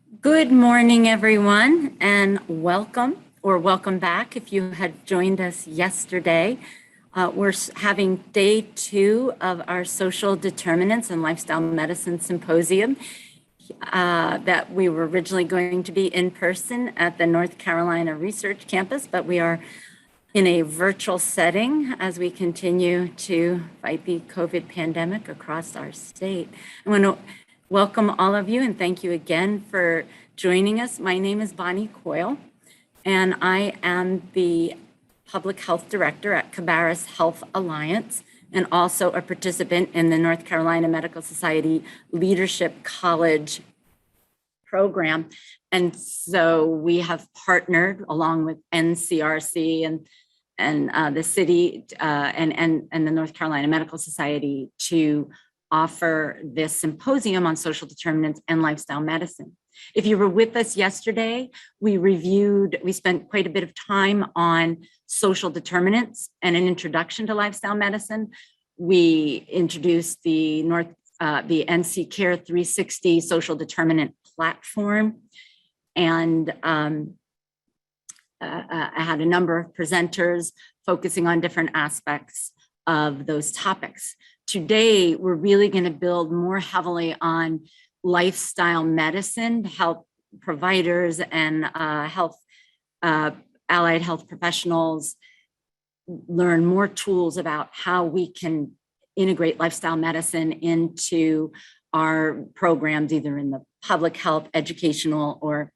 Good morning, everyone, and welcome back if you had joined us yesterday. We're having day 2 of our Social Determinants and Lifestyle Medicine Symposium that we were originally going to be in person at the North Carolina Research Campus, but we are in a virtual setting as we continue to fight the COVID pandemic across our state. I want to welcome all of you and thank you again for joining us. My name is Bonnie Coyle, and I am the Public Health Director at Cabarrus Health Alliance and also a participant in the North Carolina Medical Society Leadership College program. And so we have partnered along with NCRC and the city and the North Carolina Medical Society to offer this symposium on social determinants and lifestyle medicine. If you were with us yesterday, we spent quite a bit of time on social determinants and an introduction to lifestyle medicine. We introduced the NC Care 360 social determinant platform, and I had a number of presenters focusing on different aspects of those topics. Today, we're really going to build more heavily on lifestyle medicine to help providers and allied health professionals learn more tools about how we can integrate lifestyle medicine into our programs, either in the public health, educational, or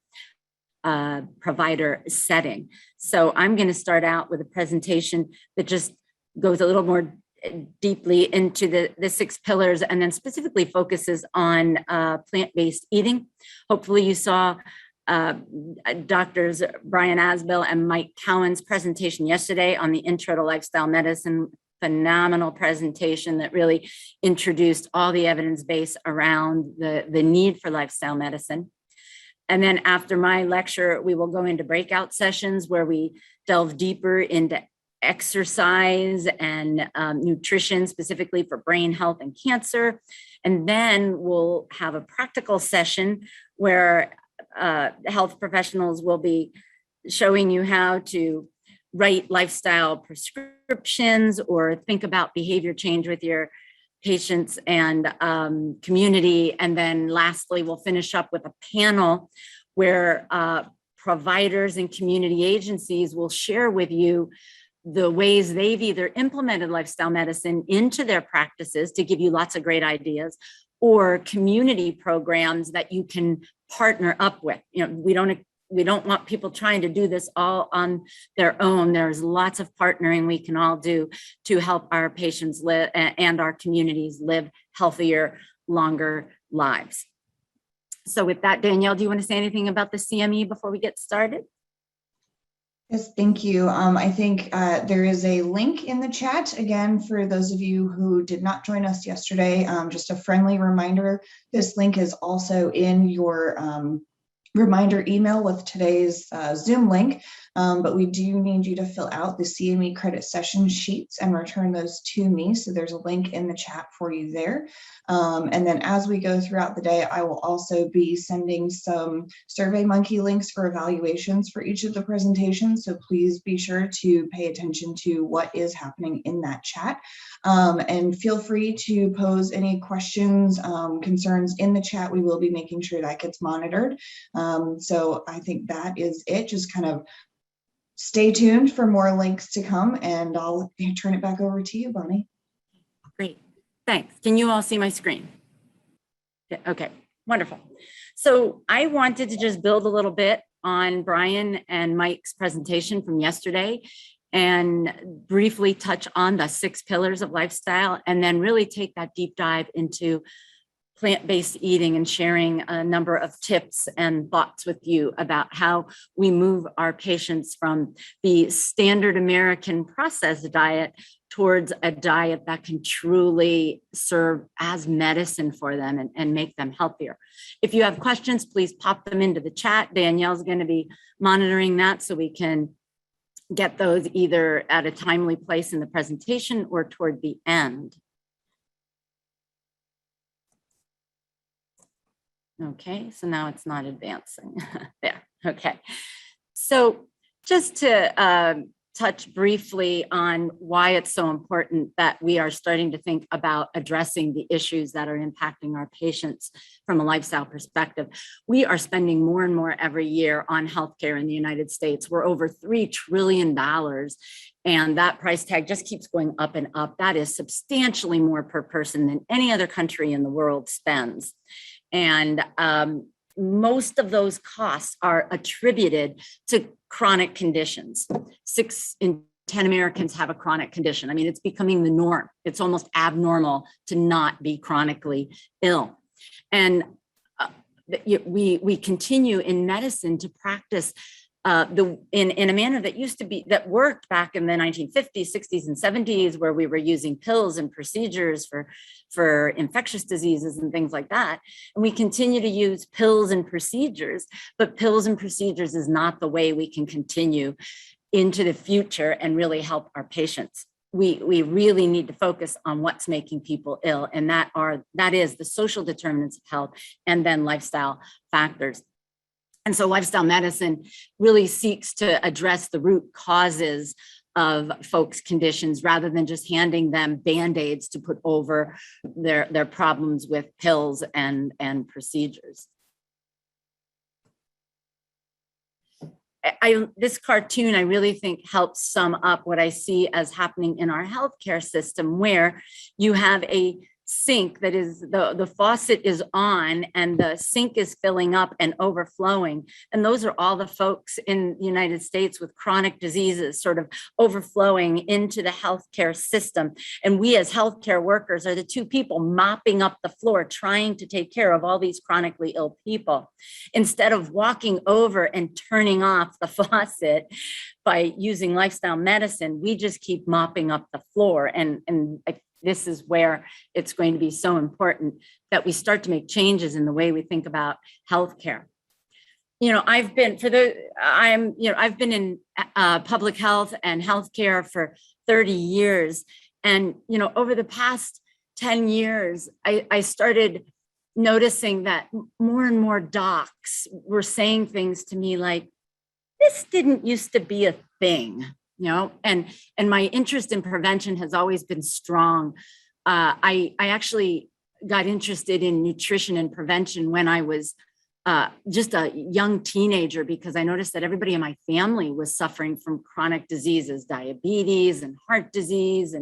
provider setting. So I'm going to start out with a presentation that just goes a little more deeply into the 6 pillars and then specifically focuses on plant-based eating. Hopefully you saw Doctors Brian Asbill and Mike Cowan's presentation yesterday on the Intro to Lifestyle Medicine. Phenomenal presentation that really introduced all the evidence base around the need for lifestyle medicine. And then after my lecture, we will go into breakout sessions where we delve deeper into exercise and nutrition, specifically for brain health and cancer. And then we'll have a practical session where health professionals will be showing you how to write lifestyle prescriptions or think about behavior change with your patients and community. And then lastly, we'll finish up with a panel where providers and community agencies will share with you the ways they've either implemented lifestyle medicine into their practices to give you lots of great ideas, or community programs that you can partner up with. You know, we don't want people trying to do this all on their own. There's lots of partnering we can all do to help our patients live and our communities live healthier, longer lives. So with that, Danielle, do you want to say anything about the CME before we get started? Yes, thank you. I think there is a link in the chat, again, for those of you who did not join us yesterday. Just a friendly reminder, this link is also in your reminder email with today's Zoom link, but we do need you to fill out the CME credit session sheets and return those to me. So there's a link in the chat for you there. And then as we go throughout the day, I will also be sending some SurveyMonkey links for evaluations for each of the presentations. So please be sure to pay attention to what is happening in that chat. And feel free to pose any questions, concerns in the chat. We will be making sure that gets monitored. So I think that is it. Just kind of stay tuned for more links to come, and I'll turn it back over to you, Bonnie. Great, thanks. Can you all see my screen? Yeah, okay, wonderful. So I wanted to just build a little bit on Brian and Mike's presentation from yesterday and briefly touch on the 6 pillars of lifestyle, and then really take that deep dive into plant-based eating and sharing a number of tips and thoughts with you about how we move our patients from the standard American processed diet towards a diet that can truly serve as medicine for them and make them healthier. If you have questions, please pop them into the chat. Danielle's going to be monitoring that so we can get those either at a timely place in the presentation or toward the end. Okay, so now it's not advancing. There, okay. So just to touch briefly on why it's so important that we are starting to think about addressing the issues that are impacting our patients from a lifestyle perspective. We are spending more and more every year on healthcare in the United States. We're over $3 trillion, and that price tag just keeps going up and up. That is substantially more per person than any other country in the world spends. And most of those costs are attributed to chronic conditions. 6 in 10 Americans have a chronic condition. I mean, it's becoming the norm. It's almost abnormal to not be chronically ill. And we continue in medicine to practice in a manner that worked back in the 1950s, 60s, and 70s, where we were using pills and procedures for infectious diseases and things like that. And we continue to use pills and procedures, but pills and procedures is not the way we can continue into the future and really help our patients. We really need to focus on what's making people ill, and that is the social determinants of health and then lifestyle factors. And so lifestyle medicine really seeks to address the root causes of folks' conditions rather than just handing them Band-Aids to put over their problems with pills and procedures. This cartoon, I really think, helps sum up what I see as happening in our healthcare system, where you have a sink that is the faucet is on and the sink is filling up and overflowing. And those are all the folks in the United States with chronic diseases sort of overflowing into the healthcare system. And we as healthcare workers are the two people mopping up the floor, trying to take care of all these chronically ill people. Instead of walking over and turning off the faucet by using lifestyle medicine, we just keep mopping up the floor. And this is where it's going to be so important that we start to make changes in the way we think about healthcare. I've been in public health and healthcare for 30 years. And, over the past 10 years, I started noticing that more and more docs were saying things to me like, this didn't used to be a thing. And my interest in prevention has always been strong. I actually got interested in nutrition and prevention when I was just a young teenager, because I noticed that everybody in my family was suffering from chronic diseases, diabetes and heart disease.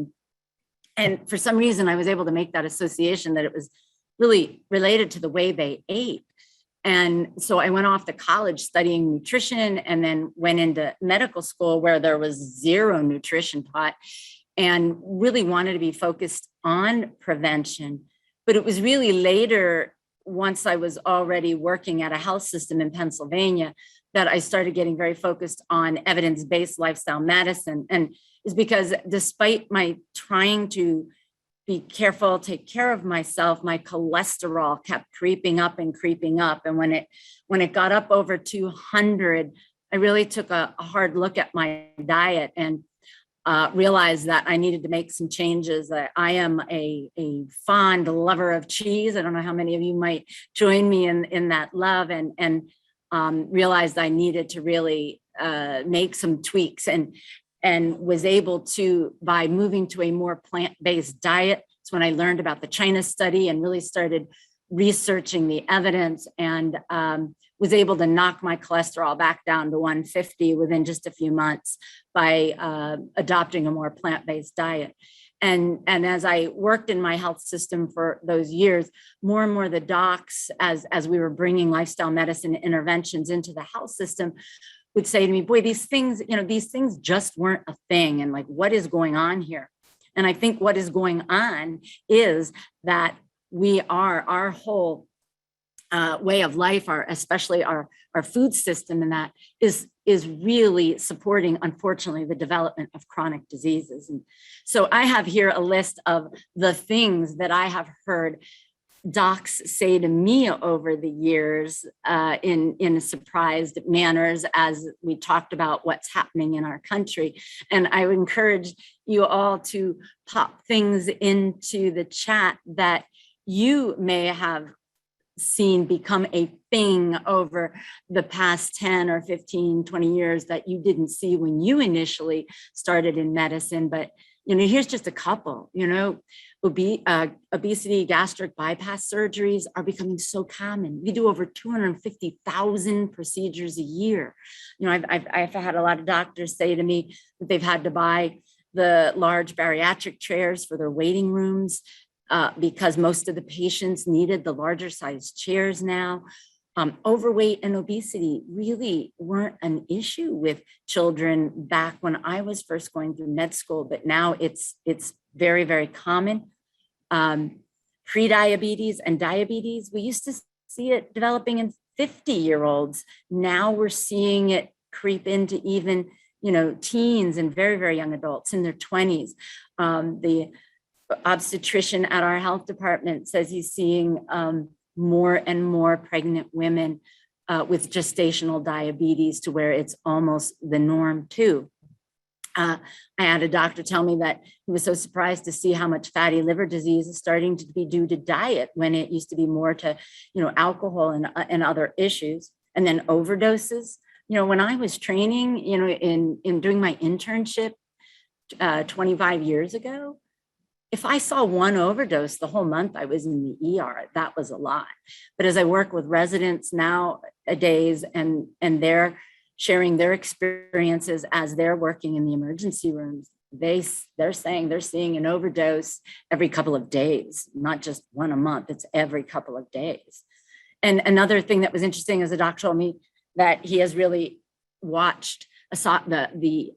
And for some reason, I was able to make that association that it was really related to the way they ate. And so I went off to college studying nutrition and then went into medical school where there was zero nutrition taught and really wanted to be focused on prevention. But it was really later, once I was already working at a health system in Pennsylvania, that I started getting very focused on evidence-based lifestyle medicine. And it's because despite my trying to be careful, take care of myself, my cholesterol kept creeping up. And when it got up over 200, I really took a hard look at my diet and realized that I needed to make some changes. I am a fond lover of cheese. I don't know how many of you might join me in that love, and realized I needed to really make some tweaks, and was able to, by moving to a more plant-based diet. It's when I learned about the China study and really started researching the evidence, and was able to knock my cholesterol back down to 150 within just a few months by adopting a more plant-based diet. And as I worked in my health system for those years, more and more the docs, as we were bringing lifestyle medicine interventions into the health system, would say to me, boy, these things just weren't a thing. And like, what is going on here? And I think what is going on is that our whole way of life, especially our food system, and that is really supporting, unfortunately, the development of chronic diseases. And so I have here a list of the things that I have heard docs say to me over the years in surprised manners as we talked about what's happening in our country. And I would encourage you all to pop things into the chat that you may have seen become a thing over the past 10 or 15, 20 years that you didn't see when you initially started in medicine. But, here's just a couple, obesity, gastric bypass surgeries are becoming so common. We do over 250,000 procedures a year. I've had a lot of doctors say to me that they've had to buy the large bariatric chairs for their waiting rooms because most of the patients needed the larger size chairs now. Overweight and obesity really weren't an issue with children back when I was first going through med school, but now it's very, very common. Pre-diabetes and diabetes, we used to see it developing in 50-year-olds. Now we're seeing it creep into even, teens and very, very young adults in their 20s. The obstetrician at our health department says he's seeing more and more pregnant women with gestational diabetes to where it's almost the norm too. I had a doctor tell me that he was so surprised to see how much fatty liver disease is starting to be due to diet when it used to be more to, alcohol and other issues. And then overdoses. When I was training, in doing my internship 25 years ago, if I saw one overdose the whole month I was in the ER, that was a lot. But as I work with residents nowadays and they're sharing their experiences as they're working in the emergency rooms, they're saying they're seeing an overdose every couple of days, not just one a month, it's every couple of days. And another thing that was interesting is the doc told me that he has really watched the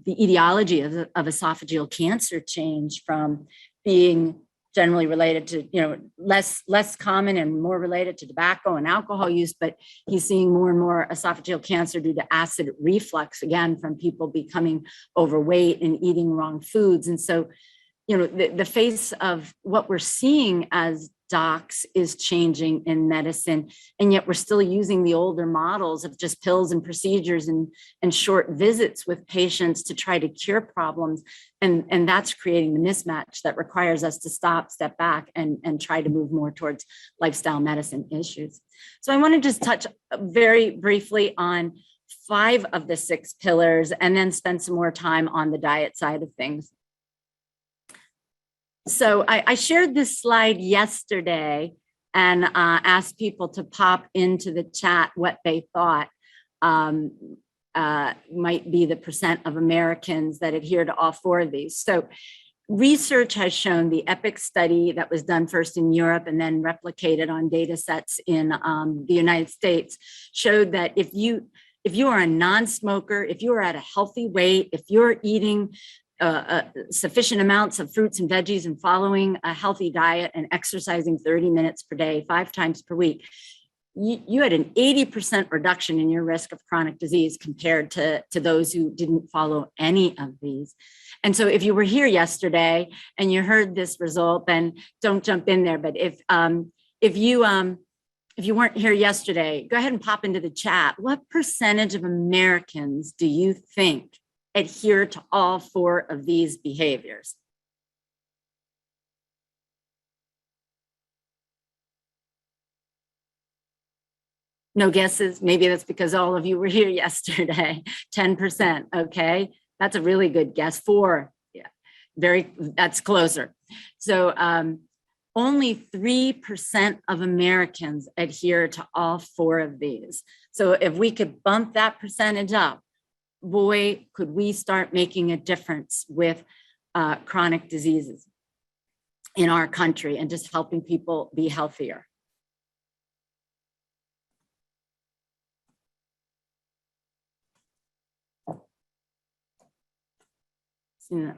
etiology of esophageal cancer change from being generally related to, less common and more related to tobacco and alcohol use, but he's seeing more and more esophageal cancer due to acid reflux, again, from people becoming overweight and eating wrong foods. And so, the face of what we're seeing as docs is changing in medicine, and yet we're still using the older models of just pills and procedures and short visits with patients to try to cure problems. And that's creating the mismatch that requires us to step back and try to move more towards lifestyle medicine issues. So I want to just touch very briefly on 5 of the 6 pillars and then spend some more time on the diet side of things. So I shared this slide yesterday and asked people to pop into the chat what they thought might be the percent of Americans that adhere to all 4 of these. So research has shown, the EPIC study that was done first in Europe and then replicated on data sets in the United States, showed that if you are a non-smoker, if you are at a healthy weight, if you're eating sufficient amounts of fruits and veggies and following a healthy diet and exercising 30 minutes per day, 5 times per week, you had an 80% reduction in your risk of chronic disease compared to those who didn't follow any of these. And so if you were here yesterday and you heard this result, then don't jump in there. But if you weren't here yesterday, go ahead and pop into the chat. What percentage of Americans do you think adhere to all 4 of these behaviors? No guesses? Maybe that's because all of you were here yesterday. 10%, okay? That's a really good guess. 4, yeah, that's closer. So only 3% of Americans adhere to all 4 of these. So if we could bump that percentage up, boy, could we start making a difference with chronic diseases in our country and just helping people be healthier. I'm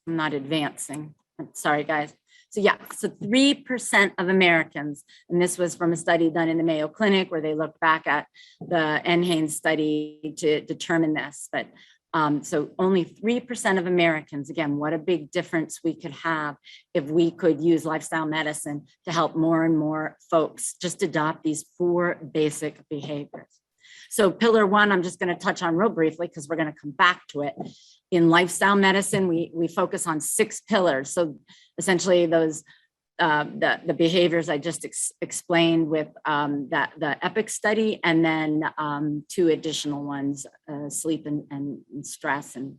not advancing. Sorry, guys. So 3% of Americans, and this was from a study done in the Mayo Clinic where they looked back at the NHANES study to determine this. But so only 3% of Americans, again, what a big difference we could have if we could use lifestyle medicine to help more and more folks just adopt these 4 basic behaviors. So pillar 1, I'm just going to touch on real briefly because we're going to come back to it. In lifestyle medicine, we focus on 6 pillars. So essentially those the behaviors I just explained with the EPIC study, and then 2 additional ones, sleep and stress and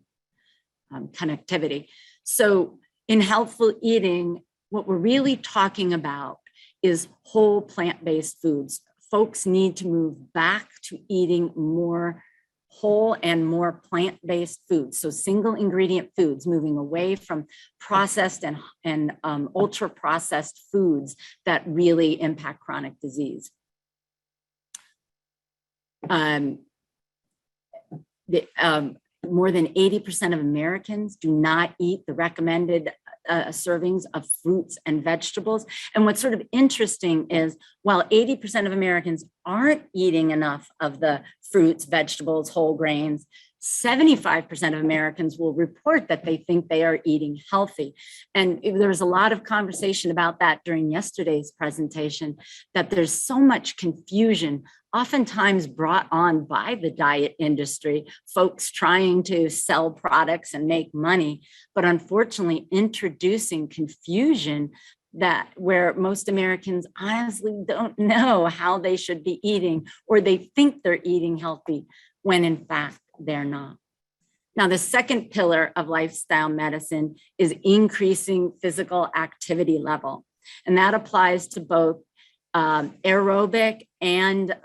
connectivity. So in healthful eating, what we're really talking about is whole plant-based foods. Folks need to move back to eating more whole and more plant-based foods. So single ingredient foods, moving away from processed and ultra processed foods that really impact chronic disease. More than 80% of Americans do not eat the recommended servings of fruits and vegetables. And what's sort of interesting is while 80% of Americans aren't eating enough of the fruits, vegetables, whole grains, 75% of Americans will report that they think they are eating healthy. And there was a lot of conversation about that during yesterday's presentation, that there's so much confusion, oftentimes brought on by the diet industry, folks trying to sell products and make money, but unfortunately introducing confusion that where most Americans honestly don't know how they should be eating, or they think they're eating healthy when in fact they're not. Now, the second pillar of lifestyle medicine is increasing physical activity level. And that applies to both aerobic and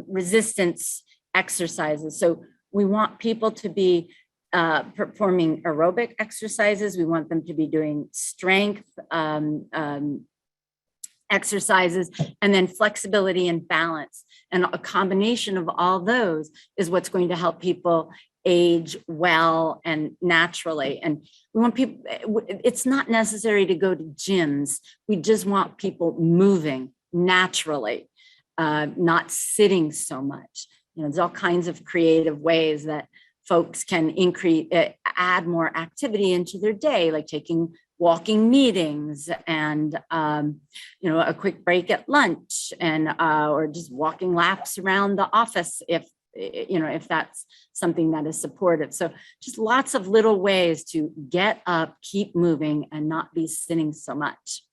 resistance exercises. So we want people to be performing aerobic exercises. We want them to be doing strength exercises, and then flexibility and balance. And a combination of all those is what's going to help people age well and naturally. And we want people, it's not necessary to go to gyms. We just want people moving naturally, not sitting so much. You know, there's all kinds of creative ways that folks can add more activity into their day, like taking walking meetings and, a quick break at lunch, and or just walking laps around the office if that's something that is supportive. So just lots of little ways to get up, keep moving, and not be sitting so much.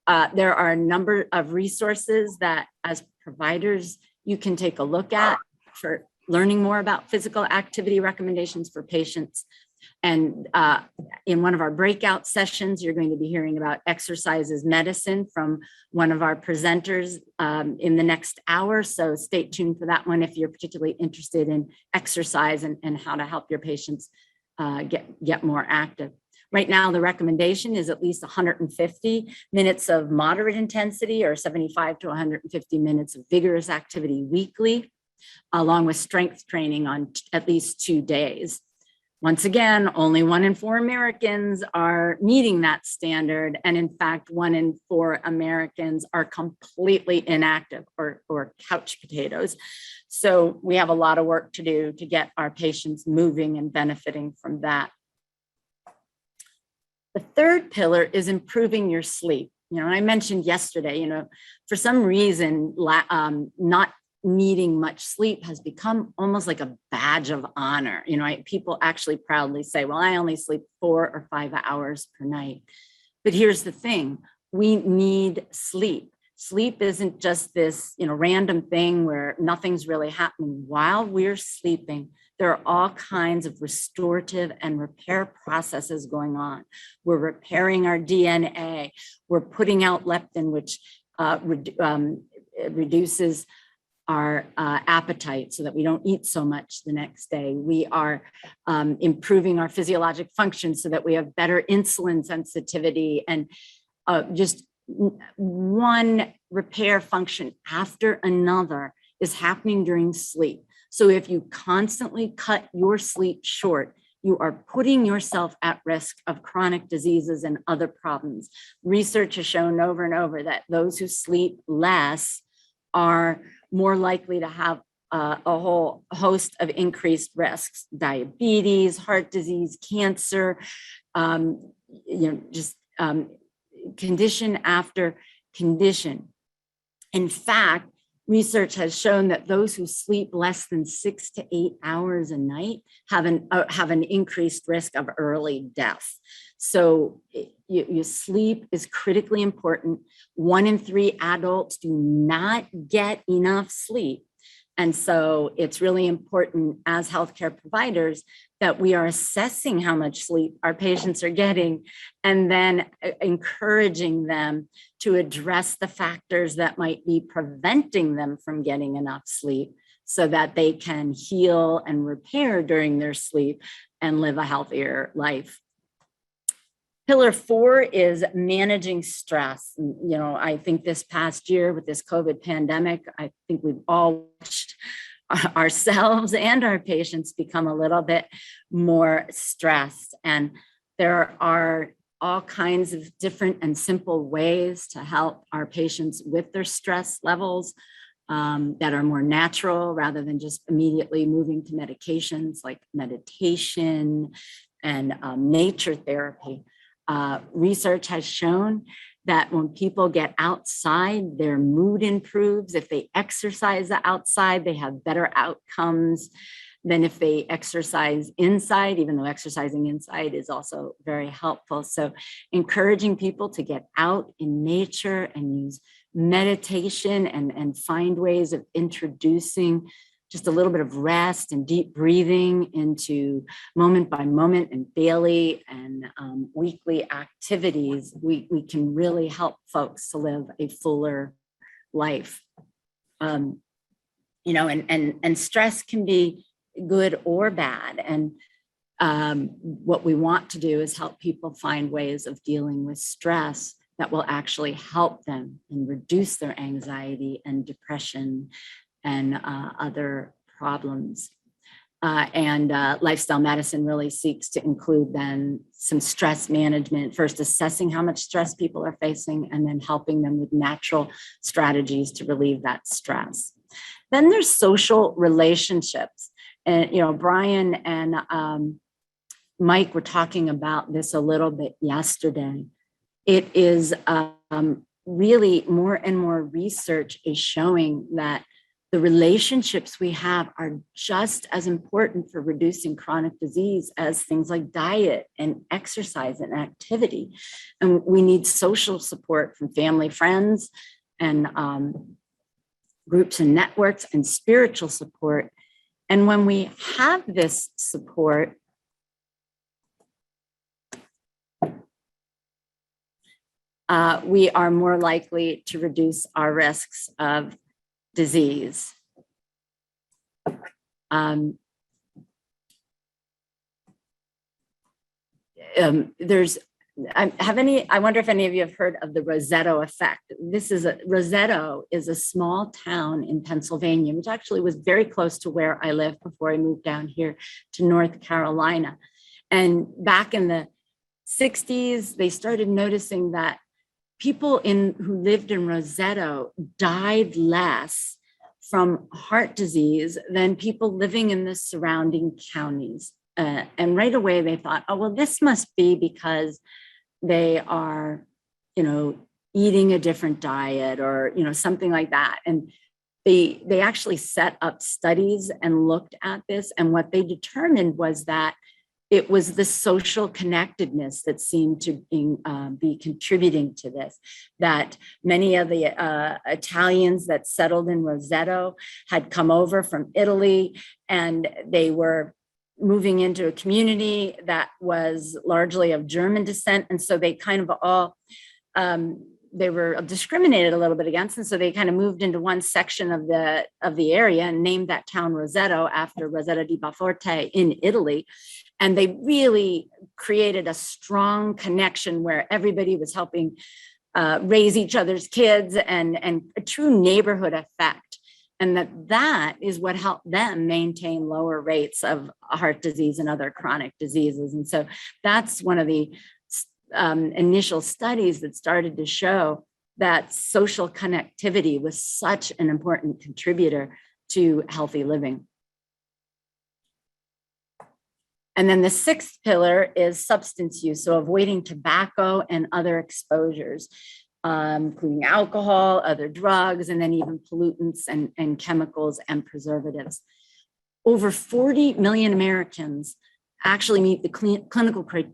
There are a number of resources that as providers you can take a look at for learning more about physical activity recommendations for patients. And in one of our breakout sessions, you're going to be hearing about exercise as medicine from one of our presenters in the next hour. So stay tuned for that one if you're particularly interested in exercise and how to help your patients get more active. Right now, the recommendation is at least 150 minutes of moderate intensity or 75 to 150 minutes of vigorous activity weekly, along with strength training on at least 2 days. Once again, only 1 in 4 Americans are meeting that standard. And in fact, 1 in 4 Americans are completely inactive or couch potatoes. So we have a lot of work to do to get our patients moving and benefiting from that. The third pillar is improving your sleep. I mentioned yesterday, for some reason, not needing much sleep has become almost like a badge of honor. People actually proudly say, well, I only sleep 4 or 5 hours per night. But here's the thing, we need sleep. Sleep isn't just this, random thing where nothing's really happening. While we're sleeping, there are all kinds of restorative and repair processes going on. We're repairing our DNA. We're putting out leptin, which reduces our appetite so that we don't eat so much the next day. We are improving our physiologic function so that we have better insulin sensitivity, and just one repair function after another is happening during sleep. So if you constantly cut your sleep short, you are putting yourself at risk of chronic diseases and other problems. Research has shown over and over that those who sleep less are more likely to have a whole host of increased risks: diabetes, heart disease, cancer, condition after condition. In fact, research has shown that those who sleep less than 6 to 8 hours a night have an increased risk of early death. So your sleep is critically important. 1 in 3 adults do not get enough sleep. And so it's really important as healthcare providers that we are assessing how much sleep our patients are getting and then encouraging them to address the factors that might be preventing them from getting enough sleep so that they can heal and repair during their sleep and live a healthier life. Pillar 4 is managing stress. You know, I think this past year with this COVID pandemic, I think we've all watched ourselves and our patients become a little bit more stressed. And there are all kinds of different and simple ways to help our patients with their stress levels that are more natural rather than just immediately moving to medications like meditation and nature therapy. Research has shown that when people get outside, their mood improves. If they exercise outside, they have better outcomes than if they exercise inside, even though exercising inside is also very helpful. So encouraging people to get out in nature and use meditation and find ways of introducing just a little bit of rest and deep breathing into moment by moment and daily and weekly activities, we can really help folks to live a fuller life. You know, and stress can be good or bad. And what we want to do is help people find ways of dealing with stress that will actually help them and reduce their anxiety and depression and other problems. Lifestyle medicine really seeks to include then some stress management, first assessing how much stress people are facing and then helping them with natural strategies to relieve that stress. Then there's social relationships. And, you know, Brian and Mike were talking about this a little bit yesterday. It is really more and more research is showing that the relationships we have are just as important for reducing chronic disease as things like diet and exercise and activity. And we need social support from family, friends, and groups and networks and spiritual support. And when we have this support, we are more likely to reduce our risks of disease. I wonder if any of you have heard of the Rosetta Effect. Rosetta is a small town in Pennsylvania, which actually was very close to where I live before I moved down here to North Carolina. And back in the 60s, they started noticing that people who lived in Rosetta died less from heart disease than people living in the surrounding counties. And right away they thought, oh, well, this must be because they are, you know, eating a different diet or, you know, something like that. And they actually set up studies and looked at this. And what they determined was that it was the social connectedness that seemed to be contributing to this, that many of the Italians that settled in Rosetta had come over from Italy, and they were moving into a community that was largely of German descent. And so they kind of all, they were discriminated a little bit against. And so they kind of moved into one section of the area and named that town Rosetta after Rosetta di Baforte in Italy. And they really created a strong connection where everybody was helping raise each other's kids and a true neighborhood effect. And that is what helped them maintain lower rates of heart disease and other chronic diseases. And so that's one of the initial studies that started to show that social connectivity was such an important contributor to healthy living. And then the 6th pillar is substance use, so avoiding tobacco and other exposures, including alcohol, other drugs, and then even pollutants and chemicals and preservatives. Over 40 million Americans actually meet the clinical criteria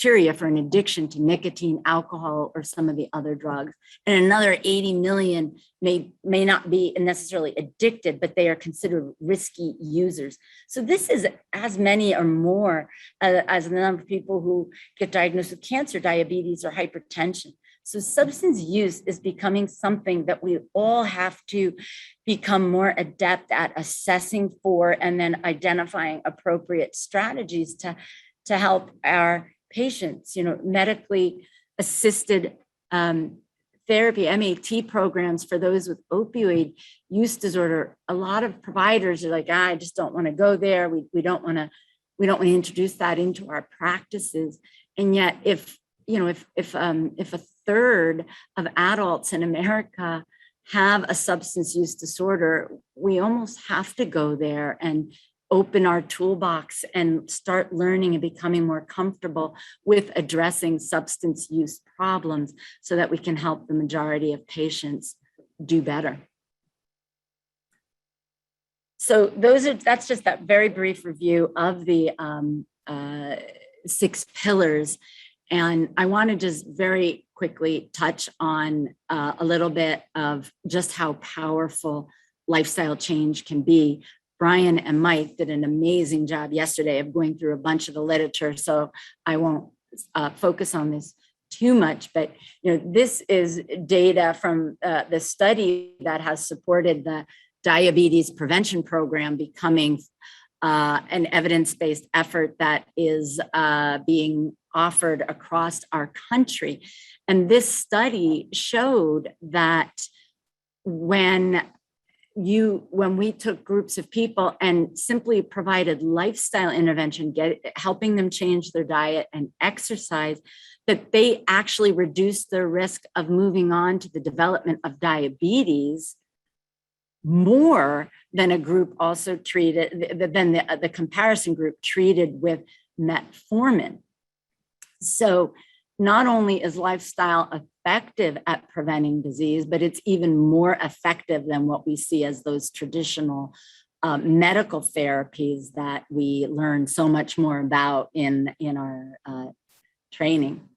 criteria for an addiction to nicotine, alcohol, or some of the other drugs. And another 80 million may not be necessarily addicted, but they are considered risky users. So this is as many or more as the number of people who get diagnosed with cancer, diabetes, or hypertension. So substance use is becoming something that we all have to become more adept at assessing for, and then identifying appropriate strategies to help our patients. Medically assisted therapy, MAT programs for those with opioid use disorder. A lot of providers are like, I just don't want to go there. We don't want to introduce that into our practices. And yet, if a third of adults in America have a substance use disorder, we almost have to go there and open our toolbox and start learning and becoming more comfortable with addressing substance use problems so that we can help the majority of patients do better. So that's just that very brief review of the 6 pillars. And I want to just very quickly touch on a little bit of just how powerful lifestyle change can be. Brian and Mike did an amazing job yesterday of going through a bunch of the literature, so I won't focus on this too much, but this is data from the study that has supported the diabetes prevention program becoming an evidence-based effort that is being offered across our country. And this study showed that when we took groups of people and simply provided lifestyle intervention, helping them change their diet and exercise, that they actually reduced their risk of moving on to the development of diabetes more than a group also treated, than the comparison group treated with metformin. So not only is lifestyle effective at preventing disease, but it's even more effective than what we see as those traditional medical therapies that we learn so much more about in our training.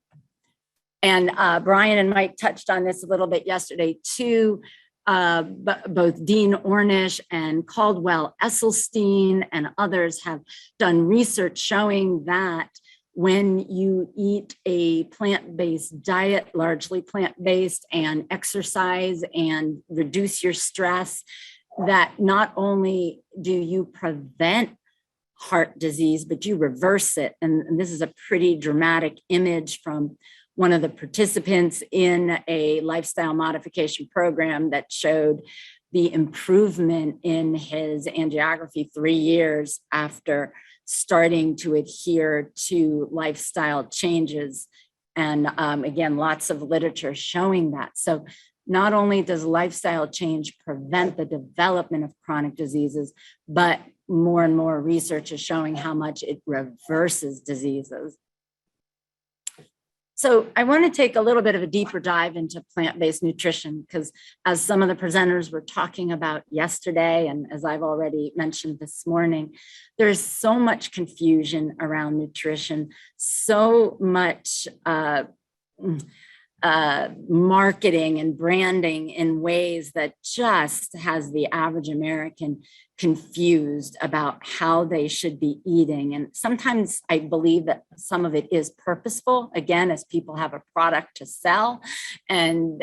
And Brian and Mike touched on this a little bit yesterday too. Both Dean Ornish and Caldwell Esselstyn and others have done research showing that when you eat a plant-based diet, largely plant-based, and exercise and reduce your stress, that not only do you prevent heart disease, but you reverse it. And this is a pretty dramatic image from one of the participants in a lifestyle modification program that showed the improvement in his angiography 3 years after starting to adhere to lifestyle changes. And again, lots of literature showing that. So not only does lifestyle change prevent the development of chronic diseases, but more and more research is showing how much it reverses diseases. So I want to take a little bit of a deeper dive into plant-based nutrition, because as some of the presenters were talking about yesterday, and as I've already mentioned this morning, there's so much confusion around nutrition, so much marketing and branding in ways that just has the average American confused about how they should be eating. And sometimes I believe that some of it is purposeful, again, as people have a product to sell. And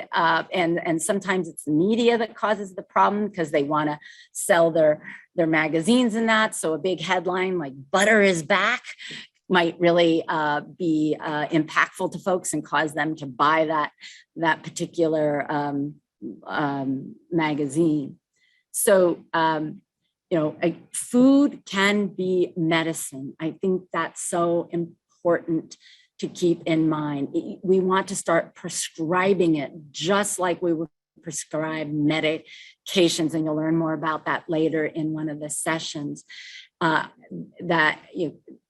sometimes it's the media that causes the problem because they want to sell their magazines and that. So a big headline like "butter is back" might really be impactful to folks and cause them to buy that particular magazine. So, food can be medicine. I think that's so important to keep in mind. We want to start prescribing it just like we would prescribe medications, and you'll learn more about that later in one of the sessions. That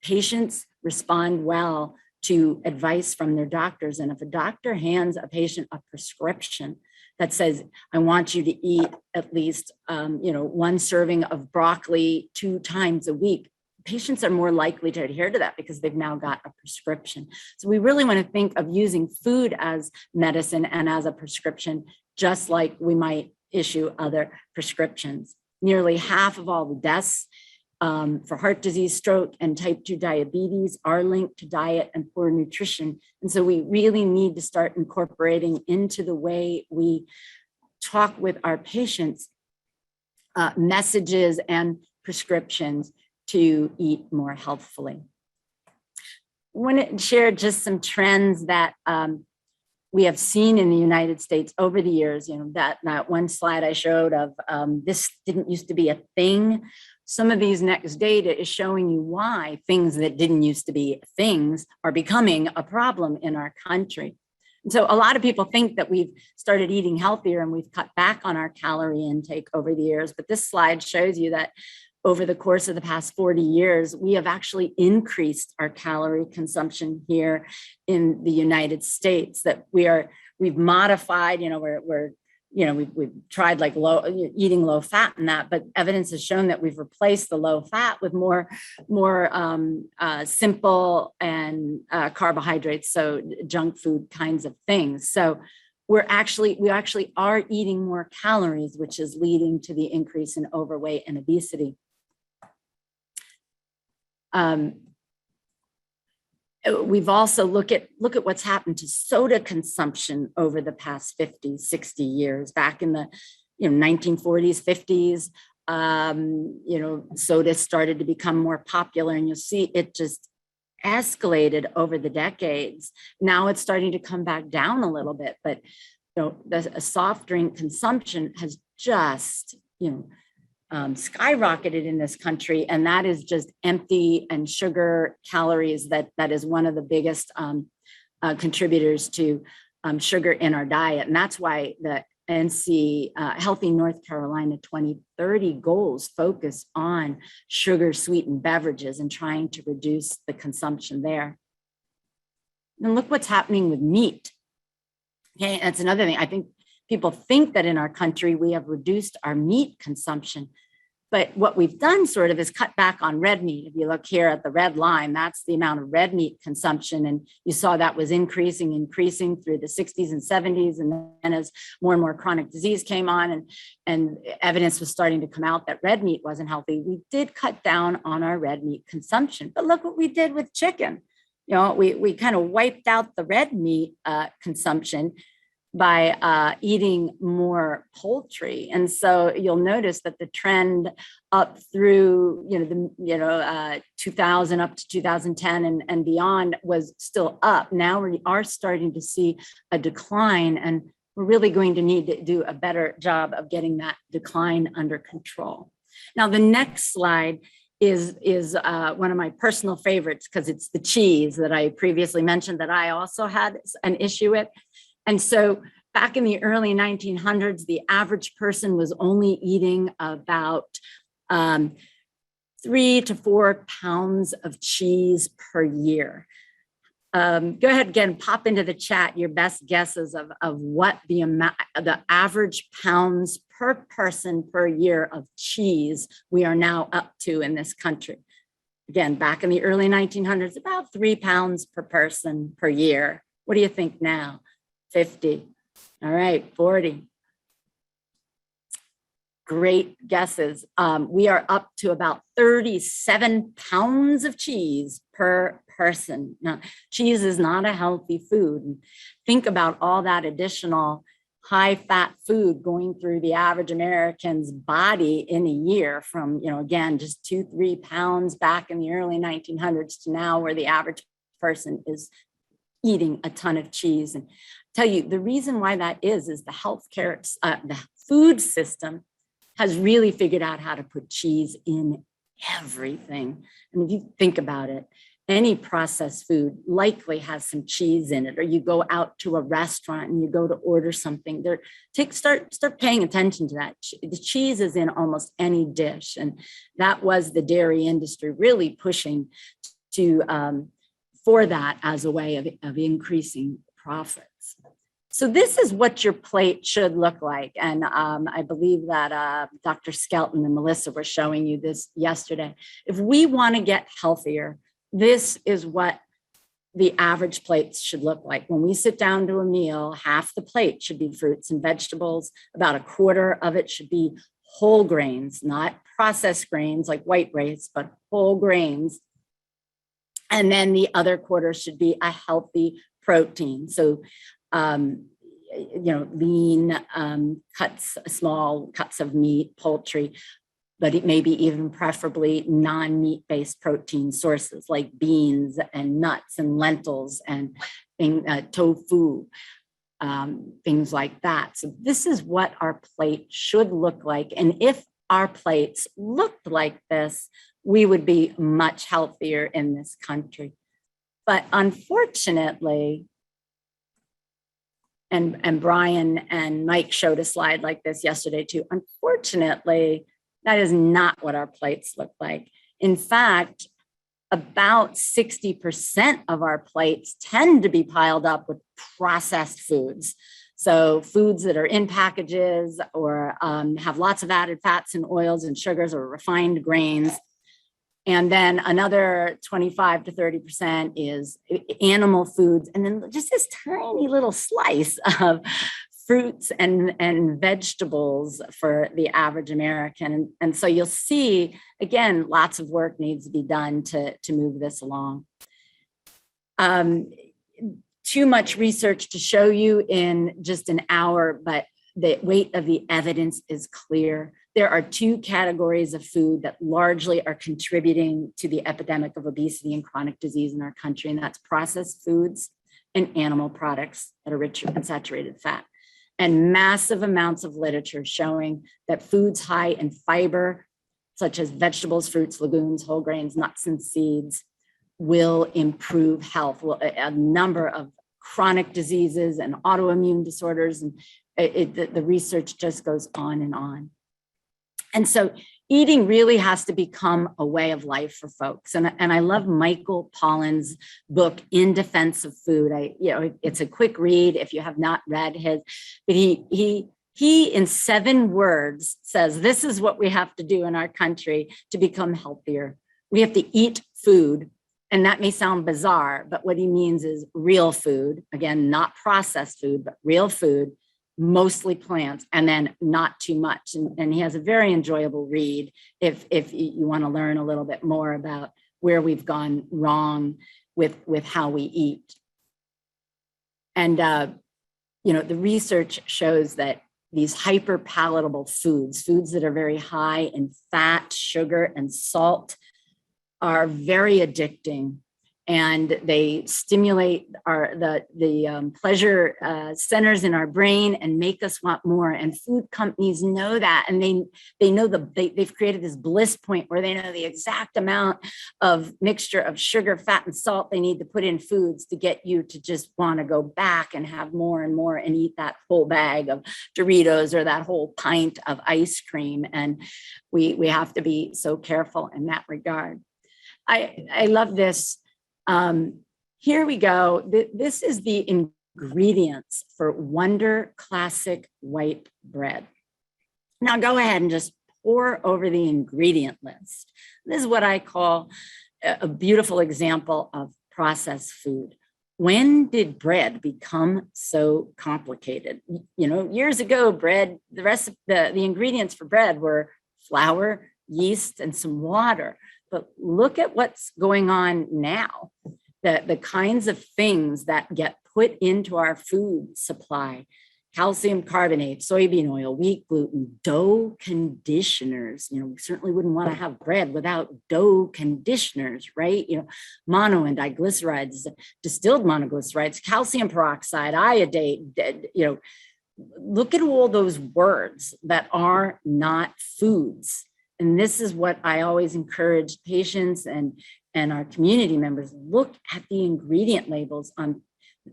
patients respond well to advice from their doctors. And if a doctor hands a patient a prescription that says, I want you to eat at least, 1 serving of broccoli 2 times a week, patients are more likely to adhere to that because they've now got a prescription. So we really want to think of using food as medicine and as a prescription, just like we might issue other prescriptions. Nearly half of all the deaths for heart disease, stroke, and type 2 diabetes are linked to diet and poor nutrition. And so we really need to start incorporating into the way we talk with our patients messages and prescriptions to eat more healthfully. I want to share just some trends that we have seen in the United States over the years. You know, that one slide I showed of this didn't used to be a thing. Some of these next data is showing you why things that didn't used to be things are becoming a problem in our country. And so a lot of people think that we've started eating healthier and we've cut back on our calorie intake over the years. But this slide shows you that over the course of the past 40 years, we have actually increased our calorie consumption here in the United States, that we've modified, we've tried like eating low fat and that, but evidence has shown that we've replaced the low fat with more simple and carbohydrates, so junk food kinds of things. So we actually are eating more calories, which is leading to the increase in overweight and obesity. We've also look at what's happened to soda consumption over the past 50, 60 years. Back in the 1940s, 50s, soda started to become more popular, and you'll see it just escalated over the decades. Now it's starting to come back down a little bit, but the soft drink consumption has just skyrocketed in this country, and that is just empty and sugar calories. That is one of the biggest contributors to sugar in our diet, and that's why the NC Healthy North Carolina 2030 goals focus on sugar sweetened beverages and trying to reduce the consumption there. And look what's happening with meat. Okay, that's another thing. I think people think that in our country we have reduced our meat consumption, but what we've done sort of is cut back on red meat. If you look here at the red line, that's the amount of red meat consumption, and you saw that was increasing through the 60s and 70s, and then as more and more chronic disease came on and evidence was starting to come out that red meat wasn't healthy, we did cut down on our red meat consumption. But look what we did with chicken. We kind of wiped out the red meat consumption by eating more poultry. And so you'll notice that the trend up through 2000 up to 2010 and beyond was still up. Now we are starting to see a decline, and we're really going to need to do a better job of getting that decline under control. Now the next slide is one of my personal favorites, because it's the cheese that I previously mentioned that I also had an issue with. And so back in the early 1900s, the average person was only eating about 3 to 4 pounds of cheese per year. Go ahead again, pop into the chat your best guesses of what the average pounds per person per year of cheese we are now up to in this country. Again, back in the early 1900s, about 3 pounds per person per year. What do you think now? 50. All right, 40. Great guesses. We are up to about 37 pounds of cheese per person. Now, cheese is not a healthy food. Think about all that additional high-fat food going through the average American's body in a year from, again, just 2-3 pounds back in the early 1900s to now, where the average person is eating a ton of cheese. And tell you the reason why that is the the food system has really figured out how to put cheese in everything. And if you think about it, any processed food likely has some cheese in it, or you go out to a restaurant and you go to order something start paying attention to that. The cheese is in almost any dish. And that was the dairy industry really pushing for that as a way of increasing profits. So this is what your plate should look like. And I believe that Dr. Skelton and Melissa were showing you this yesterday. If we want to get healthier, this is what the average plates should look like. When we sit down to a meal, half the plate should be fruits and vegetables. About a quarter of it should be whole grains, not processed grains like white rice, but whole grains. And then the other quarter should be a healthy protein. So, lean cuts, small cuts of meat, poultry, but it may be even preferably non-meat-based protein sources like beans and nuts and lentils and tofu, things like that. So this is what our plate should look like. And if our plates looked like this, we would be much healthier in this country. But unfortunately, and Brian and Mike showed a slide like this yesterday too, unfortunately, that is not what our plates look like. In fact, about 60% of our plates tend to be piled up with processed foods. So foods that are in packages or have lots of added fats and oils and sugars or refined grains. And then another 25 to 30% is animal foods. And then just this tiny little slice of fruits and vegetables for the average American. And so you'll see, again, lots of work needs to be done to move this along. Too much research to show you in just an hour, but the weight of the evidence is clear. There are two categories of food that largely are contributing to the epidemic of obesity and chronic disease in our country, and that's processed foods and animal products that are rich in saturated fat. And massive amounts of literature showing that foods high in fiber, such as vegetables, fruits, legumes, whole grains, nuts, and seeds, will improve health. Well, a number of chronic diseases and autoimmune disorders, and the research just goes on and on. And so eating really has to become a way of life for folks. And I love Michael Pollan's book, In Defense of Food. It's a quick read if you have not read his, but he in 7 words says, this is what we have to do in our country to become healthier. We have to eat food. And that may sound bizarre, but what he means is real food. Again, not processed food, but real food, mostly plants, and then not too much. And he has a very enjoyable read if you want to learn a little bit more about where we've gone wrong with how we eat. And, the research shows that these hyper palatable foods that are very high in fat, sugar, and salt are very addicting. And they stimulate the pleasure centers in our brain and make us want more. And food companies know that, and they know they've created this bliss point where they know the exact amount of mixture of sugar, fat, and salt they need to put in foods to get you to just want to go back and have more and more and eat that whole bag of Doritos or that whole pint of ice cream. And we have to be so careful in that regard. I love this. Here we go. This is the ingredients for Wonder Classic White Bread. Now go ahead and just pour over the ingredient list. This is what I call a beautiful example of processed food. When did bread become so complicated? Years ago, bread, the ingredients for bread were flour, yeast, and some water. But look at what's going on now. The kinds of things that get put into our food supply: calcium carbonate, soybean oil, wheat gluten, dough conditioners. We certainly wouldn't want to have bread without dough conditioners, right? Mono and diglycerides, distilled monoglycerides, calcium peroxide, iodate. Look at all those words that are not foods. And this is what I always encourage patients and our community members: look at the ingredient labels on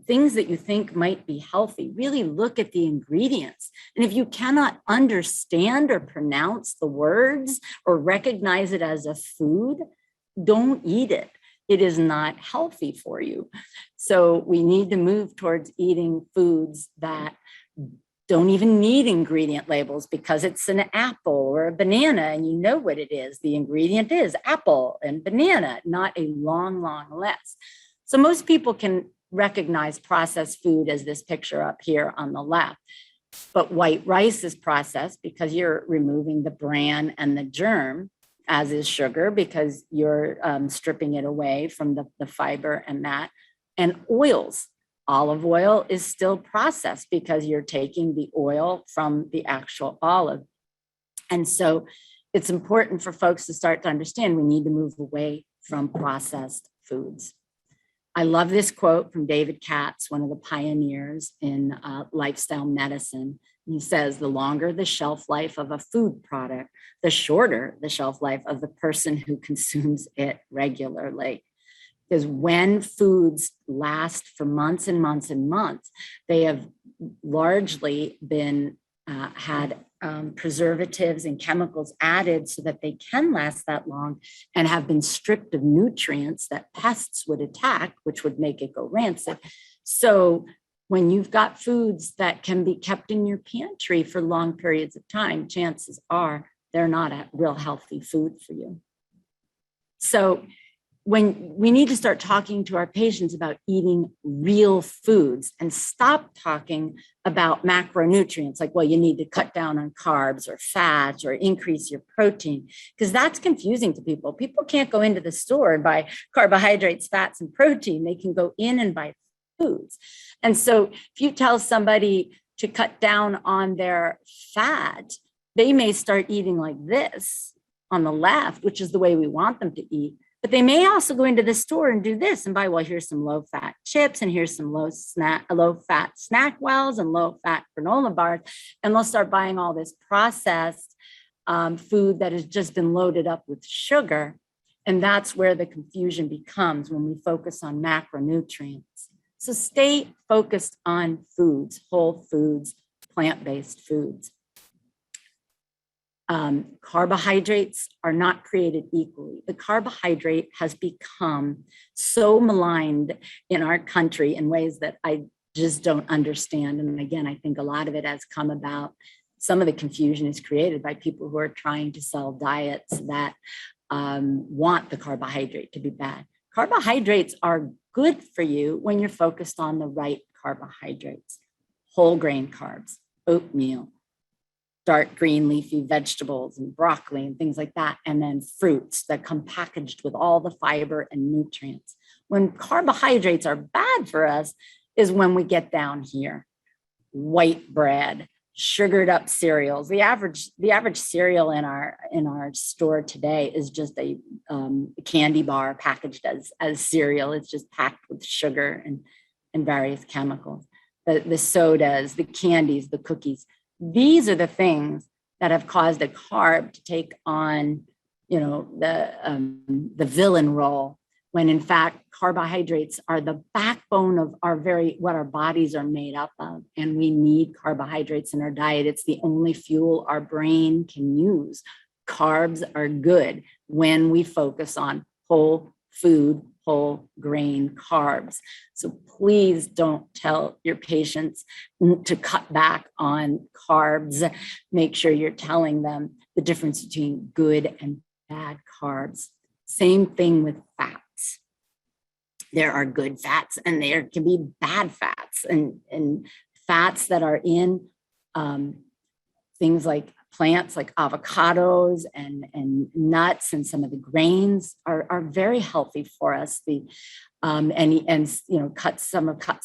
things that you think might be healthy. Really look at the ingredients. And if you cannot understand or pronounce the words or recognize it as a food, don't eat it. It is not healthy for you. So we need to move towards eating foods that don't even need ingredient labels because it's an apple or a banana and you know what it is. The ingredient is apple and banana, not a long list. So most people can recognize processed food as this picture up here on the left. But white rice is processed because you're removing the bran and the germ, as is sugar because you're stripping it away from the fiber and that. And oils, olive oil is still processed because you're taking the oil from the actual olive. And so it's important for folks to start to understand we need to move away from processed foods. I love this quote from David Katz, one of the pioneers in lifestyle medicine. He says, the longer the shelf life of a food product, the shorter the shelf life of the person who consumes it regularly. Because when foods last for months and months and months, they have largely been had preservatives and chemicals added so that they can last that long and have been stripped of nutrients that pests would attack, which would make it go rancid. So when you've got foods that can be kept in your pantry for long periods of time, chances are they're not a real healthy food for you. So when we need to start talking to our patients about eating real foods and stop talking about macronutrients, like, well, you need to cut down on carbs or fats or increase your protein, because that's confusing to people. People can't go into the store and buy carbohydrates, fats, and protein. They can go in and buy foods. And so if you tell somebody to cut down on their fat, they may start eating like this on the left, which is the way we want them to eat. But they may also go into the store and do this and buy, well, here's some low-fat chips and here's some low-fat snack wells and low-fat granola bars. And they'll start buying all this processed food that has just been loaded up with sugar. And that's where the confusion becomes when we focus on macronutrients. So stay focused on foods, whole foods, plant-based foods. Carbohydrates are not created equally. The carbohydrate has become so maligned in our country in ways that I just don't understand. And again, I think a lot of it has come about. Some of the confusion is created by people who are trying to sell diets that want the carbohydrate to be bad. Carbohydrates are good for you when you're focused on the right carbohydrates, whole grain carbs, oatmeal, dark green leafy vegetables and broccoli and things like that, and then fruits that come packaged with all the fiber and nutrients. When carbohydrates are bad for us is when we get down here. White bread, sugared up cereals. The average cereal in our store today is just a candy bar packaged as cereal. It's just packed with sugar and various chemicals. The sodas, the candies, the cookies. These are the things that have caused a carb to take on, the villain role, when in fact carbohydrates are the backbone of what our bodies are made up of, and we need carbohydrates in our diet. It's the only fuel our brain can use. Carbs are good when we focus on whole food, whole grain carbs. So please don't tell your patients to cut back on carbs. Make sure you're telling them the difference between good and bad carbs. Same thing with fats. There are good fats and there can be bad fats, and fats that are in things like plants like avocados and nuts and some of the grains are very healthy for us. Cuts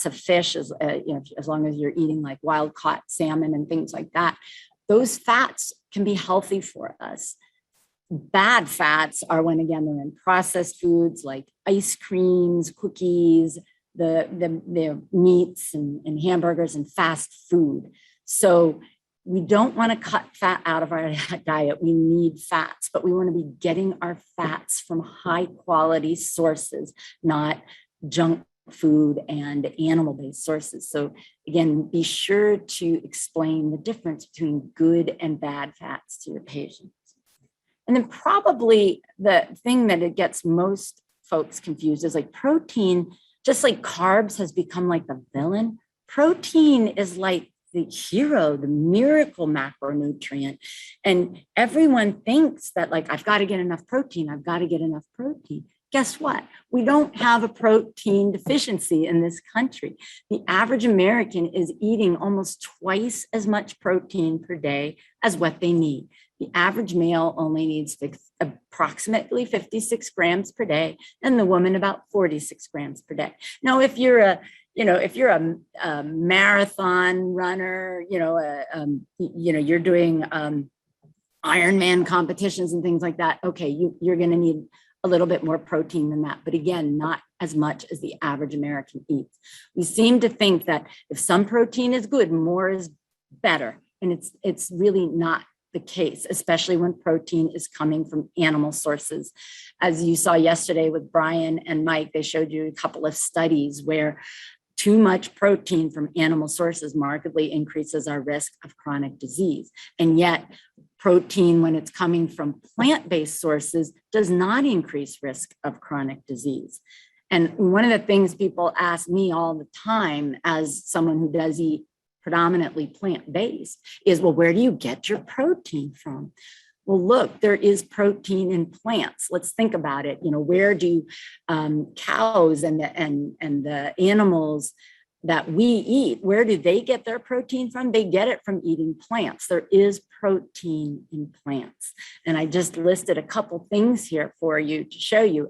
of fish, as long as you're eating like wild caught salmon and things like that, those fats can be healthy for us. Bad fats are when, again, they're in processed foods like ice creams, cookies, the meats and hamburgers and fast food. So we don't want to cut fat out of our diet. We need fats, but we want to be getting our fats from high quality sources, not junk food and animal-based sources. So again, be sure to explain the difference between good and bad fats to your patients. And then probably the thing that it gets most folks confused is like protein Just like carbs has become like the villain, protein is like the hero, the miracle macronutrient. And everyone thinks that like, I've got to get enough protein. I've got to get enough protein. Guess what? We don't have a protein deficiency in this country. The average American is eating almost twice as much protein per day as what they need. The average male only needs approximately 56 grams per day, and the woman about 46 grams per day. Now, if you're a marathon runner, you're doing Ironman competitions and things like that, okay, you're going to need a little bit more protein than that. But again, not as much as the average American eats. We seem to think that if some protein is good, more is better. And it's really not the case, especially when protein is coming from animal sources. As you saw yesterday with Brian and Mike, they showed you a couple of studies where too much protein from animal sources markedly increases our risk of chronic disease. And yet protein, when it's coming from plant-based sources, does not increase risk of chronic disease. And one of the things people ask me all the time as someone who does eat predominantly plant-based is, well, where do you get your protein from? Well, look, there is protein in plants. Let's think about it. Where do cows and the animals that we eat, where do they get their protein from? They get it from eating plants. There is protein in plants. And I just listed a couple things here for you to show you.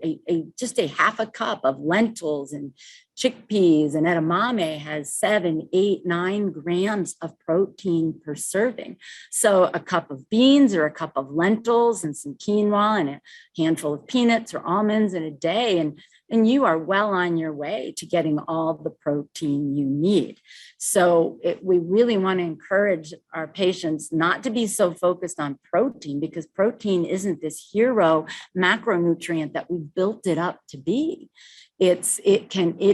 Just a half a cup of lentils and chickpeas and edamame has 7, 8, 9 grams of protein per serving. So a cup of beans or a cup of lentils and some quinoa and a handful of peanuts or almonds in a day, and you are well on your way to getting all the protein you need. So we really want to encourage our patients not to be so focused on protein, because protein isn't this hero macronutrient that we've built it up to be. It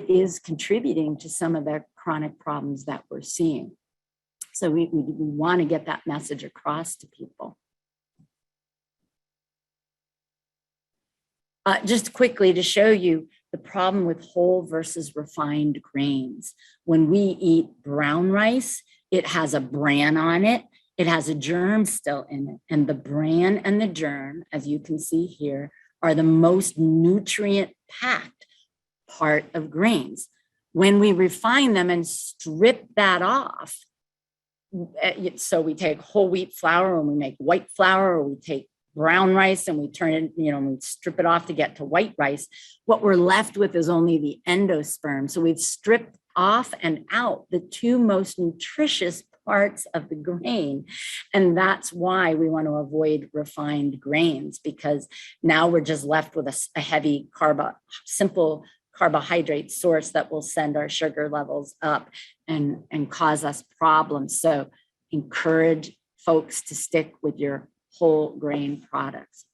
is contributing to some of the chronic problems that we're seeing. So we want to get that message across to people. Just quickly to show you the problem with whole versus refined grains. When we eat brown rice, it has a bran on it. It has a germ still in it. And the bran and the germ, as you can see here, are the most nutrient-packed part of grains. When we refine them and strip that off, so we take whole wheat flour and we make white flour, or we take brown rice and we turn it, we strip it off to get to white rice, what we're left with is only the endosperm. So we've stripped off and out the two most nutritious parts of the grain. And that's why we want to avoid refined grains, because now we're just left with a heavy simple carbohydrate source that will send our sugar levels up and cause us problems. So encourage folks to stick with your whole grain products.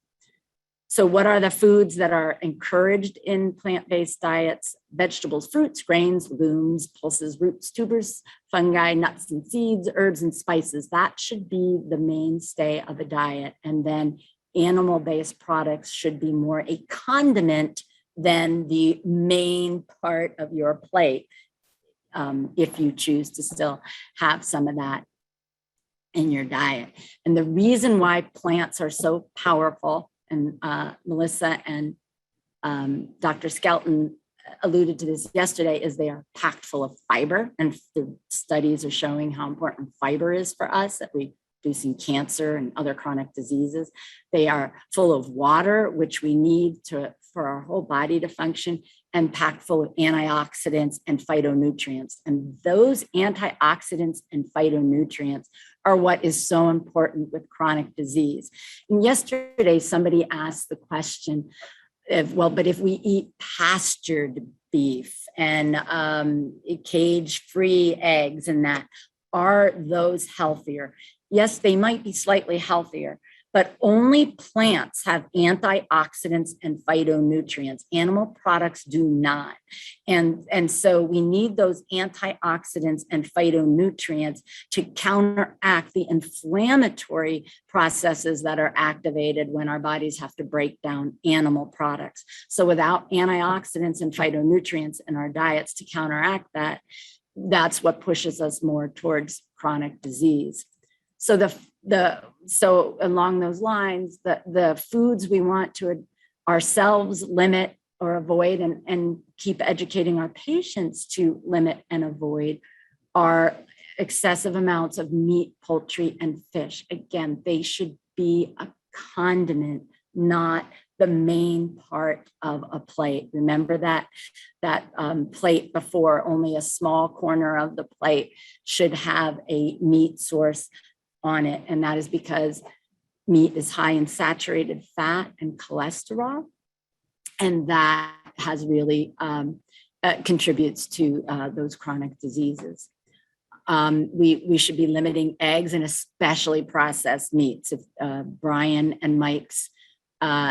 So what are the foods that are encouraged in plant-based diets? Vegetables, fruits, grains, legumes, pulses, roots, tubers, fungi, nuts and seeds, herbs and spices. That should be the mainstay of a diet. And then animal-based products should be more a condiment than the main part of your plate, if you choose to still have some of that in your diet. And the reason why plants are so powerful, and Melissa and Dr. Skelton alluded to this yesterday, is they are packed full of fiber. And the studies are showing how important fiber is for us, at reducing cancer and other chronic diseases. They are full of water, which we need for our whole body to function, and packed full of antioxidants and phytonutrients. And those antioxidants and phytonutrients are what is so important with chronic disease. And yesterday, somebody asked the question, but if we eat pastured beef and cage-free eggs and that, are those healthier? Yes, they might be slightly healthier, but only plants have antioxidants and phytonutrients. Animal products do not. And so we need those antioxidants and phytonutrients to counteract the inflammatory processes that are activated when our bodies have to break down animal products. So without antioxidants and phytonutrients in our diets to counteract that, that's what pushes us more towards chronic disease. So so along those lines, the foods we want to ourselves limit or avoid and keep educating our patients to limit and avoid are excessive amounts of meat, poultry, and fish. Again, they should be a condiment, not the main part of a plate. Remember that plate before, only a small corner of the plate should have a meat source on it. And that is because meat is high in saturated fat and cholesterol. And that has really contributes to those chronic diseases. We should be limiting eggs and especially processed meats. If Brian and Mike's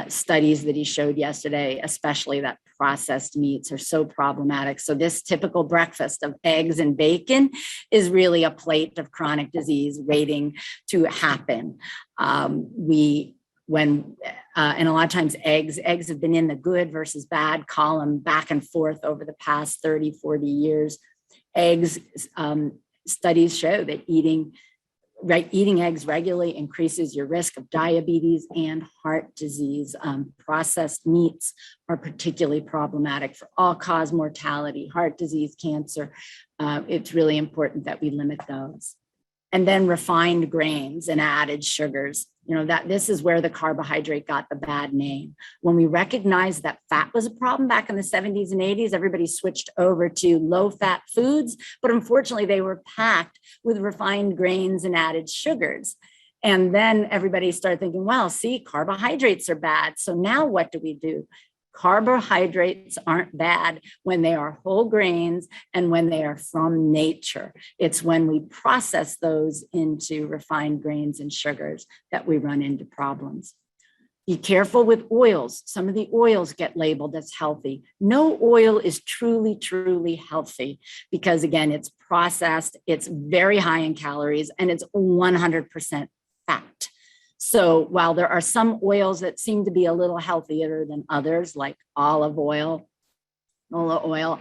studies that he showed yesterday, especially that processed meats, are so problematic. So this typical breakfast of eggs and bacon is really a plate of chronic disease waiting to happen. And a lot of times eggs have been in the good versus bad column back and forth over the past 30, 40 years. Eggs, studies show that eating eggs regularly increases your risk of diabetes and heart disease. Processed meats are particularly problematic for all-cause mortality, heart disease, cancer. It's really important that we limit those. And then refined grains and added sugars. This is where the carbohydrate got the bad name. When we recognized that fat was a problem back in the 70s and 80s, everybody switched over to low-fat foods, but unfortunately they were packed with refined grains and added sugars. And then everybody started thinking, well, see, carbohydrates are bad. So now what do? Carbohydrates aren't bad when they are whole grains and when they are from nature. It's when we process those into refined grains and sugars that we run into problems. Be careful with oils. Some of the oils get labeled as healthy. No oil is truly, truly healthy because, again, it's processed, it's very high in calories, and it's 100% fat. So while there are some oils that seem to be a little healthier than others, like olive oil, canola oil,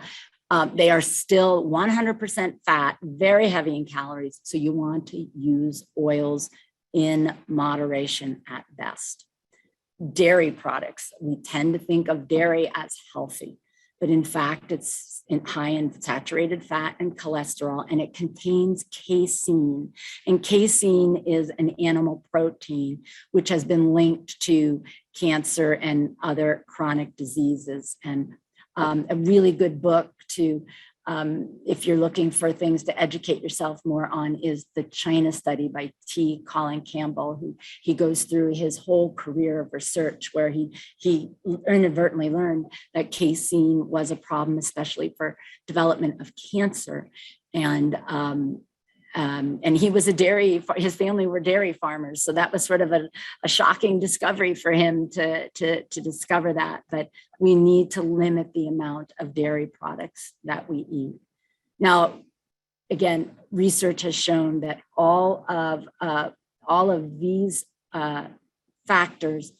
they are still 100% fat, very heavy in calories. So you want to use oils in moderation at best. Dairy products, we tend to think of dairy as healthy, but in fact, it's high in saturated fat and cholesterol, and it contains casein. And casein is an animal protein, which has been linked to cancer and other chronic diseases. And a really good book to, if you're looking for things to educate yourself more on, is the China study by T. Colin Campbell, who he goes through his whole career of research where he inadvertently learned that casein was a problem, especially for development of cancer. And he was his family were dairy farmers. So that was sort of a shocking discovery for him to discover that. But we need to limit the amount of dairy products that we eat. Now, again, research has shown that all of these factors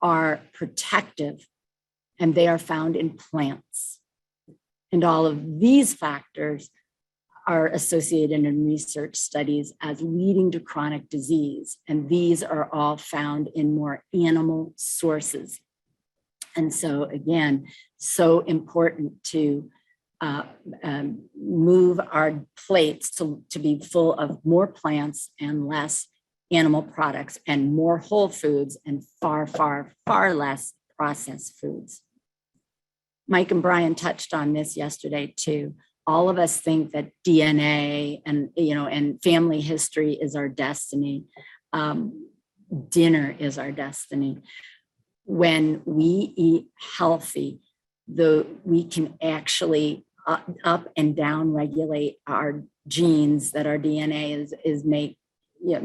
are protective, and they are found in plants. And all of these factors are associated in research studies as leading to chronic disease. And these are all found in more animal sources. And so again, so important to move our plates to be full of more plants and less animal products and more whole foods and far, far, far less processed foods. Mike and Brian touched on this yesterday too. All of us think that DNA and family history is our destiny. Dinner is our destiny. When we eat healthy, we can actually up and down regulate our genes that our DNA is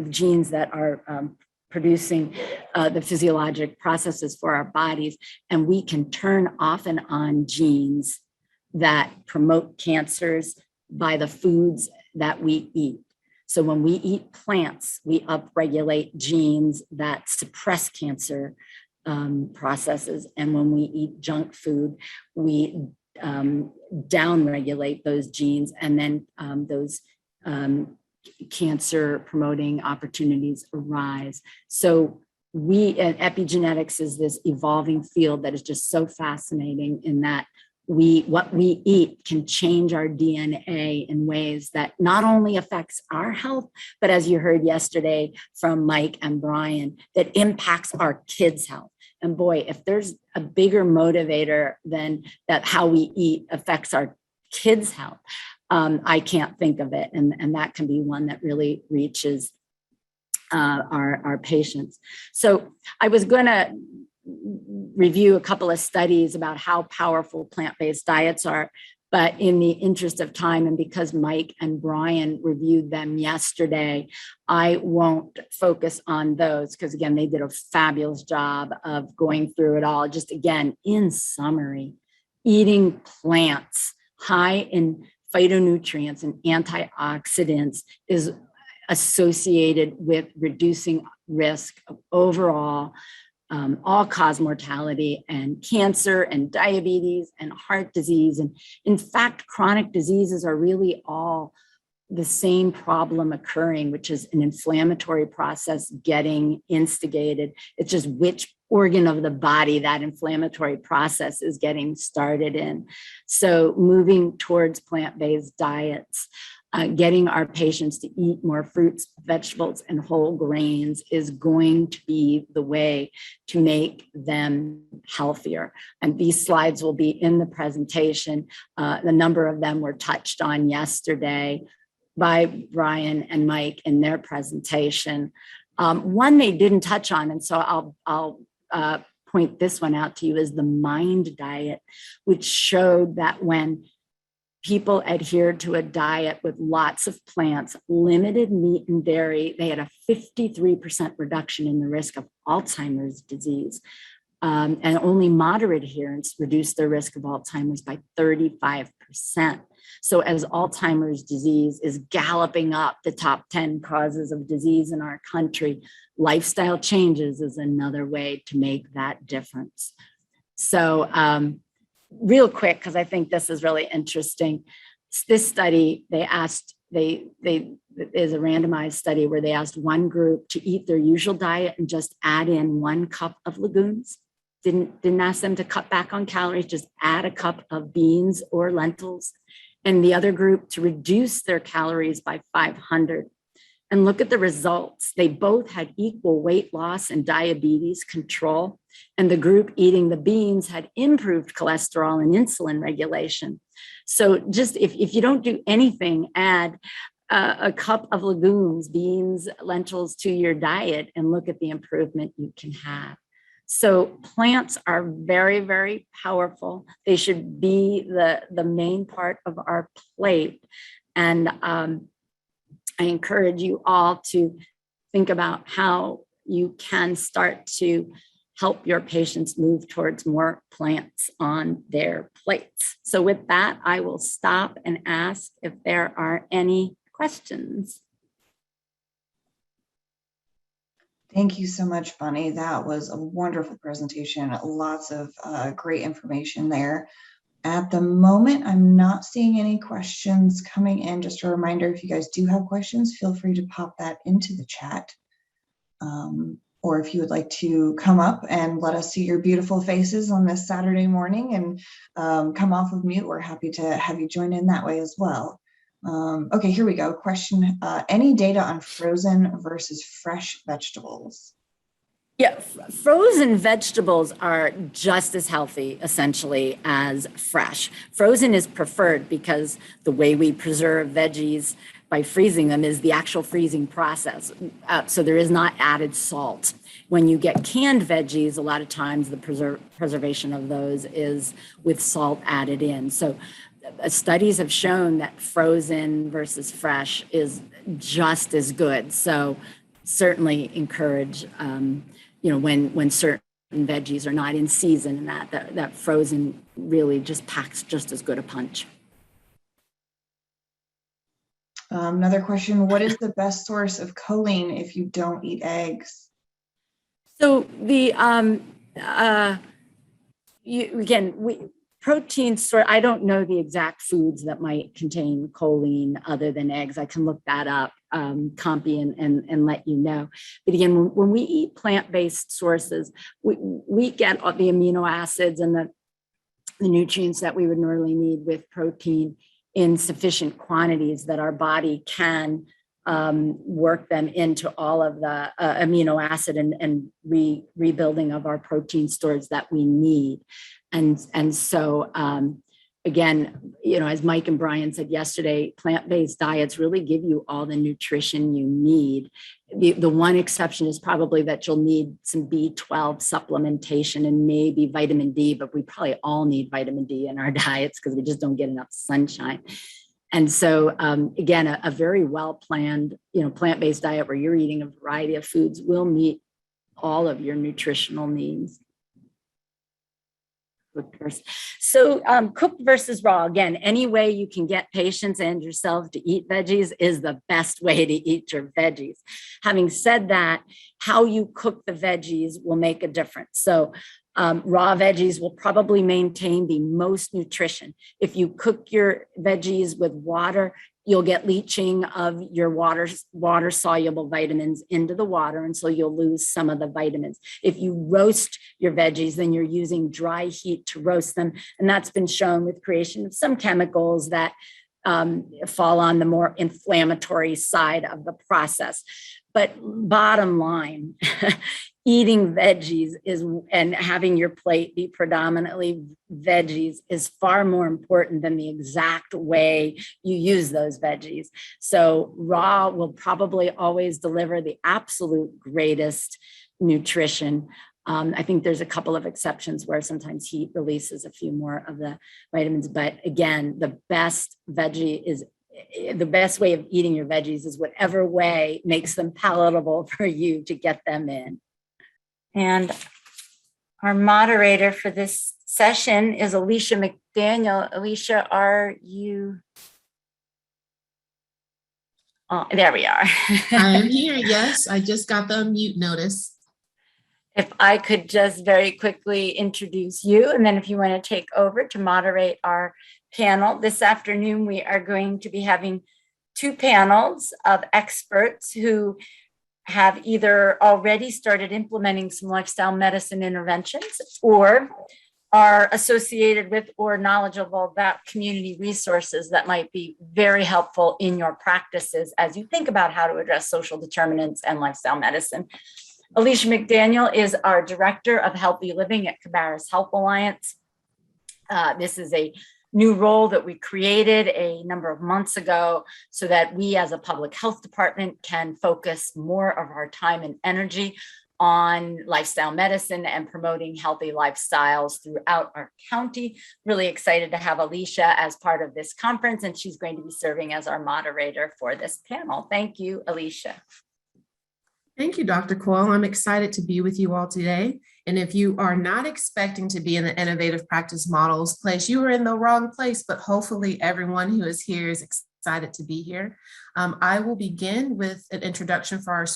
genes that are producing the physiologic processes for our bodies, and we can turn off and on genes that promote cancers by the foods that we eat. So when we eat plants, we upregulate genes that suppress cancer processes. And when we eat junk food, we downregulate those genes, and then those cancer promoting opportunities arise. So epigenetics is this evolving field that is just so fascinating in that what we eat can change our DNA in ways that not only affects our health, but as you heard yesterday from Mike and Brian, that impacts our kids' health. And boy, if there's a bigger motivator than that how we eat affects our kids' health, I can't think of it. And that can be one that really reaches our patients. So I was going to review a couple of studies about how powerful plant-based diets are, but in the interest of time, and because Mike and Brian reviewed them yesterday, I won't focus on those because, again, they did a fabulous job of going through it all. Just again, in summary, eating plants high in phytonutrients and antioxidants is associated with reducing risk of overall all-cause mortality and cancer and diabetes and heart disease. And in fact, chronic diseases are really all the same problem occurring, which is an inflammatory process getting instigated. It's just which organ of the body that inflammatory process is getting started in. So moving towards plant-based diets, getting our patients to eat more fruits, vegetables, and whole grains is going to be the way to make them healthier. And these slides will be in the presentation. The number of them were touched on yesterday by Brian and Mike in their presentation. One they didn't touch on, and so I'll point this one out to you, is the MIND diet, which showed that when people adhered to a diet with lots of plants, limited meat and dairy, they had a 53% reduction in the risk of Alzheimer's disease. And only moderate adherence reduced their risk of Alzheimer's by 35%. So as Alzheimer's disease is galloping up the top 10 causes of disease in our country, lifestyle changes is another way to make that difference. So, real quick, because I think this is really interesting. This study, they is a randomized study where they asked one group to eat their usual diet and just add in 1 cup of legumes. Didn't ask them to cut back on calories, just add a cup of beans or lentils. And the other group to reduce their calories by 500. And look at the results. They both had equal weight loss and diabetes control. And the group eating the beans had improved cholesterol and insulin regulation. So just if you don't do anything, add a cup of legumes, beans, lentils to your diet and look at the improvement you can have. So plants are very, very powerful. They should be the main part of our plate. And I encourage you all to think about how you can start to help your patients move towards more plants on their plates. So with that, I will stop and ask if there are any questions. Thank you so much, Bonnie. That was a wonderful presentation. Lots of great information there. At the moment, I'm not seeing any questions coming in. Just a reminder, if you guys do have questions, feel free to pop that into the chat. Or if you would like to come up and let us see your beautiful faces on this Saturday morning and come off of mute, we're happy to have you join in that way as well. Okay, here we go. Question, any data on frozen versus fresh vegetables? Yeah, frozen vegetables are just as healthy, essentially, as fresh. Frozen is preferred because the way we preserve veggies by freezing them is the actual freezing process. So there is not added salt. When you get canned veggies, a lot of times the preservation of those is with salt added in. So studies have shown that frozen versus fresh is just as good. So certainly encourage, when certain veggies are not in season, and that frozen really just packs just as good a punch. Another question, what is the best source of choline if you don't eat eggs? So protein source, I don't know the exact foods that might contain choline other than eggs. I can look that up, Compy, and let you know. But again, when we eat plant-based sources, we get all the amino acids and the nutrients that we would normally need with protein in sufficient quantities that our body can work them into all of the amino acid and rebuilding of our protein stores that we need. And so, again, as Mike and Brian said yesterday, plant-based diets really give you all the nutrition you need. The one exception is probably that you'll need some B12 supplementation and maybe vitamin D, but we probably all need vitamin D in our diets because we just don't get enough sunshine. And so, again, a very well-planned, plant-based diet where you're eating a variety of foods will meet all of your nutritional needs. So cooked versus raw, again, any way you can get patients and yourself to eat veggies is the best way to eat your veggies. Having said that, how you cook the veggies will make a difference. So raw veggies will probably maintain the most nutrition. If you cook your veggies with water, you'll get leaching of your water soluble vitamins into the water, and so you'll lose some of the vitamins. If you roast your veggies, then you're using dry heat to roast them, and that's been shown with creation of some chemicals that fall on the more inflammatory side of the process. But bottom line, eating veggies and having your plate be predominantly veggies is far more important than the exact way you use those veggies. So raw will probably always deliver the absolute greatest nutrition. I think there's a couple of exceptions where sometimes heat releases a few more of the vitamins, but again, the best way of eating your veggies is whatever way makes them palatable for you to get them in. And our moderator for this session is Alicia McDaniel. Alicia, are you? Oh, there we are. I am here, yes. I just got the unmute notice. If I could just very quickly introduce you, and then if you want to take over to moderate our panel. This afternoon, we are going to be having two panels of experts who have either already started implementing some lifestyle medicine interventions or are associated with or knowledgeable about community resources that might be very helpful in your practices as you think about how to address social determinants and lifestyle medicine. Alicia McDaniel is our Director of Healthy Living at Cabarrus Health Alliance. This is a new role that we created a number of months ago so that we as a public health department can focus more of our time and energy on lifestyle medicine and promoting healthy lifestyles throughout our county. Really excited to have Alicia as part of this conference, and she's going to be serving as our moderator for this panel. Thank you, Alicia. Thank you, Dr. Coyle. I'm excited to be with you all today. And if you are not expecting to be in the innovative practice models place, you are in the wrong place, but hopefully everyone who is here is excited to be here. I will begin with an introduction for our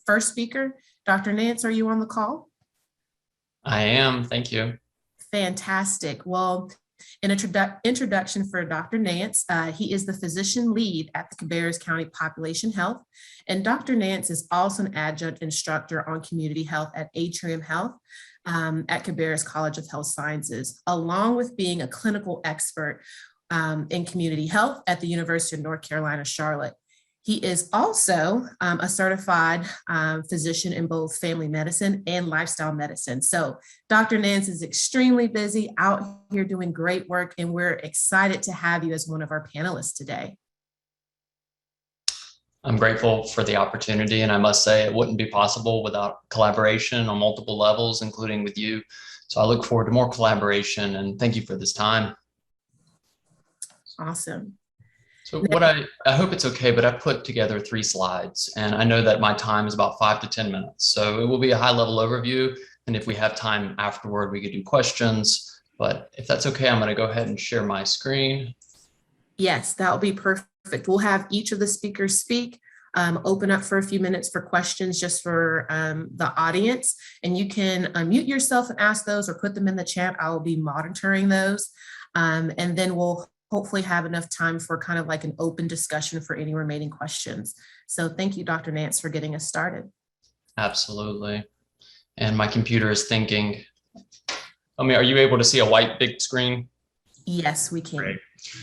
first speaker. Dr. Nance, are you on the call? I am, thank you. Fantastic. Well, an introduction for Dr. Nance. He is the physician lead at the Cabarrus County Population Health. And Dr. Nance is also an adjunct instructor on community health at Atrium Health at Cabarrus College of Health Sciences, along with being a clinical expert in community health at the University of North Carolina, Charlotte. He is also a certified physician in both family medicine and lifestyle medicine. So Dr. Nance is extremely busy out here doing great work, and we're excited to have you as one of our panelists today. I'm grateful for the opportunity, and I must say it wouldn't be possible without collaboration on multiple levels, including with you. So I look forward to more collaboration, and thank you for this time. Awesome. So I hope it's okay, but I put together 3 slides, and I know that my time is about 5 to 10 minutes. So it will be a high level overview. And if we have time afterward, we could do questions. But if that's okay, I'm going to go ahead and share my screen. Yes, that will be perfect. We'll have each of the speakers speak, open up for a few minutes for questions just for the audience. And you can unmute yourself and ask those or put them in the chat. I will be monitoring those. And then we'll hopefully have enough time for kind of like an open discussion for any remaining questions. So thank you, Dr. Nance, for getting us started. Absolutely. And my computer is thinking. I mean, are you able to see a white big screen? Yes, we can. Great.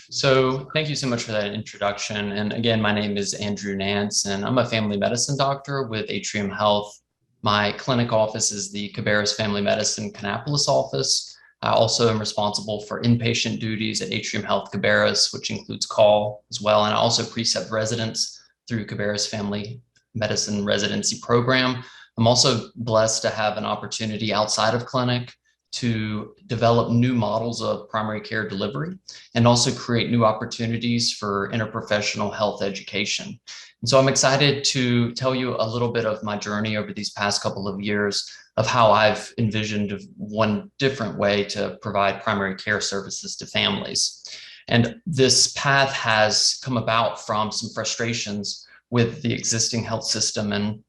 So thank you so much for that introduction. And again, my name is Andrew Nance, and I'm a family medicine doctor with Atrium Health. My clinic office is the Cabarrus Family Medicine Kannapolis office. I also am responsible for inpatient duties at Atrium Health Cabarrus, which includes call as well. And I also precept residents through Cabarrus Family Medicine Residency Program. I'm also blessed to have an opportunity outside of clinic to develop new models of primary care delivery and also create new opportunities for interprofessional health education. And so I'm excited to tell you a little bit of my journey over these past couple of years of how I've envisioned one different way to provide primary care services to families. And this path has come about from some frustrations with the existing health system. And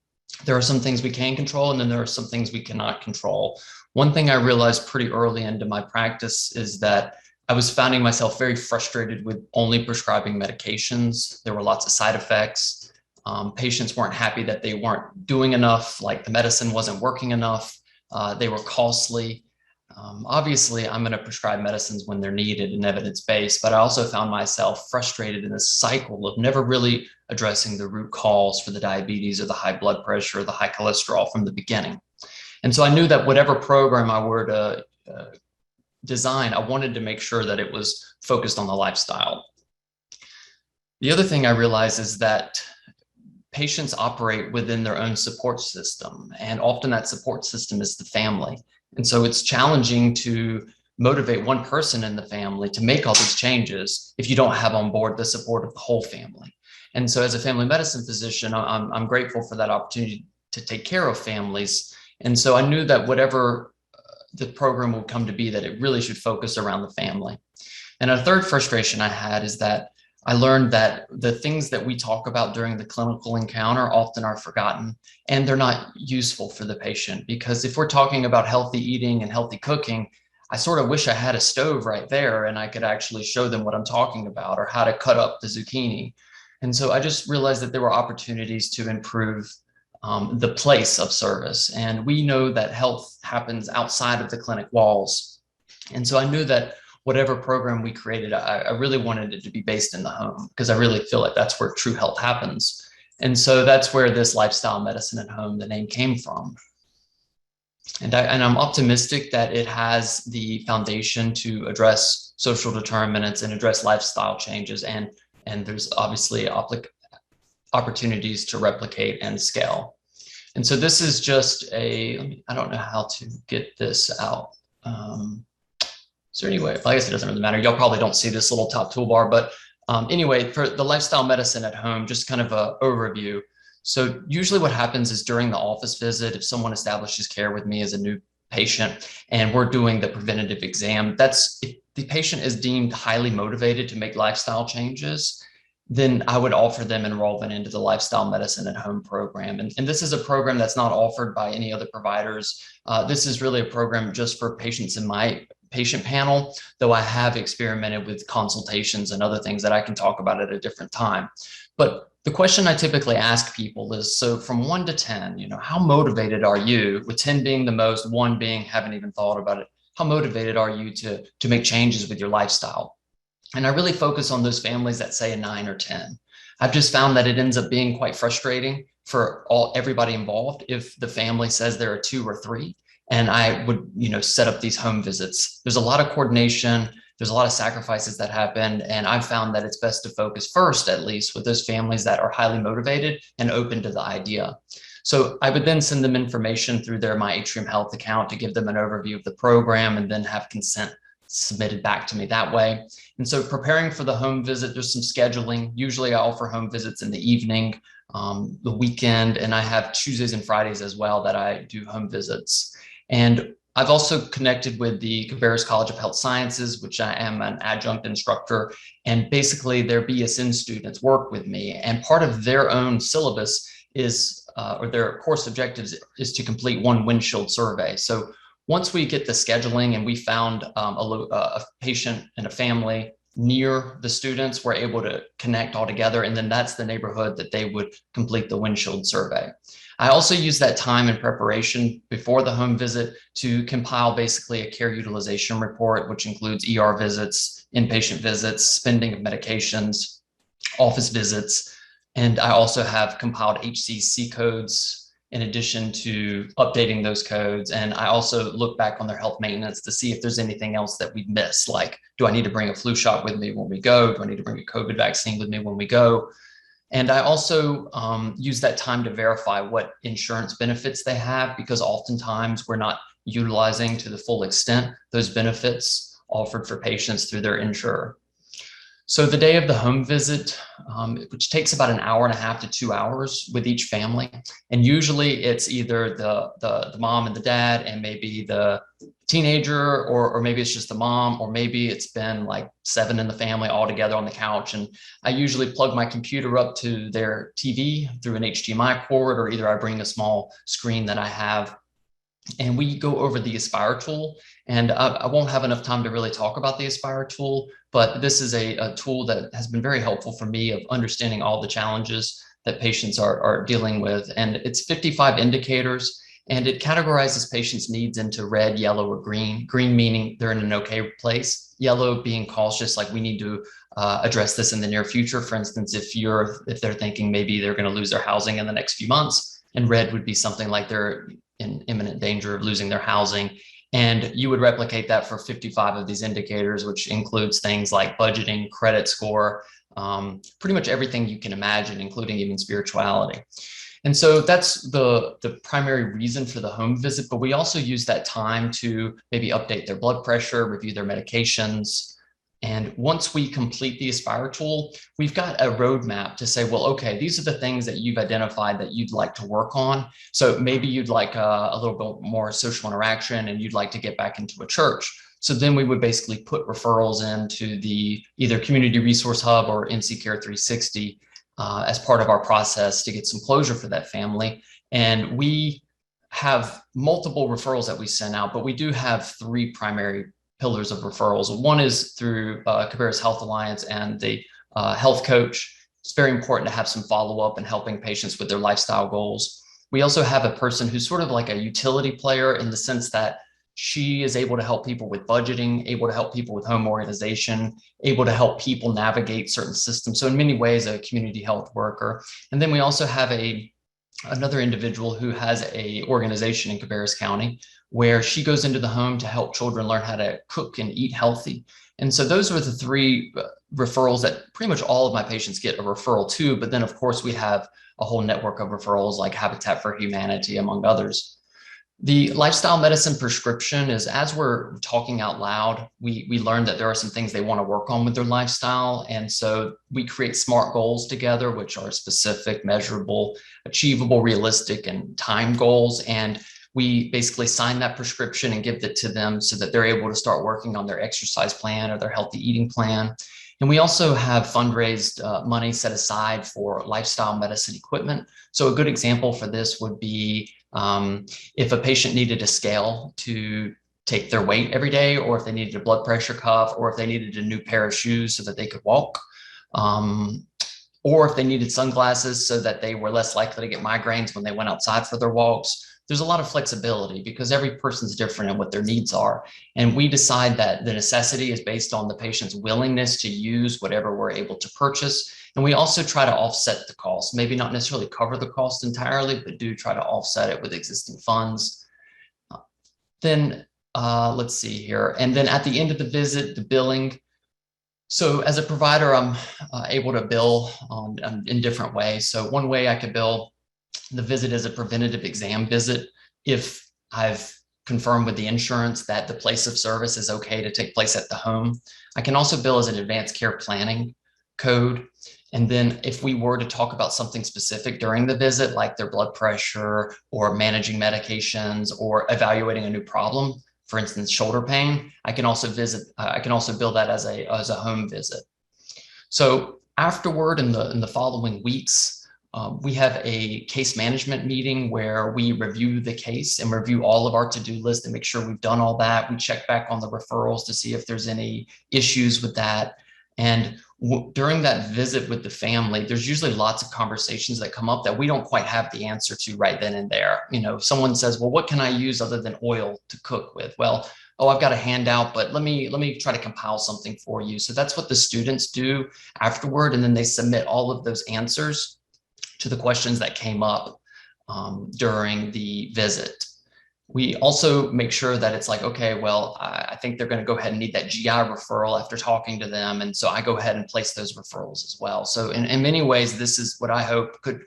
there are some things we can control, and then there are some things we cannot control. One thing I realized pretty early into my practice is that I was finding myself very frustrated with only prescribing medications. There were lots of side effects. Patients weren't happy that they weren't doing enough, like the medicine wasn't working enough. They were costly. Obviously, I'm going to prescribe medicines when they're needed and evidence-based, but I also found myself frustrated in this cycle of never really addressing the root cause for the diabetes or the high blood pressure or the high cholesterol from the beginning. And so I knew that whatever program I were to design, I wanted to make sure that it was focused on the lifestyle. The other thing I realized is that patients operate within their own support system, and often that support system is the family. And so it's challenging to motivate one person in the family to make all these changes if you don't have on board the support of the whole family. And so as a family medicine physician, I'm grateful for that opportunity to take care of families. And so I knew that whatever the program would come to be, that it really should focus around the family. And a third frustration I had is that I learned that the things that we talk about during the clinical encounter often are forgotten, and they're not useful for the patient. Because if we're talking about healthy eating and healthy cooking, I sort of wish I had a stove right there and I could actually show them what I'm talking about or how to cut up the zucchini. And so I just realized that there were opportunities to improve the place of service. And we know that health happens outside of the clinic walls. And so I knew that whatever program we created, I really wanted it to be based in the home, because I really feel like that's where true health happens. And so that's where this lifestyle medicine at home, the name, came from. And I'm optimistic that it has the foundation to address social determinants and address lifestyle changes. And there's obviously opportunities to replicate and scale. And so this is just I don't know how to get this out. Is there any way? I guess it doesn't really matter. Y'all probably don't see this little top toolbar, but anyway, for the lifestyle medicine at home, just kind of an overview. So usually what happens is during the office visit, if someone establishes care with me as a new patient and we're doing the preventative exam, if the patient is deemed highly motivated to make lifestyle changes, then I would offer them enrollment into the lifestyle medicine at home program. And this is a program that's not offered by any other providers. This is really a program just for patients in my patient panel, though I have experimented with consultations and other things that I can talk about at a different time. But the question I typically ask people is, so from 1 to 10, how motivated are you, with 10 being the most, 1 being haven't even thought about it, how motivated are you to make changes with your lifestyle? And I really focus on those families that say a 9 or 10. I've just found that it ends up being quite frustrating for everybody involved if the family says they're a 2 or 3. And I would, set up these home visits. There's a lot of coordination. There's a lot of sacrifices that happen. And I've found that it's best to focus first, at least, with those families that are highly motivated and open to the idea. So I would then send them information through my Atrium Health account to give them an overview of the program, and then have consent submitted back to me that way. And so preparing for the home visit, there's some scheduling. Usually I offer home visits in the evening, the weekend, and I have Tuesdays and Fridays as well that I do home visits. And I've also connected with the Cabarrus College of Health Sciences, which I am an adjunct instructor, and basically their BSN students work with me. And part of their own syllabus is, or their course objectives is to complete one windshield survey. So once we get the scheduling and we found a patient and a family near the students, we're able to connect all together. And then that's the neighborhood that they would complete the windshield survey. I also use that time in preparation before the home visit to compile basically a care utilization report, which includes ER visits, inpatient visits, spending of medications, office visits. And I also have compiled HCC codes in addition to updating those codes. And I also look back on their health maintenance to see if there's anything else that we've missed. Like, do I need to bring a flu shot with me when we go? Do I need to bring a COVID vaccine with me when we go? And I also use that time to verify what insurance benefits they have, because oftentimes we're not utilizing to the full extent those benefits offered for patients through their insurer. So the day of the home visit, which takes about an hour and a half to 2 hours with each family, and usually it's either the mom and the dad and maybe the teenager, or maybe it's just the mom, or maybe it's been like 7 in the family all together on the couch. And I usually plug my computer up to their TV through an HDMI cord, or either I bring a small screen that I have, and we go over the Aspire tool. And I won't have enough time to really talk about the Aspire tool, but this is a tool that has been very helpful for me of understanding all the challenges that patients are dealing with. And it's 55 indicators, and it categorizes patients' needs into red, yellow, or green. Green meaning they're in an okay place. Yellow being cautious, like we need to address this in the near future. For instance, if they're thinking maybe they're going to lose their housing in the next few months, and red would be something like they're in imminent danger of losing their housing. And you would replicate that for 55 of these indicators, which includes things like budgeting, credit score, pretty much everything you can imagine, including even spirituality. And so that's the primary reason for the home visit. But we also use that time to maybe update their blood pressure, review their medications. And once we complete the Aspire tool, we've got a roadmap to say, well, okay, these are the things that you've identified that you'd like to work on. So maybe you'd like a little bit more social interaction and you'd like to get back into a church. So then we would basically put referrals into the either Community Resource Hub or NC Care 360 as part of our process to get some closure for that family. And we have multiple referrals that we send out, but we do have 3 primary pillars of referrals. One is through Cabarrus Health Alliance and the health coach. It's very important to have some follow-up and helping patients with their lifestyle goals. We also have a person who's sort of like a utility player in the sense that she is able to help people with budgeting, able to help people with home organization, able to help people navigate certain systems. So in many ways, a community health worker. And then we also have another individual who has a organization in Cabarrus County where she goes into the home to help children learn how to cook and eat healthy. And so those are the 3 referrals that pretty much all of my patients get a referral to. But then, of course, we have a whole network of referrals like Habitat for Humanity, among others. The lifestyle medicine prescription is, as we're talking out loud, we learn that there are some things they want to work on with their lifestyle. And so we create SMART goals together, which are specific, measurable, achievable, realistic, and time goals. And we basically sign that prescription and give it to them so that they're able to start working on their exercise plan or their healthy eating plan. And we also have fundraised money set aside for lifestyle medicine equipment. So a good example for this would be if a patient needed a scale to take their weight every day, or if they needed a blood pressure cuff, or if they needed a new pair of shoes so that they could walk, or if they needed sunglasses so that they were less likely to get migraines when they went outside for their walks. There's a lot of flexibility because every person's different in what their needs are. And we decide that the necessity is based on the patient's willingness to use whatever we're able to purchase. And we also try to offset the cost, maybe not necessarily cover the cost entirely, but do try to offset it with existing funds. Then let's see here. And then at the end of the visit, the billing. So as a provider, I'm able to bill in different ways. So one way I could bill the visit is a preventative exam visit. If I've confirm with the insurance that the place of service is okay to take place at the home. I can also bill as an advanced care planning code. And then if we were to talk about something specific during the visit, like their blood pressure or managing medications or evaluating a new problem, for instance, shoulder pain, I can also bill that as a home visit. So afterward, in the following weeks, we have a case management meeting where we review the case and review all of our to-do list and make sure we've done all that. We check back on the referrals to see if there's any issues with that. And during that visit with the family, there's usually lots of conversations that come up that we don't quite have the answer to right then and there. You know, someone says, well, what can I use other than oil to cook with? Well, oh, I've got a handout, but let me try to compile something for you. So that's what the students do afterward. And then they submit all of those answers to the questions that came up during the visit. We also make sure that it's like, okay, well, I think they're going to go ahead and need that GI referral after talking to them. And so I go ahead and place those referrals as well. So in many ways, this is what I hope could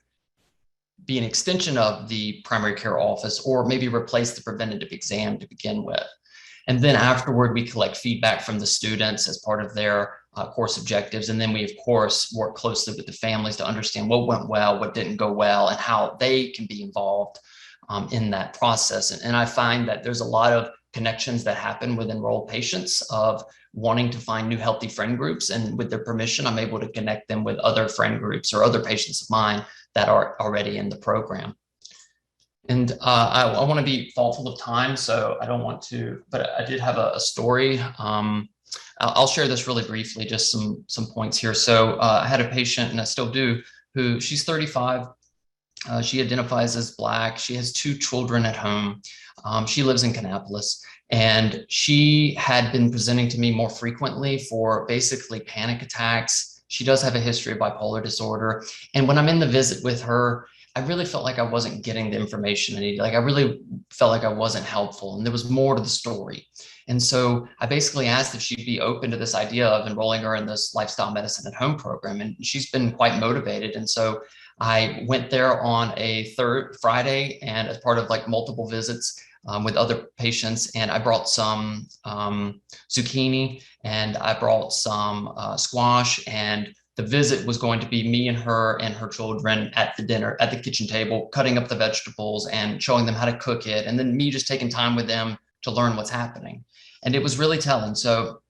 be an extension of the primary care office, or maybe replace the preventative exam to begin with. And then afterward, we collect feedback from the students as part of their course objectives. And then we, of course, work closely with the families to understand what went well, what didn't go well, and how they can be involved in that process. And I find that there's a lot of connections that happen with enrolled patients of wanting to find new healthy friend groups. And with their permission, I'm able to connect them with other friend groups or other patients of mine that are already in the program. And I want to be thoughtful of time, so I don't want to, but I did have a story. I'll share this really briefly, just some points here. So I had a patient, and I still do, who she's 35. She identifies as Black. She has 2 children at home. She lives in Kannapolis, and she had been presenting to me more frequently for basically panic attacks. She does have a history of bipolar disorder. And when I'm in the visit with her, I really felt like I wasn't getting the information I needed. Like I really felt like I wasn't helpful, and there was more to the story. And so I basically asked if she'd be open to this idea of enrolling her in this lifestyle medicine at home program. And she's been quite motivated. And so I went there on a Friday, and as part of like multiple visits with other patients, and I brought some zucchini, and I brought some squash, and the visit was going to be me and her children at the kitchen table, cutting up the vegetables and showing them how to cook it. And then me just taking time with them to learn what's happening. And it was really telling. So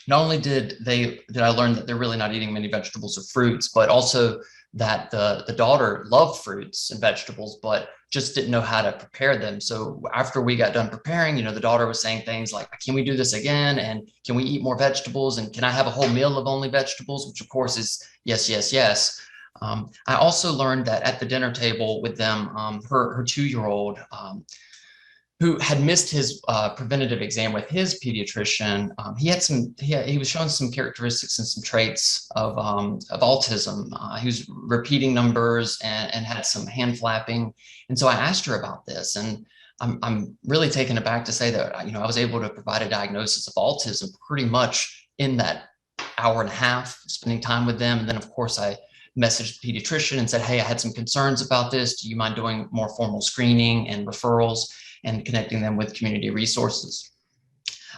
not only did I learn that they're really not eating many vegetables or fruits, but also that the daughter loved fruits and vegetables, but just didn't know how to prepare them. So after we got done preparing, the daughter was saying things like, can we do this again? And can we eat more vegetables? And can I have a whole meal of only vegetables? Which of course is yes, yes, yes. I also learned that at the dinner table with them, her 2-year-old, who had missed his preventative exam with his pediatrician, he was showing some characteristics and some traits of autism. He was repeating numbers and had some hand flapping. And so I asked her about this, and I'm really taken aback to say that I was able to provide a diagnosis of autism pretty much in that hour and a half spending time with them. And then of course I messaged the pediatrician and said, hey, I had some concerns about this. Do you mind doing more formal screening and referrals and connecting them with community resources?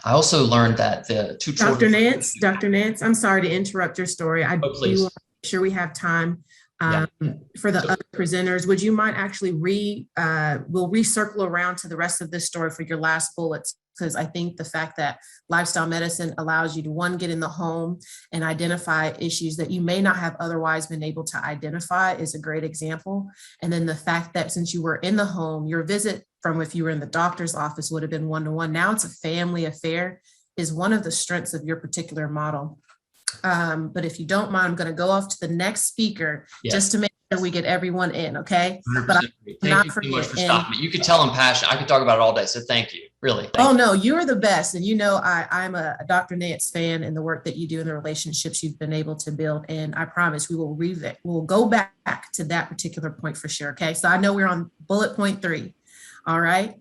I also learned that the 2 children. Dr. Nance, I'm sorry to interrupt your story. I do want to make sure we have time for the other presenters. Would you mind actually we'll recircle around to the rest of this story for your last bullets, because I think the fact that lifestyle medicine allows you to, 1, get in the home and identify issues that you may not have otherwise been able to identify is a great example. And then the fact that since you were in the home, your visit from if you were in the doctor's office would have been 1-to-1. Now it's a family affair is one of the strengths of your particular model. But if you don't mind, I'm going to go off to the next speaker just to make sure we get everyone in, okay? But thank you so much for stopping me. You could tell I'm passionate. I could talk about it all day, so thank you, really. No, you're the best. And I'm a Dr. Nance fan in the work that you do and the relationships you've been able to build. And I promise we'll go back to that particular point for sure, okay? So I know we're on bullet point 3. All right.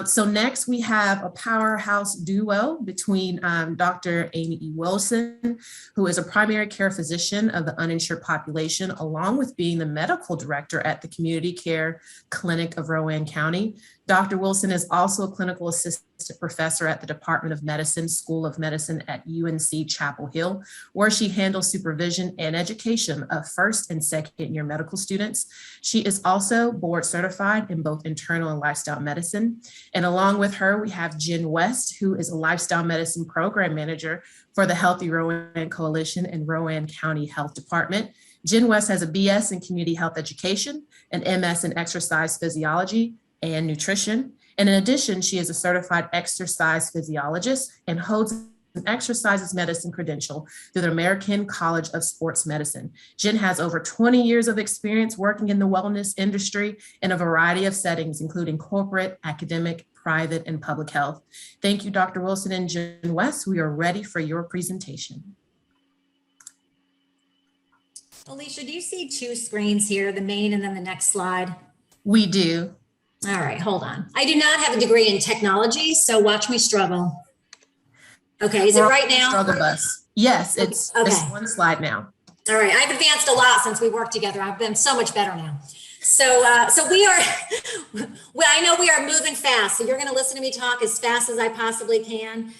So next we have a powerhouse duo between Dr. Amy E. Wilson, who is a primary care physician of the uninsured population, along with being the medical director at the Community Care Clinic of Rowan County. Dr. Wilson is also a clinical assistant professor at the Department of Medicine, School of Medicine at UNC Chapel Hill, where she handles supervision and education of first and second year medical students. She is also board certified in both internal and lifestyle medicine. And along with her, we have Jen West, who is a lifestyle medicine program manager for the Healthy Rowan Coalition and Rowan County Health Department. Jen West has a BS in community health education, an MS in exercise physiology and nutrition. And in addition, she is a certified exercise physiologist and holds an exercises medicine credential through the American College of Sports Medicine. Jen has over 20 years of experience working in the wellness industry in a variety of settings, including corporate, academic, private, and public health. Thank you, Dr. Wilson and Jen West. We are ready for your presentation. Alicia, do you see two screens here, the main and then the next slide? We do. All right, hold on. I do not have a degree in technology, so watch me struggle. Okay, is it right now? Struggle bus. Yes, it's one slide now. All right, I've advanced a lot since we worked together. I've been so much better now. So we are, well, I know we are moving fast, so you're going to listen to me talk as fast as I possibly can.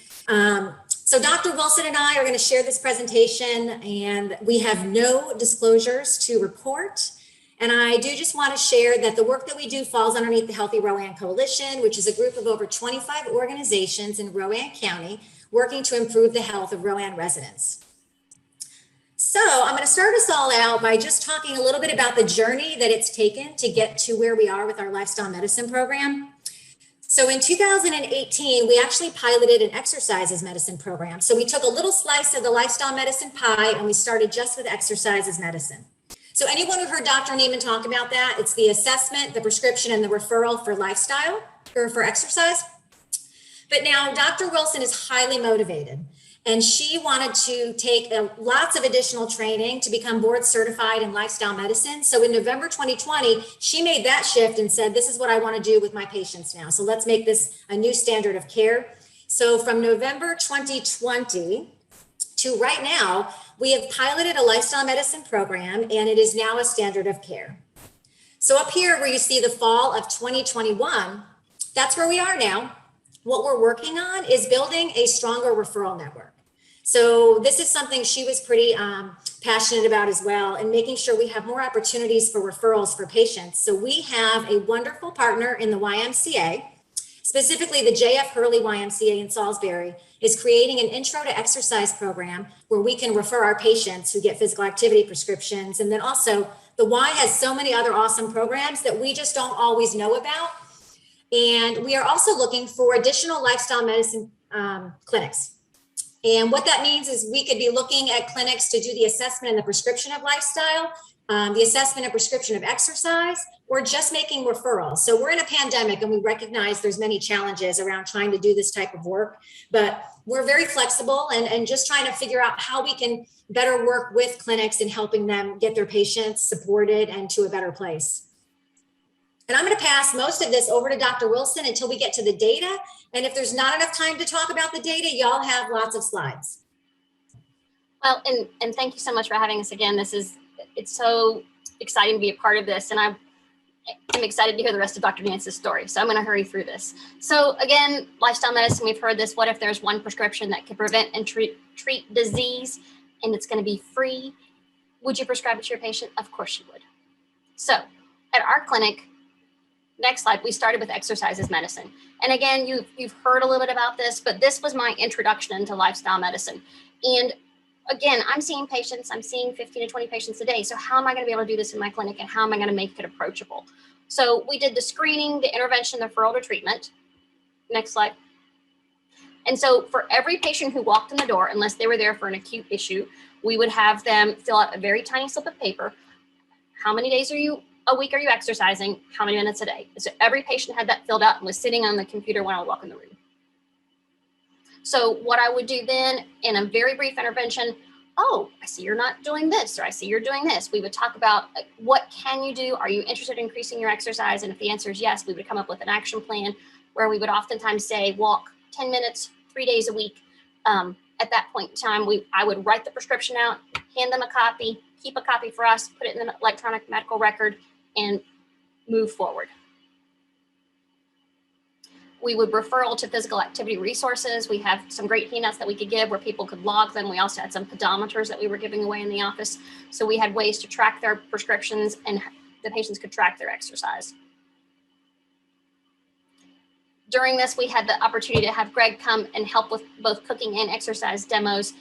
So Dr. Wilson and I are going to share this presentation, and we have no disclosures to report. And I do just want to share that the work that we do falls underneath the Healthy Rowan Coalition, which is a group of over 25 organizations in Rowan County working to improve the health of Rowan residents. So I'm going to start us all out by just talking a little bit about the journey that it's taken to get to where we are with our lifestyle medicine program. So in 2018, we actually piloted an exercises medicine program. So we took a little slice of the lifestyle medicine pie and we started just with exercises medicine. So anyone who heard Dr. Neiman talk about that, it's the assessment, the prescription, and the referral for lifestyle or for exercise. But now Dr. Wilson is highly motivated, and she wanted to take lots of additional training to become board certified in lifestyle medicine. So in November 2020, she made that shift and said, this is what I want to do with my patients now. So let's make this a new standard of care. So from November 2020 to right now, we have piloted a lifestyle medicine program, and it is now a standard of care. So up here where you see the fall of 2021, that's where we are now. What we're working on is building a stronger referral network. So this is something she was pretty passionate about as well, and making sure we have more opportunities for referrals for patients. So we have a wonderful partner in the YMCA, specifically the J.F. Hurley YMCA in Salisbury, is creating an intro to exercise program where we can refer our patients who get physical activity prescriptions. And then also the Y has so many other awesome programs that we just don't always know about. And we are also looking for additional lifestyle medicine clinics. And what that means is we could be looking at clinics to do the assessment and the prescription of lifestyle, the assessment and prescription of exercise, or just making referrals. So we're in a pandemic and we recognize there's many challenges around trying to do this type of work, but we're very flexible and just trying to figure out how we can better work with clinics and helping them get their patients supported and to a better place. And I'm going to pass most of this over to Dr. Wilson until we get to the data. And if there's not enough time to talk about the data, y'all have lots of slides. Well, and thank you so much for having us again. It's so exciting to be a part of this. And I'm excited to hear the rest of Dr. Nance's story. So I'm going to hurry through this. So again, lifestyle medicine, we've heard this. What if there's one prescription that could prevent and treat disease, and it's going to be free? Would you prescribe it to your patient? Of course you would. So at our clinic, next slide, we started with exercises medicine. And again, you've heard a little bit about this, but this was my introduction into lifestyle medicine. And again, I'm seeing 15 to 20 patients a day. So how am I going to be able to do this in my clinic, and how am I going to make it approachable? So we did the screening, the intervention, the referral to treatment. Next slide. And so for every patient who walked in the door, unless they were there for an acute issue, we would have them fill out a very tiny slip of paper. How many days a week are you exercising? How many minutes a day? So every patient had that filled out and was sitting on the computer when I would walk in the room. So what I would do then in a very brief intervention, oh, I see you're not doing this, or I see you're doing this. We would talk about what can you do? Are you interested in increasing your exercise? And if the answer is yes, we would come up with an action plan where we would oftentimes say, walk 10 minutes, 3 days a week. At that point in time, I would write the prescription out, hand them a copy, keep a copy for us, put it in the electronic medical record, and move forward. We would referral to physical activity resources. We have some great handouts that we could give where people could log them. We also had some pedometers that we were giving away in the office. So we had ways to track their prescriptions and the patients could track their exercise. During this, we had the opportunity to have Greg come and help with both cooking and exercise demos.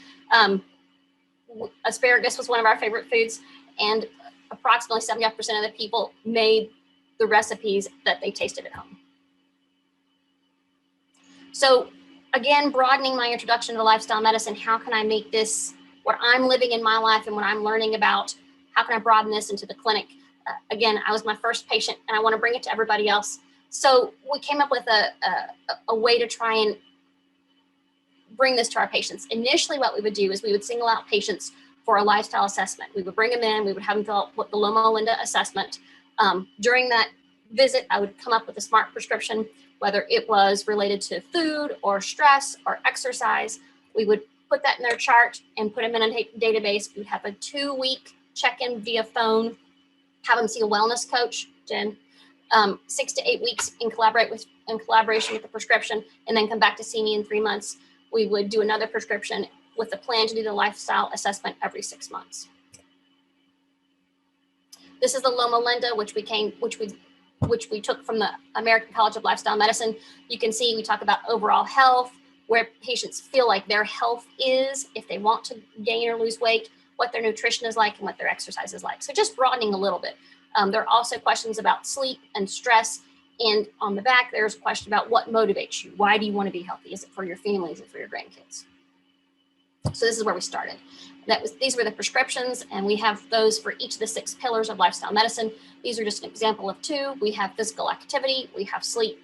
Asparagus was one of our favorite foods, and approximately 75% of the people made the recipes that they tasted at home. So again, broadening my introduction to lifestyle medicine, how can I make this what I'm living in my life and what I'm learning about, how can I broaden this into the clinic? Again, I was my first patient and I want to bring it to everybody else. So we came up with a way to try and bring this to our patients. Initially, what we would do is we would single out patients for a lifestyle assessment. We would bring them in, we would have them fill out the Loma Linda assessment. During that visit, I would come up with a smart prescription, whether it was related to food or stress or exercise. We would put that in their chart and put them in a database. We'd have a 2-week check-in via phone, have them see a wellness coach, Jen, 6 to 8 weeks in collaboration with the prescription, and then come back to see me in 3 months. We would do another prescription with a plan to do the lifestyle assessment every 6 months. This is the Loma Linda, which we took from the American College of Lifestyle Medicine. You can see we talk about overall health, where patients feel like their health is, if they want to gain or lose weight, what their nutrition is like and what their exercise is like. So just broadening a little bit. There are also questions about sleep and stress. And on the back, there's a question about what motivates you. Why do you want to be healthy? Is it for your family? Is it for your grandkids? So this is where we started. These were the prescriptions, and we have those for each of the 6 pillars of lifestyle medicine. These are just an example of 2. We have physical activity, we have sleep,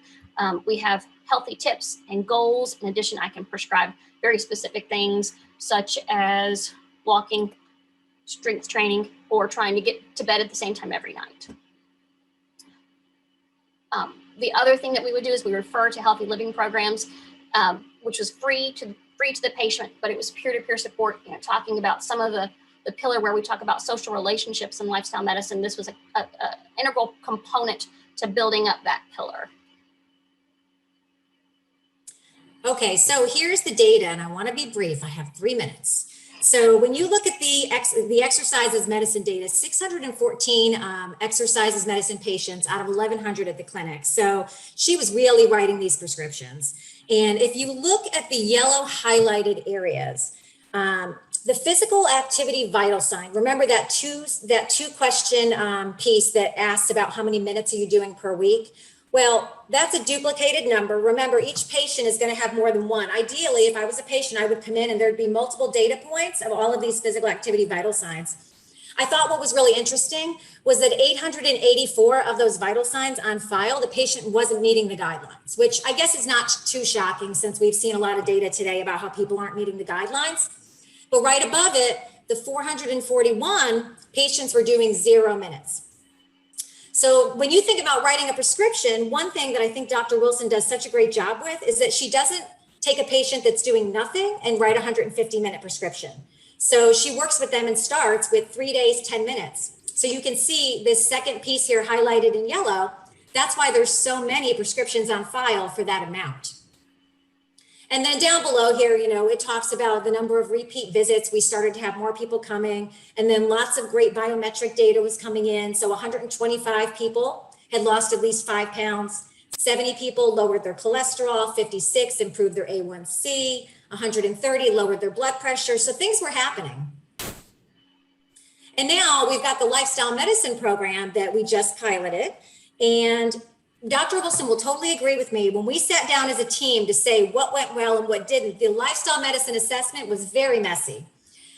we have healthy tips and goals. In addition, I can prescribe very specific things such as walking, strength training, or trying to get to bed at the same time every night. The other thing that we would do is we refer to healthy living programs, which was free to the patient, but it was peer-to-peer support, talking about some of the pillar where we talk about social relationships and lifestyle medicine. This was an integral component to building up that pillar. Okay, so here's the data, and I want to be brief. I have 3 minutes. So when you look at the exercises medicine data, 614 exercises medicine patients out of 1,100 at the clinic. So she was really writing these prescriptions. And if you look at the yellow highlighted areas, the physical activity vital sign, remember that two question piece that asks about how many minutes are you doing per week? Well, that's a duplicated number. Remember, each patient is going to have more than one. Ideally, if I was a patient, I would come in and there'd be multiple data points of all of these physical activity vital signs. I thought what was really interesting was that 884 of those vital signs on file, the patient wasn't meeting the guidelines, which I guess is not too shocking since we've seen a lot of data today about how people aren't meeting the guidelines. But right above it, the 441 patients were doing 0 minutes. So when you think about writing a prescription, one thing that I think Dr. Wilson does such a great job with is that she doesn't take a patient that's doing nothing and write a 150-minute prescription. So she works with them and starts with 3 days, 10 minutes. So you can see this second piece here highlighted in yellow. That's why there's so many prescriptions on file for that amount. And then down below here, it talks about the number of repeat visits. We started to have more people coming, and then lots of great biometric data was coming in. So 125 people had lost at least 5 pounds. 70 people lowered their cholesterol, 56 improved their A1C, 130 lowered their blood pressure. So things were happening. And now we've got the lifestyle medicine program that we just piloted. And Dr. Wilson will totally agree with me. When we sat down as a team to say what went well and what didn't, the lifestyle medicine assessment was very messy.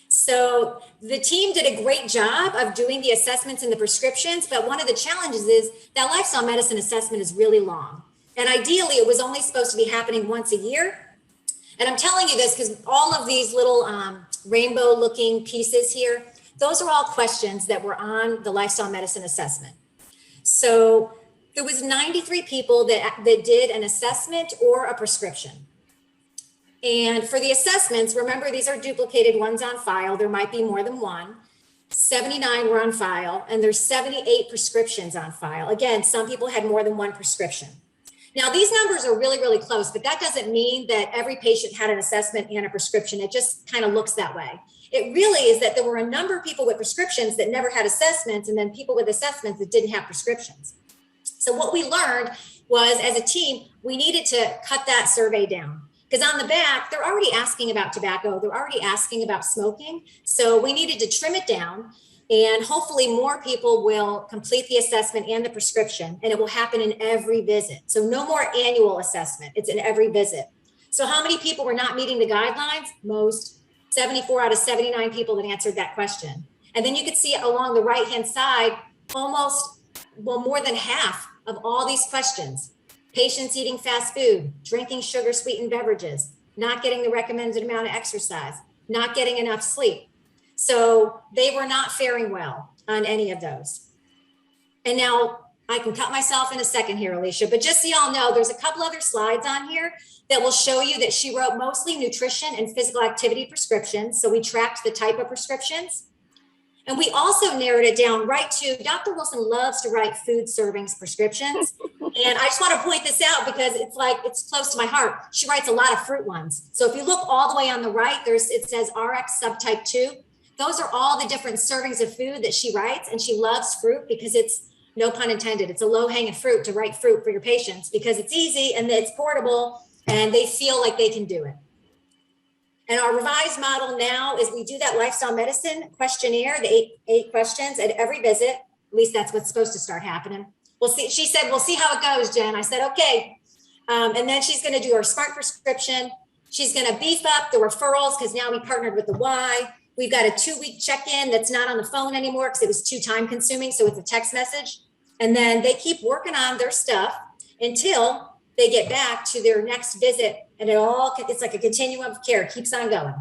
So the team did a great job of doing the assessments and the prescriptions, but one of the challenges is that lifestyle medicine assessment is really long. And ideally, it was only supposed to be happening once a year. And I'm telling you this because all of these little rainbow looking pieces here, those are all questions that were on the lifestyle medicine assessment. So there was 93 people that did an assessment or a prescription. And for the assessments, remember, these are duplicated ones on file. There might be more than one. 79 were on file, and there's 78 prescriptions on file. Again, some people had more than one prescription. Now, these numbers are really, really close, but that doesn't mean that every patient had an assessment and a prescription. It just kind of looks that way. It really is that there were a number of people with prescriptions that never had assessments, and then people with assessments that didn't have prescriptions. So what we learned was, as a team, we needed to cut that survey down. Because on the back, they're already asking about tobacco. They're already asking about smoking. So we needed to trim it down. And hopefully more people will complete the assessment and the prescription, and it will happen in every visit. So no more annual assessment, it's in every visit. So how many people were not meeting the guidelines? Most, 74 out of 79 people that answered that question. And then you could see along the right-hand side, almost, well, more than half of all these questions. Patients eating fast food, drinking sugar sweetened beverages, not getting the recommended amount of exercise, not getting enough sleep. So they were not faring well on any of those. And now I can cut myself in a second here, Alicia, but just so y'all know, there's a couple other slides on here that will show you that she wrote mostly nutrition and physical activity prescriptions. So we tracked the type of prescriptions. And we also narrowed it down right to, Dr. Wilson loves to write food servings prescriptions. And I just want to point this out because it's close to my heart. She writes a lot of fruit ones. So if you look all the way on the right, it says RX subtype 2. Those are all the different servings of food that she writes, and she loves fruit because it's, no pun intended, it's a low-hanging fruit to write fruit for your patients because it's easy and it's portable and they feel like they can do it. And our revised model now is we do that lifestyle medicine questionnaire, the eight questions at every visit. At least that's what's supposed to start happening. We'll see. She said, we'll see how it goes, Jen. I said, okay. And then she's going to do her smart prescription. She's going to beef up the referrals because now we partnered with the Y. We've got a 2-week check-in that's not on the phone anymore because it was too time consuming. So it's a text message. And then they keep working on their stuff until they get back to their next visit. And it's like a continuum of care. It keeps on going.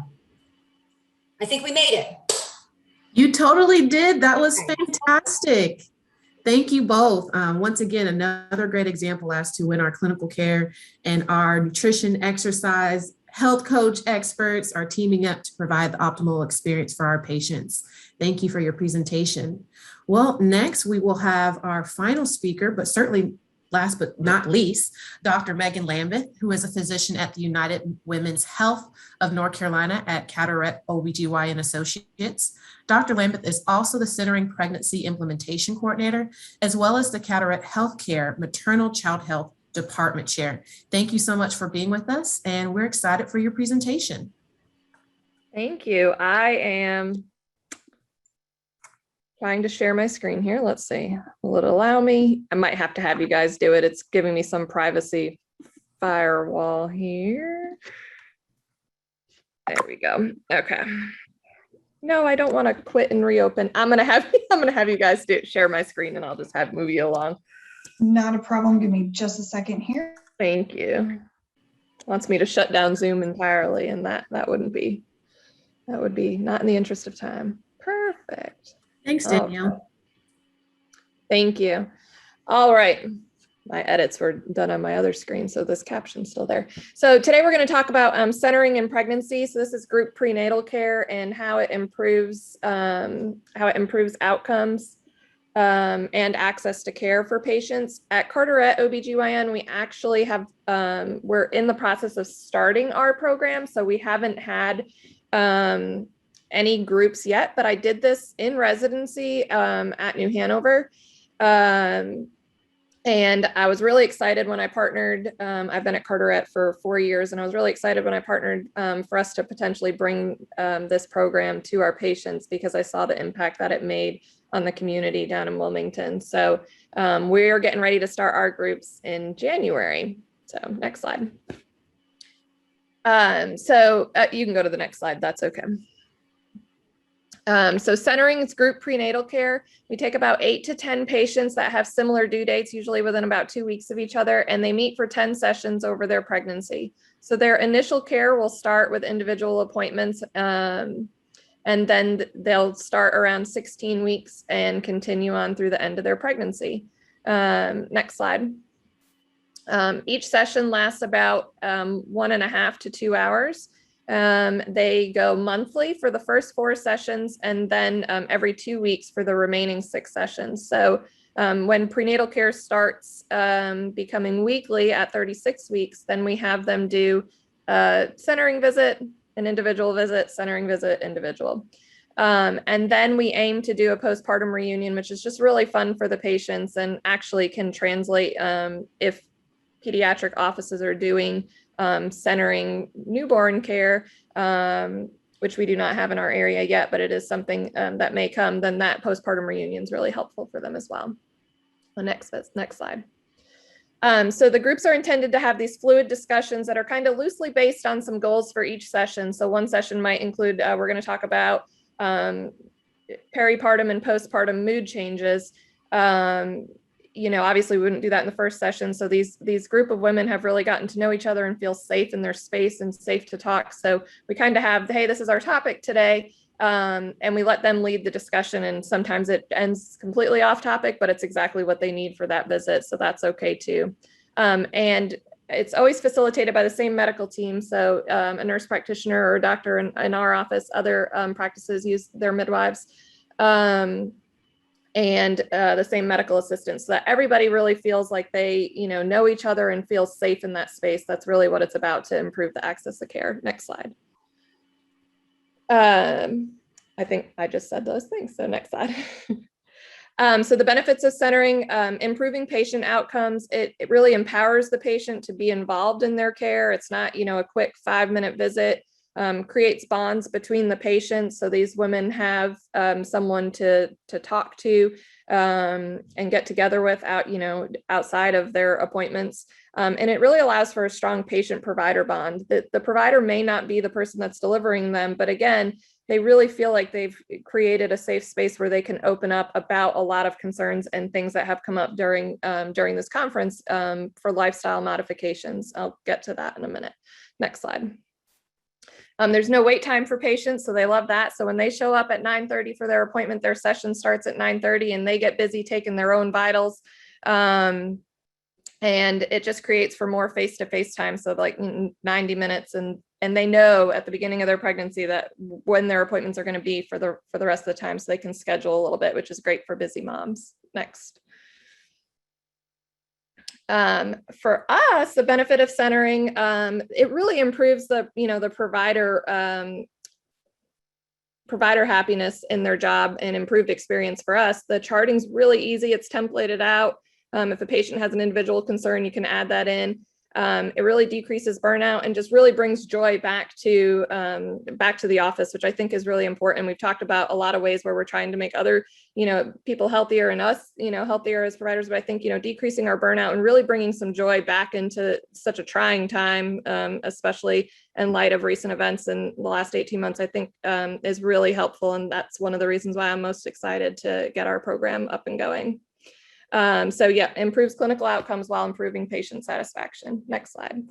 I think we made it. You totally did. That was fantastic. Thank you both. Once again, another great example as to when our clinical care and our nutrition, exercise, health coach experts are teaming up to provide the optimal experience for our patients. Thank you for your presentation. Well, next we will have our final speaker, but certainly last but not least, Dr. Megan Lambeth, who is a physician at the United Women's Health of North Carolina at Carteret OBGYN Associates. Dr. Lambeth is also the Centering Pregnancy Implementation Coordinator, as well as the Carteret Healthcare Maternal Child Health Department Chair. Thank you so much for being with us, and we're excited for your presentation. Thank you. I am trying to share my screen here. Let's see. Will it allow me? I might have to have you guys do it. It's giving me some privacy firewall here. There we go. Okay. No, I don't want to quit and reopen. I'm gonna have you guys share my screen, and I'll just move you along. Not a problem. Give me just a second here. Thank you. Wants me to shut down Zoom entirely, and that would be not in the interest of time. Perfect. Thanks, Danielle. Okay. Thank you. All right. My edits were done on my other screen, so this caption's still there. So today we're going to talk about centering in pregnancy. So this is group prenatal care and how it improves outcomes and access to care for patients. At Carteret OBGYN, we actually have, we're in the process of starting our program. So we haven't had any groups yet, but I did this in residency at New Hanover. And I was really excited when I partnered. I've been at Carteret for 4 years, and I was really excited when I partnered for us to potentially bring this program to our patients because I saw the impact that it made on the community down in Wilmington. So we're getting ready to start our groups in January. So next slide. So you can go to the next slide. That's okay. So centering is group prenatal care. We take about 8 to 10 patients that have similar due dates, usually within about 2 weeks of each other, and they meet for 10 sessions over their pregnancy. So their initial care will start with individual appointments, and then they'll start around 16 weeks and continue on through the end of their pregnancy. Next slide. Each session lasts about 1.5 to 2 hours. They go monthly for the first 4 sessions, and then every 2 weeks for the remaining 6 sessions. So When prenatal care starts becoming weekly at 36 weeks, then we have them do a centering visit, an individual visit, centering visit, individual. And then we aim to do a postpartum reunion, which is just really fun for the patients and actually can translate if pediatric offices are doing centering newborn care, which we do not have in our area yet, but it is something that may come, then that postpartum reunion is really helpful for them as well. The next slide. So the groups are intended to have these fluid discussions that are kind of loosely based on some goals for each session. So one session might include, we're going to talk about peripartum and postpartum mood changes. Obviously we wouldn't do that in the first session. So these group of women have really gotten to know each other and feel safe in their space and safe to talk. So we kind of have, hey, this is our topic today. And we let them lead the discussion, and sometimes it ends completely off topic, but it's exactly what they need for that visit. So that's okay too. And it's always facilitated by the same medical team. So a nurse practitioner or a doctor in our office, other practices use their midwives. And the same medical assistants, so that everybody really feels like they, know each other and feel safe in that space. That's really what it's about, to improve the access to care. Next slide. I think I just said those things. So next slide. So the benefits of centering, improving patient outcomes. It really empowers the patient to be involved in their care. It's not, a quick 5-minute visit. Creates bonds between the patients. So these women have someone to talk to and get together with outside of their appointments. And it really allows for a strong patient-provider bond. The provider may not be the person that's delivering them, but again, they really feel like they've created a safe space where they can open up about a lot of concerns and things that have come up during this conference for lifestyle modifications. I'll get to that in a minute. Next slide. There's no wait time for patients, so they love that. So when they show up at 9:30 for their appointment, their session starts at 9:30 and they get busy taking their own vitals. And it just creates for more face-to-face time. So like 90 minutes, and they know at the beginning of their pregnancy that when their appointments are going to be for the rest of the time, so they can schedule a little bit, which is great for busy moms. Next. For us, the benefit of centering, it really improves the provider happiness in their job and improved experience for us. The charting's really easy. It's templated out. If a patient has an individual concern, you can add that in. It really decreases burnout and just really brings joy back to the office, which I think is really important. We've talked about a lot of ways where we're trying to make other, people healthier and us, healthier as providers. But I think, decreasing our burnout and really bringing some joy back into such a trying time, especially in light of recent events in the last 18 months, I think is really helpful. And that's one of the reasons why I'm most excited to get our program up and going. So yeah, improves clinical outcomes while improving patient satisfaction. Next slide.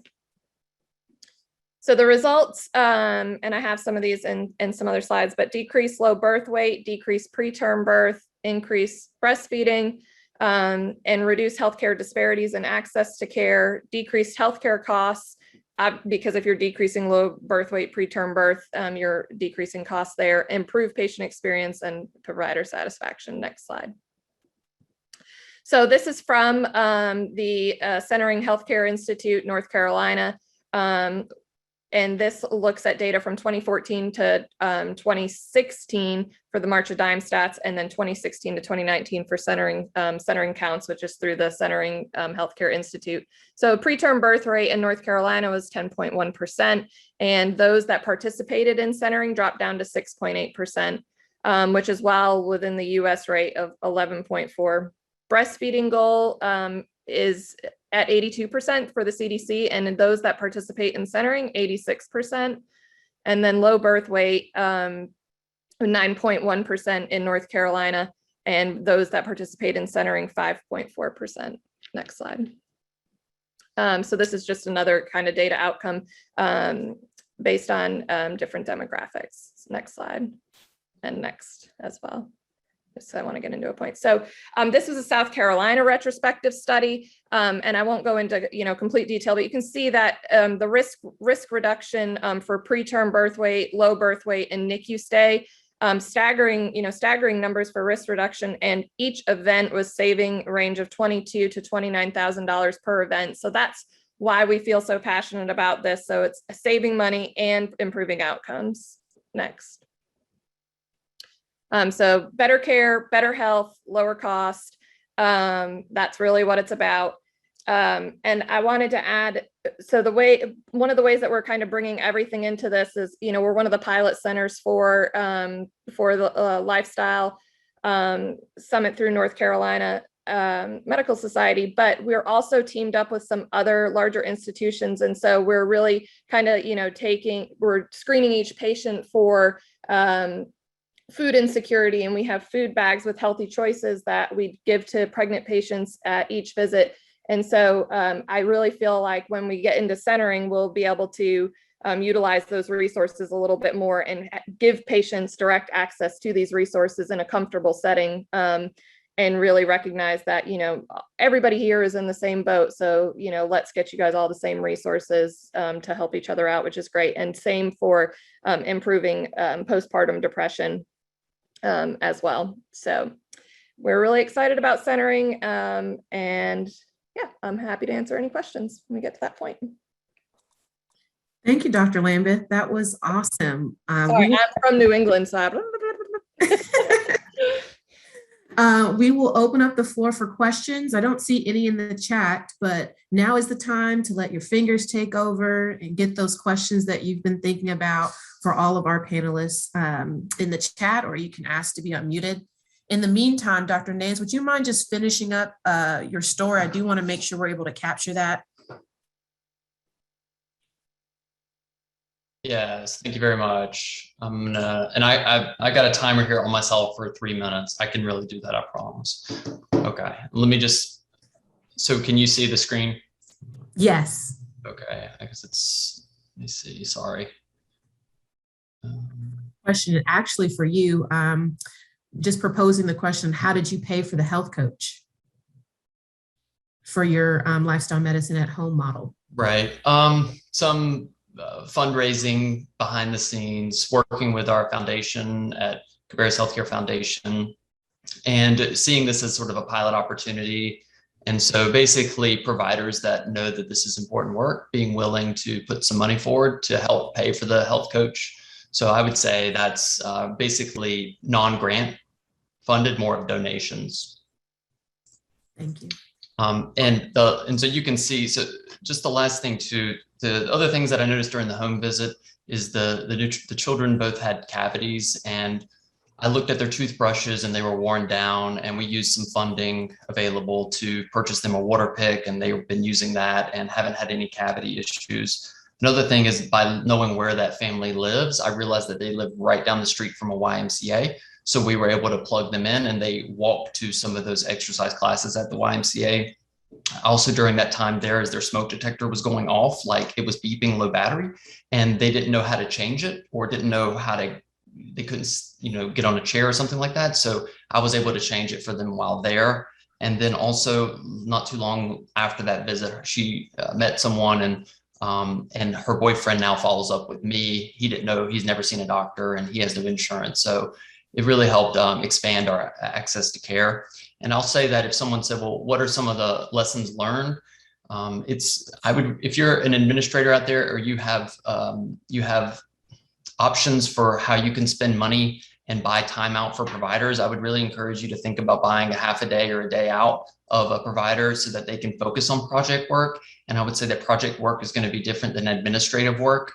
So the results, and I have some of these in some other slides, but decrease low birth weight, decrease preterm birth, increase breastfeeding, and reduce healthcare disparities and access to care, decreased healthcare costs, because if you're decreasing low birth weight, preterm birth, you're decreasing costs there, improve patient experience and provider satisfaction. Next slide. So this is from the Centering Healthcare Institute, North Carolina. And this looks at data from 2014 to 2016 for the March of Dime stats, and then 2016 to 2019 for centering counts, which is through the Centering Healthcare Institute. So preterm birth rate in North Carolina was 10.1%, and those that participated in centering dropped down to 6.8%, which is well within the US rate of 11.4%. Breastfeeding goal is at 82% for the CDC, and those that participate in centering, 86%. And then low birth weight, 9.1% in North Carolina, and those that participate in centering, 5.4%. Next slide. So this is just another kind of data outcome based on different demographics. Next slide, and next as well. So I want to get into a point. So this was a South Carolina retrospective study, and I won't go into complete detail, but you can see that the risk reduction for preterm birth weight, low birth weight, and NICU stay staggering numbers for risk reduction, and each event was saving a range of $22,000 to $29,000 per event. So that's why we feel so passionate about this. So it's saving money and improving outcomes. Next. So better care, better health, lower cost. That's really what it's about. And I wanted to add, so one of the ways that we're kind of bringing everything into this is, we're one of the pilot centers for the Lifestyle Summit through North Carolina Medical Society, but we're also teamed up with some other larger institutions. And so we're really kind of, we're screening each patient for food insecurity, and we have food bags with healthy choices that we give to pregnant patients at each visit. And so I really feel like when we get into centering, we'll be able to utilize those resources a little bit more and give patients direct access to these resources in a comfortable setting, and really recognize that, everybody here is in the same boat. So, let's get you guys all the same resources to help each other out, which is great. And same for improving postpartum depression as well. So we're really excited about centering, and yeah, I'm happy to answer any questions when we get to that point. Thank you, Dr. Lambeth. That was awesome. Sorry, I'm from New England, so we will open up the floor for questions. I don't see any in the chat, but now is the time to let your fingers take over and get those questions that you've been thinking about for all of our panelists in the chat, or you can ask to be unmuted. In the meantime, Dr. Nance, would you mind just finishing up your story? I do want to make sure we're able to capture that. Yes, thank you very much. I'm gonna, and I got a timer here on myself for 3 minutes. I can really do that, I promise. Okay, let me just, so can you see the screen? Yes. Okay, I guess it's, let me see, sorry. Question actually for you, just proposing the question, how did you pay for the health coach for your lifestyle medicine at home model? Right, some fundraising behind the scenes, working with our foundation at Cabarrus Healthcare Foundation, and seeing this as sort of a pilot opportunity. And so basically providers that know that this is important work, being willing to put some money forward to help pay for the health coach. So I would say that's basically non-grant funded, more of donations. Thank you. And so you can see, so just the last thing too, the other things that I noticed during the home visit is the children both had cavities, and I looked at their toothbrushes and they were worn down, and we used some funding available to purchase them a water pick, and they've been using that and haven't had any cavity issues. Another thing is, by knowing where that family lives, I realized that they live right down the street from a YMCA. So we were able to plug them in, and they walked to some of those exercise classes at the YMCA. Also during that time there, as their smoke detector was going off, like it was beeping low battery, and they didn't know how to change it, or didn't know how to, they couldn't, get on a chair or something like that. So I was able to change it for them while there. And then also not too long after that visit, she met someone, and her boyfriend now follows up with me. He didn't know, he's never seen a doctor, and he has no insurance. So it really helped expand our access to care. And I'll say that if someone said, well, what are some of the lessons learned? If you're an administrator out there, or you have options for how you can spend money and buy time out for providers, I would really encourage you to think about buying a half a day or a day out of a provider so that they can focus on project work. And I would say that project work is going to be different than administrative work.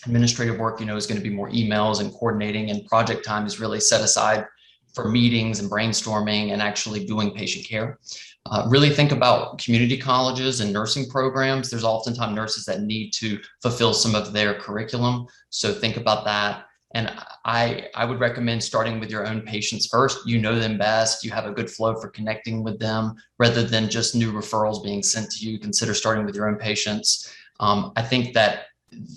Administrative work, is going to be more emails and coordinating, and project time is really set aside for meetings and brainstorming and actually doing patient care. Really think about community colleges and nursing programs. There's oftentimes nurses that need to fulfill some of their curriculum. So think about that. And I would recommend starting with your own patients first. You know them best. You have a good flow for connecting with them, rather than just new referrals being sent to you. Consider starting with your own patients. I think that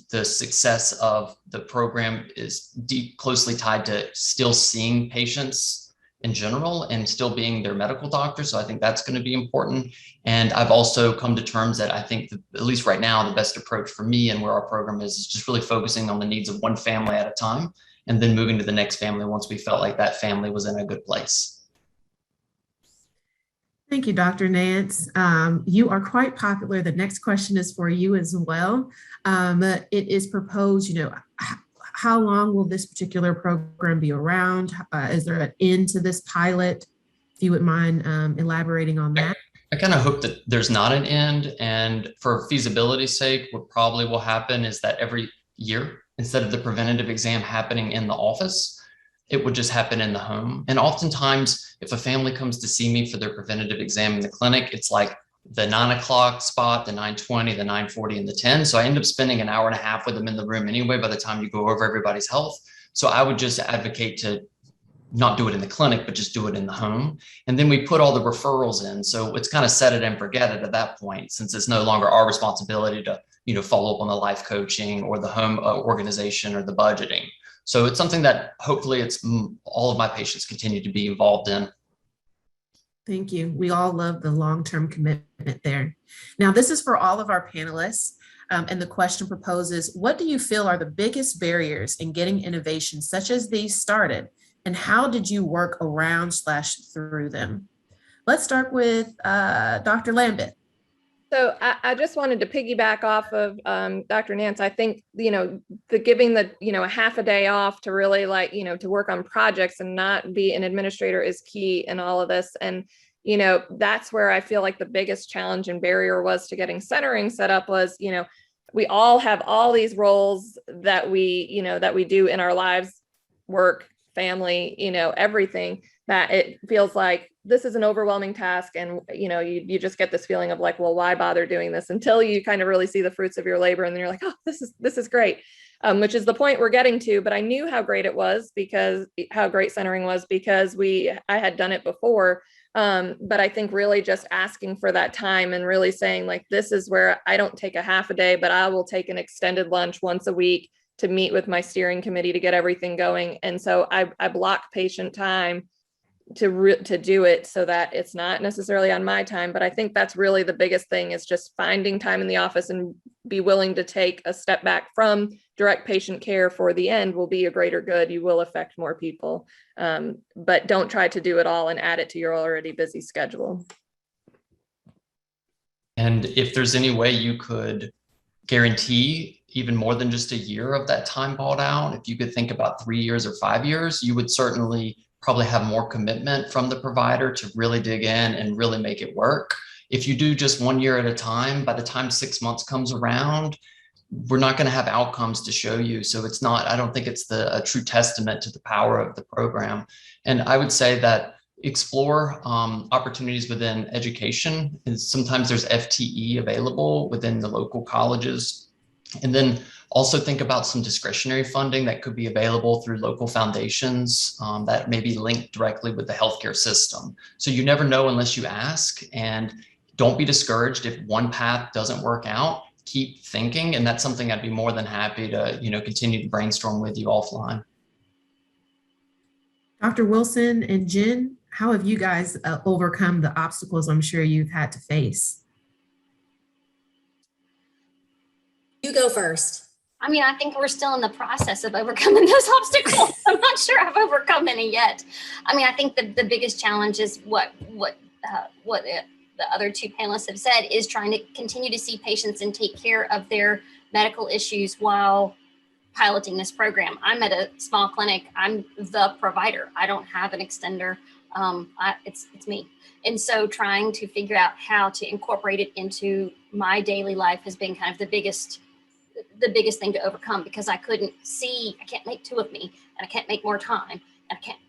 the success of the program is closely tied to still seeing patients in general and still being their medical doctor. So I think that's going to be important. And I've also come to terms that I think at least right now, the best approach for me and where our program is just really focusing on the needs of one family at a time, and then moving to the next family once we felt like that family was in a good place. Thank you, Dr. Nance. You are quite popular. The next question is for you as well. It is proposed, how long will this particular program be around? Is there an end to this pilot? If you wouldn't mind elaborating on that. I kind of hope that there's not an end, and for feasibility's sake, what probably will happen is that every year, instead of the preventative exam happening in the office, it would just happen in the home. And oftentimes, if a family comes to see me for their preventative exam in the clinic, it's like the 9 o'clock spot, the 9:20, the 9:40, and the 10. So I end up spending an hour and a half with them in the room anyway by the time you go over everybody's health. So I would just advocate to not do it in the clinic, but just do it in the home. And then we put all the referrals in. So it's kind of set it and forget it at that point, since it's no longer our responsibility to, follow up on the life coaching or the home organization or the budgeting. So it's something that hopefully all of my patients continue to be involved in. Thank you. We all love the long-term commitment there. Now, this is for all of our panelists. And the question proposes, what do you feel are the biggest barriers in getting innovations such as these started? And how did you work around/through them? Let's start with Dr. Lambeth. So I just wanted to piggyback off of Dr. Nance. I think, giving the, a half a day off to really to work on projects and not be an administrator is key in all of this. And, that's where I feel like the biggest challenge and barrier was to getting centering set up was, we all have all these roles that we do in our lives, work, family, everything, that it feels like this is an overwhelming task. And, you just get this feeling of like, well, why bother doing this until you kind of really see the fruits of your labor. And then you're like, oh, this is great, which is the point we're getting to. But I knew how great it was how great centering was because I had done it before. But I think really just asking for that time and really saying like, this is where I don't take a half a day, but I will take an extended lunch once a week to meet with my steering committee to get everything going. And so I block patient time to do it so that it's not necessarily on my time. But I think that's really the biggest thing is just finding time in the office and be willing to take a step back from direct patient care for the end will be a greater good. You will affect more people, but don't try to do it all and add it to your already busy schedule. And if there's any way you could guarantee even more than just a year of that time bought out, if you could think about 3 years or 5 years, you would certainly probably have more commitment from the provider to really dig in and really make it work. If you do just 1 year at a time, by the time 6 months comes around, we're not going to have outcomes to show you. So I don't think it's a true testament to the power of the program. And I would say that explore opportunities within education. And sometimes there's FTE available within the local colleges. And then also think about some discretionary funding that could be available through local foundations that may be linked directly with the healthcare system. So you never know unless you ask, and don't be discouraged if one path doesn't work out. Keep thinking, and that's something I'd be more than happy to continue to brainstorm with you offline. Dr. Wilson and Jen, how have you guys overcome the obstacles I'm sure you've had to face? You go first. I mean, I think we're still in the process of overcoming those obstacles. I'm not sure I've overcome any yet. I mean, I think the biggest challenge is what the other two panelists have said is trying to continue to see patients and take care of their medical issues while piloting this program. I'm at a small clinic. I'm the provider. I don't have an extender. It's me. And so trying to figure out how to incorporate it into my daily life has been kind of the biggest thing to overcome, because I can't make two of me, and I can't make more time.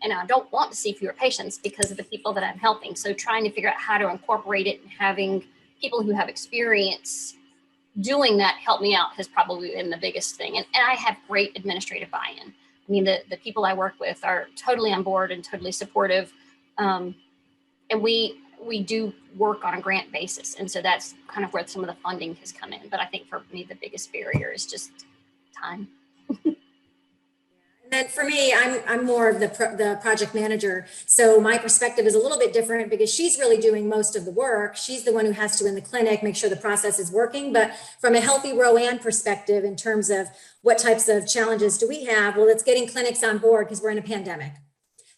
And I don't want to see fewer patients because of the people that I'm helping. So trying to figure out how to incorporate it and having people who have experience doing that help me out has probably been the biggest thing. And I have great administrative buy-in. I mean, the people I work with are totally on board and totally supportive. And we do work on a grant basis. And so that's kind of where some of the funding has come in. But I think for me, the biggest barrier is just time. And then for me, I'm more of the project manager. So my perspective is a little bit different because she's really doing most of the work. She's the one who has to, in the clinic, make sure the process is working. But from a healthy ROAN perspective, in terms of what types of challenges do we have? Well, it's getting clinics on board because we're in a pandemic.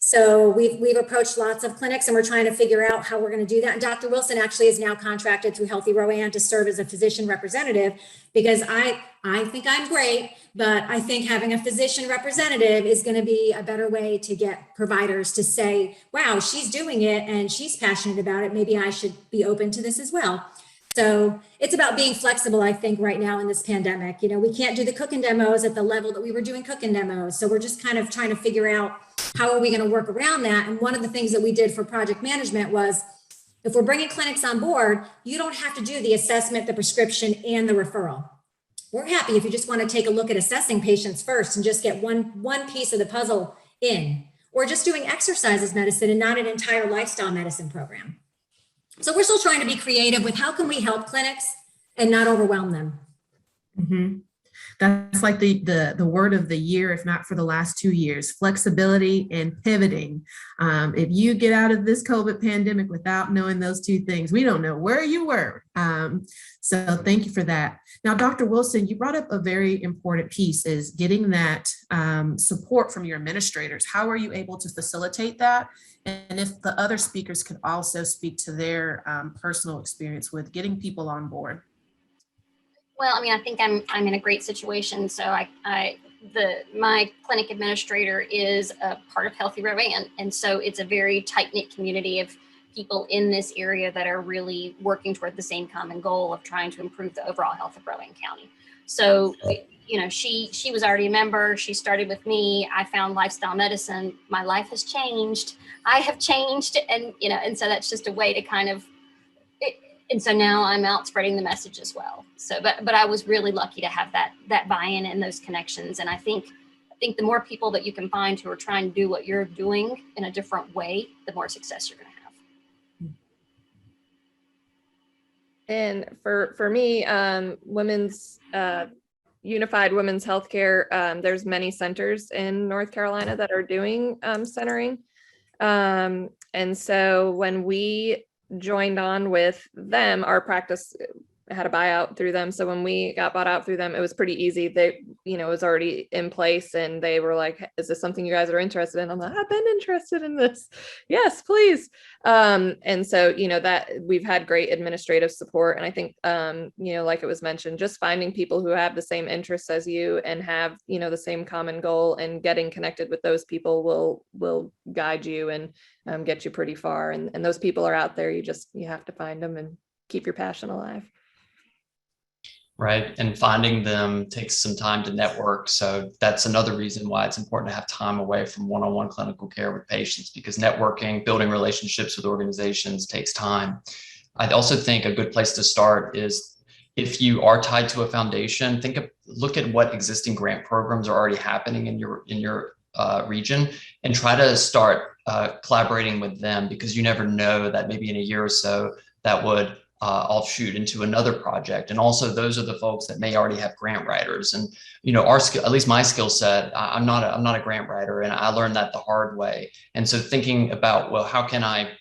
So we've approached lots of clinics and we're trying to figure out how we're going to do that. And Dr. Wilson actually is now contracted through Healthy ROAN to serve as a physician representative because I think I'm great, but I think having a physician representative is going to be a better way to get providers to say, wow, she's doing it and she's passionate about it. Maybe I should be open to this as well. So it's about being flexible, I think, right now in this pandemic. You know, we can't do the cooking demos at the level that we were doing cooking demos. So we're just kind of trying to figure out how are we going to work around that. And one of the things that we did for project management was if we're bringing clinics on board, you don't have to do the assessment, the prescription, and the referral. We're happy if you just want to take a look at assessing patients first and just get one piece of the puzzle in, or just doing exercises medicine and not an entire lifestyle medicine program. So we're still trying to be creative with how can we help clinics and not overwhelm them. Mm-hmm. That's like the word of the year, if not for the last 2 years, flexibility and pivoting. If you get out of this COVID pandemic without knowing those two things, we don't know where you were. So thank you for that. Now, Dr. Wilson, you brought up a very important piece is getting that support from your administrators. How are you able to facilitate that? And if the other speakers could also speak to their personal experience with getting people on board. Well, I mean, I think I'm in a great situation. So my clinic administrator is a part of Healthy ROAN. And so it's a very tight-knit community of people in this area that are really working toward the same common goal of trying to improve the overall health of Rowan County. So, you know, she was already a member. She started with me. I found lifestyle medicine. My life has changed. I have changed. And, you know, and so that's just a way to kind of, and so now I'm out spreading the message as well. So, but I was really lucky to have that buy-in and those connections. And I think the more people that you can find who are trying to do what you're doing in a different way, the more success you're going to have. And for me, women's unified women's healthcare, there's many centers in North Carolina that are doing centering. And so when we joined on with them, our practice had a buyout through them. So when we got bought out through them, it was pretty easy. They, you know, it was already in place and they were like, is this something you guys are interested in? I'm like, I've been interested in this. Yes, please. And so, you know, that we've had great administrative support. And I think, you know, like it was mentioned, just finding people who have the same interests as you and have, you know, the same common goal and getting connected with those people will guide you and get you pretty far. And those people are out there. You have to find them and keep your passion alive. Right. And finding them takes some time to network. So that's another reason why it's important to have time away from one-on-one clinical care with patients, because networking, building relationships with organizations takes time. I also think a good place to start is if you are tied to a foundation, look at what existing grant programs are already happening in your region and try to start collaborating with them, because you never know that maybe in a year or so that would offshoot into another project. And also those are the folks that may already have grant writers. And, you know, our skill, at least my skill set, I'm not a grant writer, and I learned that the hard way. And so thinking about, well, how can I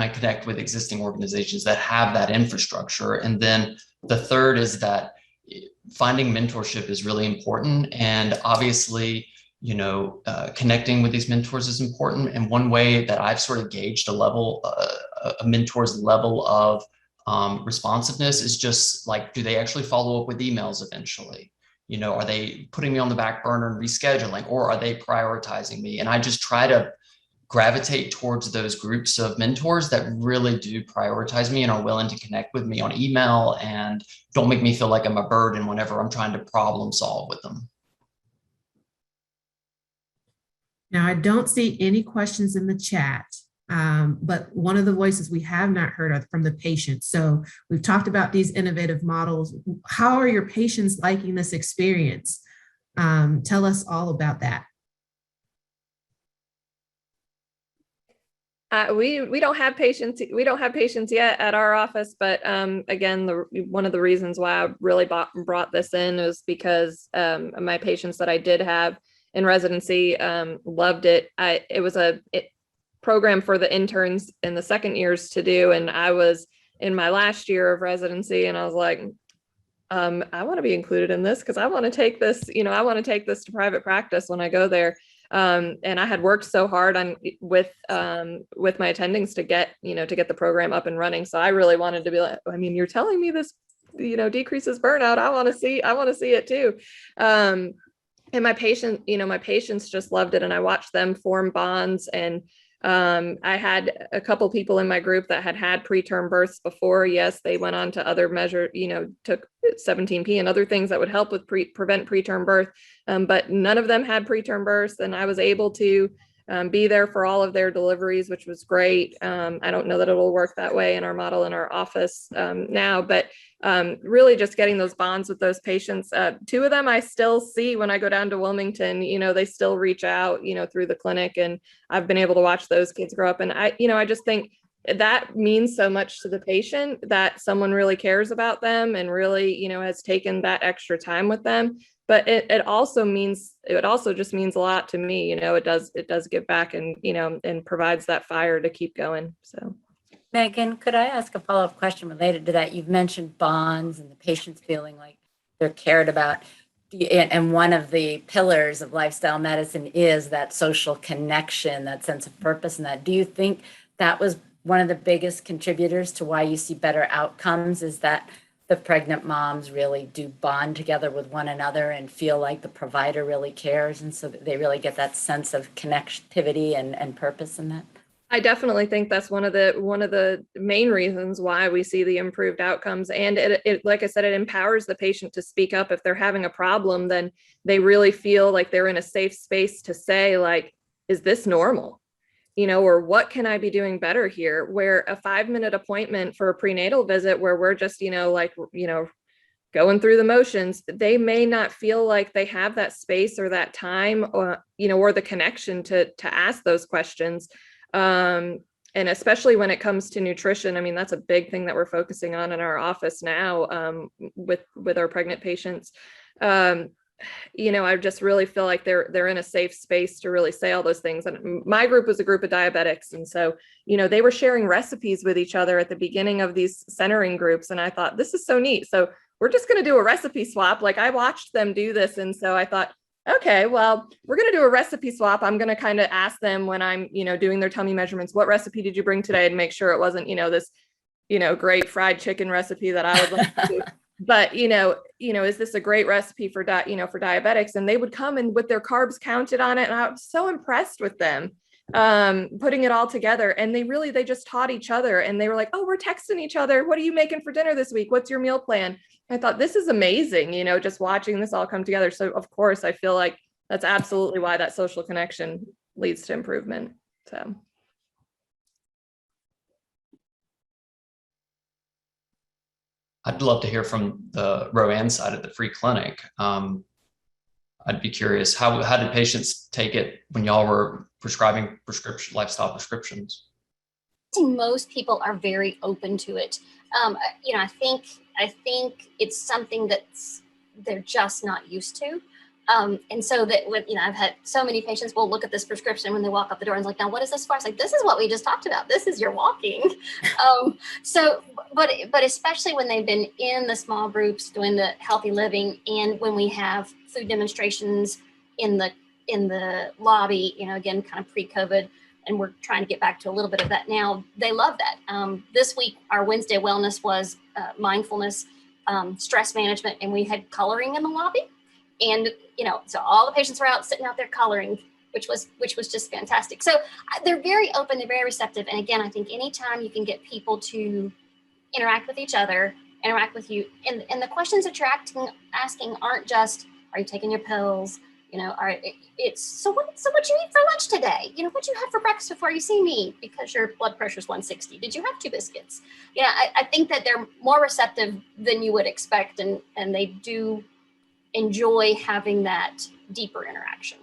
connect with existing organizations that have that infrastructure? And then the third is that finding mentorship is really important. And obviously, you know, connecting with these mentors is important. And one way that I've sort of gauged a mentor's level of responsiveness is just like, do they actually follow up with emails eventually? You know, are they putting me on the back burner and rescheduling, or are they prioritizing me? And I just try to gravitate towards those groups of mentors that really do prioritize me and are willing to connect with me on email and don't make me feel like I'm a burden whenever I'm trying to problem solve with them. Now, I don't see any questions in the chat, but one of the voices we have not heard are from the patients. So we've talked about these innovative models. How are your patients liking this experience? Tell us all about that. We don't have patients. We don't have patients yet at our office, but again, one of the reasons why I really brought this in is because my patients that I did have in residency. Loved it. It was a program for the interns in the second years to do. And I was in my last year of residency, and I was like, I want to be included in this because I want to take this, I want to take this to private practice when I go there. And I had worked so hard with my attendings to get the program up and running. So I really wanted to be like, I mean, you're telling me this, decreases burnout. I want to see it too. And my patients just loved it. And I watched them form bonds. And I had a couple people in my group that had preterm births before. Yes, they went on to other measure, took 17P and other things that would help with prevent preterm birth. But none of them had preterm births, and I was able to be there for all of their deliveries, which was great. I don't know that it'll work that way in our model in our office now, but really just getting those bonds with those patients. Two of them I still see when I go down to Wilmington. They still reach out, through the clinic, and I've been able to watch those kids grow up. And I just think that means so much to the patient that someone really cares about them and really, has taken that extra time with them. But it also just means a lot to me. It does give back and, and provides that fire to keep going. So. Megan, could I ask a follow-up question related to that? You've mentioned bonds and the patients feeling like they're cared about. And one of the pillars of lifestyle medicine is that social connection, that sense of purpose. And that, do you think that was one of the biggest contributors to why you see better outcomes, is that the pregnant moms really do bond together with one another and feel like the provider really cares, and so that they really get that sense of connectivity and purpose in that? I definitely think that's one of the main reasons why we see the improved outcomes. And it like I said, it empowers the patient to speak up if they're having a problem. Then they really feel like they're in a safe space to say, like, is this normal? Or what can I be doing better here? Where a 5-minute appointment for a prenatal visit where we're just, going through the motions, they may not feel like they have that space or that time or, or the connection to ask those questions. And especially when it comes to nutrition, I mean, that's a big thing that we're focusing on in our office now, with our pregnant patients. I just really feel like they're in a safe space to really say all those things. And my group was a group of diabetics. And so, they were sharing recipes with each other at the beginning of these centering groups. And I thought, this is so neat. So we're just going to do a recipe swap. Like, I watched them do this. And so I thought, okay, well, we're going to do a recipe swap. I'm going to kind of ask them when I'm, doing their tummy measurements, what recipe did you bring today? And make sure it wasn't, this, great fried chicken recipe that I would like to do. But, is this a great recipe for diabetics? And they would come and with their carbs counted on it. And I was so impressed with them putting it all together. And they just taught each other, and they were like, oh, we're texting each other. What are you making for dinner this week? What's your meal plan? I thought, this is amazing, just watching this all come together. So of course, I feel like that's absolutely why that social connection leads to improvement. So. I'd love to hear from the Roanne side of the free clinic. I'd be curious, how did patients take it when y'all were prescribing lifestyle prescriptions? I think most people are very open to it. I think it's something they're just not used to. And so that I've had so many patients will look at this prescription when they walk up the door and it's like, now what is this for? It's like, this is what we just talked about. This is your walking. But especially when they've been in the small groups doing the healthy living, and when we have food demonstrations in the lobby, again, kind of pre-COVID, and we're trying to get back to a little bit of that now, they love that. This week, our Wednesday wellness was mindfulness, stress management, and we had coloring in the lobby. And, so all the patients were out sitting out there coloring, which was just fantastic. So they're very open, they're very receptive. And again, I think anytime you can get people to interact with each other, interact with you, and the questions that you're asking aren't just, are you taking your pills? It's, so what you eat for lunch today? What you had for breakfast before you see me because your blood pressure is 160? Did you have 2 biscuits? I think that they're more receptive than you would expect. And they do enjoy having that deeper interaction.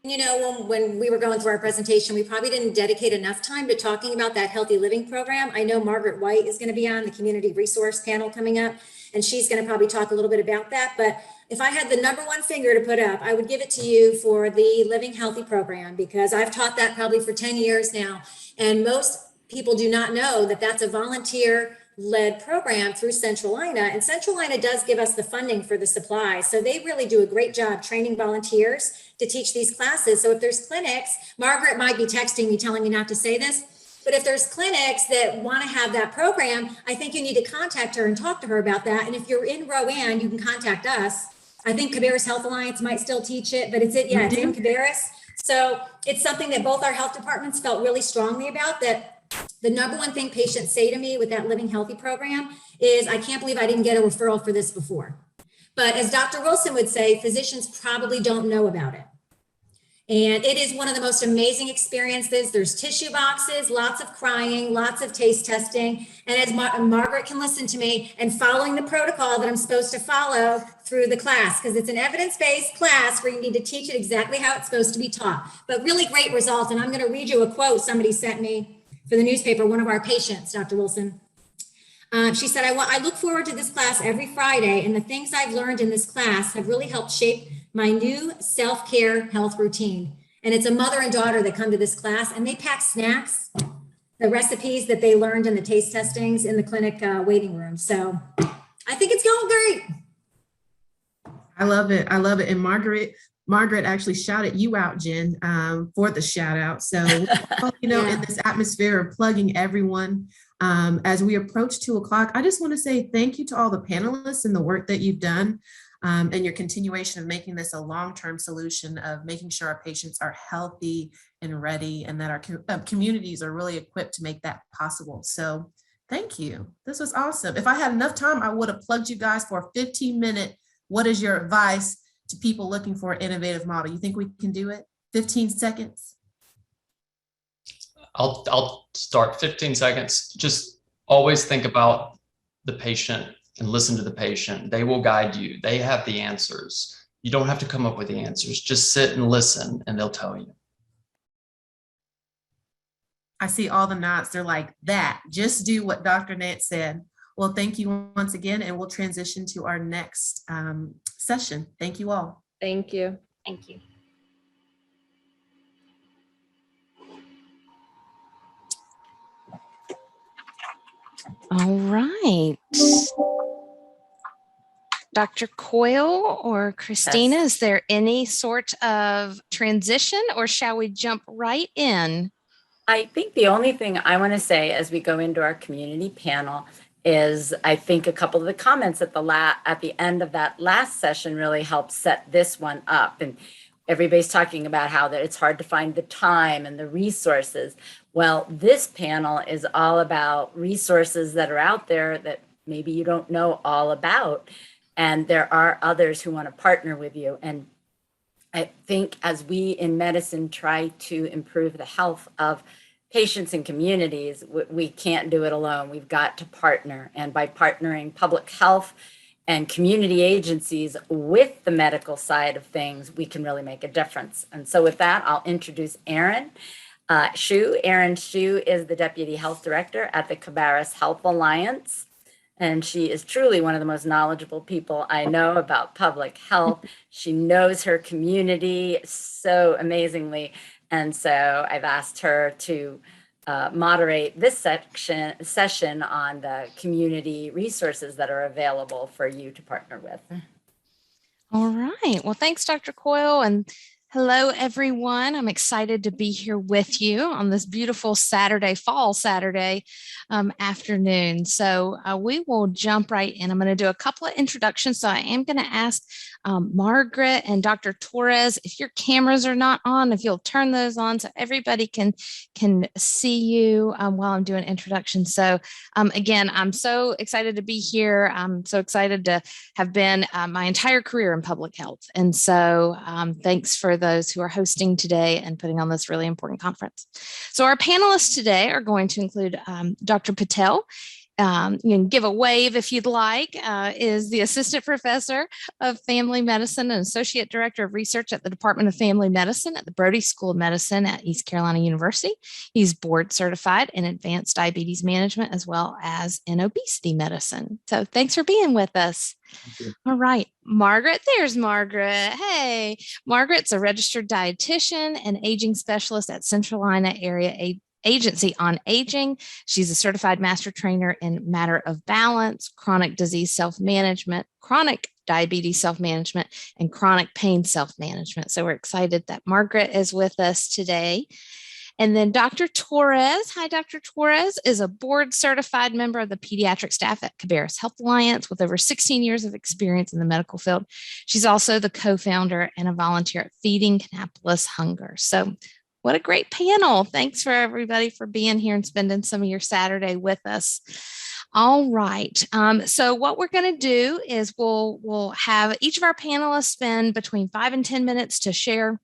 When we were going through our presentation, we probably didn't dedicate enough time to talking about that healthy living program. I know Margaret White is going to be on the community resource panel coming up. and she's going to probably talk a little bit about that. But if I had the number one finger to put up, I would give it to you for the Living Healthy program, because I've taught that probably for 10 years now. And most people do not know that that's a volunteer-led program through Central INA. And Central INA does give us the funding for the supplies. So they really do a great job training volunteers to teach these classes. So if there's clinics, Margaret might be texting me telling me not to say this, but if there's clinics that want to have that program, I think you need to contact her and talk to her about that. And if you're in Rowan, you can contact us. I think Cabarrus Health Alliance might still teach it, but it's in Cabarrus. So it's something that both our health departments felt really strongly about, that the number one thing patients say to me with that Living Healthy program is, I can't believe I didn't get a referral for this before. But as Dr. Wilson would say, physicians probably don't know about it. And it is one of the most amazing experiences. There's tissue boxes, lots of crying, lots of taste testing. And as Margaret can listen to me, and following the protocol that I'm supposed to follow through the class, because it's an evidence-based class where you need to teach it exactly how it's supposed to be taught. But really great results. And I'm going to read you a quote somebody sent me for the newspaper, one of our patients, Dr. Wilson. She said, I look forward to this class every Friday, and the things I've learned in this class have really helped shape my new self-care health routine. And it's a mother and daughter that come to this class, and they pack snacks, the recipes that they learned in the taste testings in the clinic waiting room. So I think it's going great. I love it. I love it. And Margaret actually shouted you out, Jen, for the shout out. So, in this atmosphere of plugging everyone, as we approach 2:00, I just want to say thank you to all the panelists and the work that you've done, and your continuation of making this a long-term solution of making sure our patients are healthy and ready, and that our communities are really equipped to make that possible. So thank you. This was awesome. If I had enough time, I would have plugged you guys for a 15-minute, what is your advice to people looking for an innovative model? You think we can do it? 15 seconds? I'll start 15 seconds. Just always think about the patient and listen to the patient. They will guide you. They have the answers. You don't have to come up with the answers. Just sit and listen, and they'll tell you. I see all the nods. They're like that. Just do what Dr. Nance said. Well, thank you once again, and we'll transition to our next session. Thank you all. Thank you. Thank you. All right. Dr. Coyle or Christina, is there any sort of transition, or shall we jump right in? I think the only thing I want to say as we go into our community panel is I think a couple of the comments at the end of that last session really helped set this one up. And everybody's talking about how that it's hard to find the time and the resources. Well, this panel is all about resources that are out there that maybe you don't know all about. And there are others who want to partner with you. And I think as we in medicine try to improve the health of patients and communities, we can't do it alone. We've got to partner. And by partnering public health and community agencies with the medical side of things, we can really make a difference. And so with that, I'll introduce Erin Hsu. Erin Hsu is the Deputy Health Director at the Cabarrus Health Alliance. And she is truly one of the most knowledgeable people I know about public health. She knows her community so amazingly. And so I've asked her to moderate this session on the community resources that are available for you to partner with. All right. Well, thanks, Dr. Coyle. And hello, everyone. I'm excited to be here with you on this beautiful Saturday, fall Saturday afternoon. So we will jump right in. I'm going to do a couple of introductions. So I am going to ask Margaret and Dr. Torres, if your cameras are not on, if you'll turn those on so everybody can see you while I'm doing introductions. So again, I'm so excited to be here. I'm so excited to have been my entire career in public health. And so thanks for those who are hosting today and putting on this really important conference. So our panelists today are going to include Dr. Patel. you can give a wave if you'd like, is the Assistant Professor of Family Medicine and Associate Director of Research at the Department of Family Medicine at the Brody School of Medicine at East Carolina University. He's board certified in advanced diabetes management as well as in obesity medicine. So thanks for being with us. All right, Margaret, there's Margaret. Hey, Margaret's a registered dietitian and aging specialist at Central Carolina Area Agency on Aging. She's a certified master trainer in matter of balance, chronic disease self-management, chronic diabetes self-management, and chronic pain self-management. So we're excited that Margaret is with us today. And then Dr. Torres, hi, Dr. Torres is a board certified member of the pediatric staff at Cabarrus Health Alliance with over 16 years of experience in the medical field. She's also the co-founder and a volunteer at Feeding Kannapolis Hunger. So what a great panel. Thanks for everybody for being here and spending some of your Saturday with us. All right. So what we're going to do is we'll have each of our panelists spend between 5 and 10 minutes to share